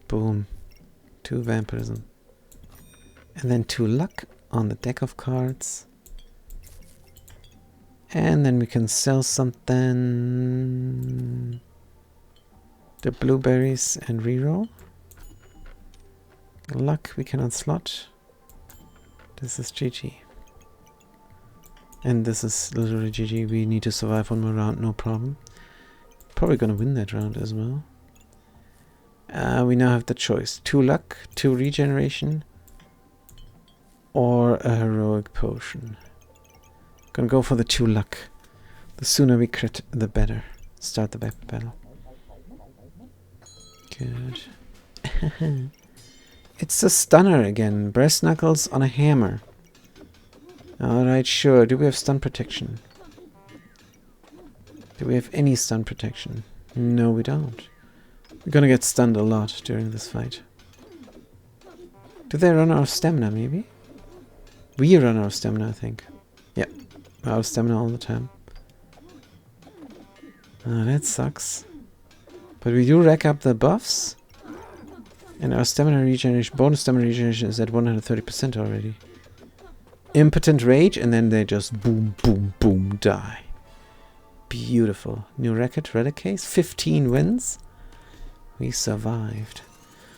S1: Boom. 2 vampirism. And then 2 luck on the deck of cards. And then we can sell something. The blueberries and reroll. Luck we cannot slot. This is GG. And this is literally GG. We need to survive one more round, no problem. Probably gonna win that round as well. We now have the choice. 2 luck, 2 regeneration, or a heroic potion. Gonna go for the 2 luck. The sooner we crit, the better. Start the battle. Good. It's a stunner again. Breast knuckles on a hammer. Alright, sure. Do we have stun protection? Do we have any stun protection? No, we don't. We're gonna get stunned a lot during this fight. Do they run out of stamina, maybe? We run out of stamina, I think. Yeah, out of stamina all the time. That sucks. But we do rack up the buffs. And our stamina regeneration, bonus stamina regeneration is at 130% already. Impotent rage, and then they just boom, boom, boom, die. Beautiful. New record, relic case, 15 wins. We survived.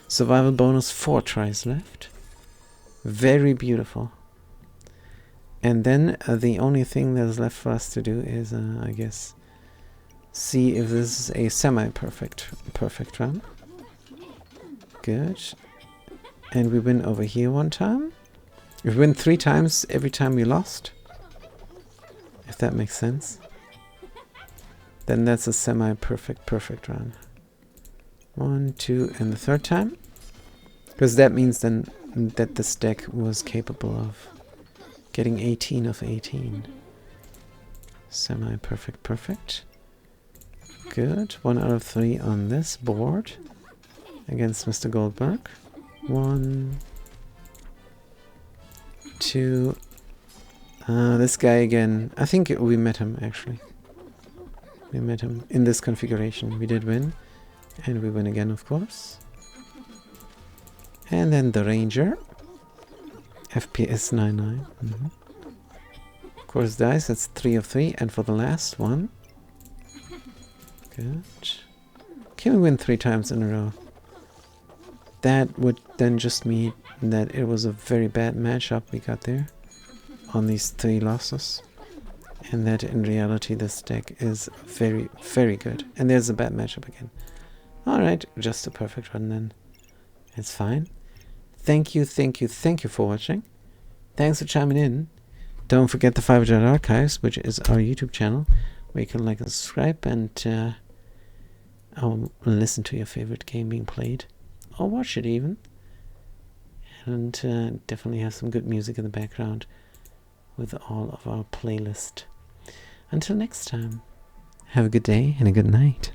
S1: Survival bonus, 4 tries left. Very beautiful. And then the only thing that is left for us to do is, I guess, see if this is a semi-perfect run. Good. And we win over here 1 time. If we win 3 times every time we lost, if that makes sense, then that's a semi-perfect run. 1, 2, and the 3rd time. Because that means then that this deck was capable of getting 18 of 18. Semi-perfect. Good. 1 out of 3 on this board against Mr. Goldberg. 1, 2. This guy again. I think we met him actually. We met him in this configuration. We did win. And we win again, of course. And then the Ranger. FPS 99. Of course, dice. That's 3 of 3. And for the last one. Good. Can we win 3 times in a row? That would then just mean that it was a very bad matchup we got there on these 3 losses. And that in reality this deck is very, very good. And there's a bad matchup again. Alright, just a perfect run then. It's fine. Thank you for watching. Thanks for chiming in. Don't forget the 5 Jet Archives, which is our YouTube channel, where you can like and subscribe and listen to your favorite game being played. Or watch it even. And definitely have some good music in the background with all of our playlist. Until next time, have a good day and a good night.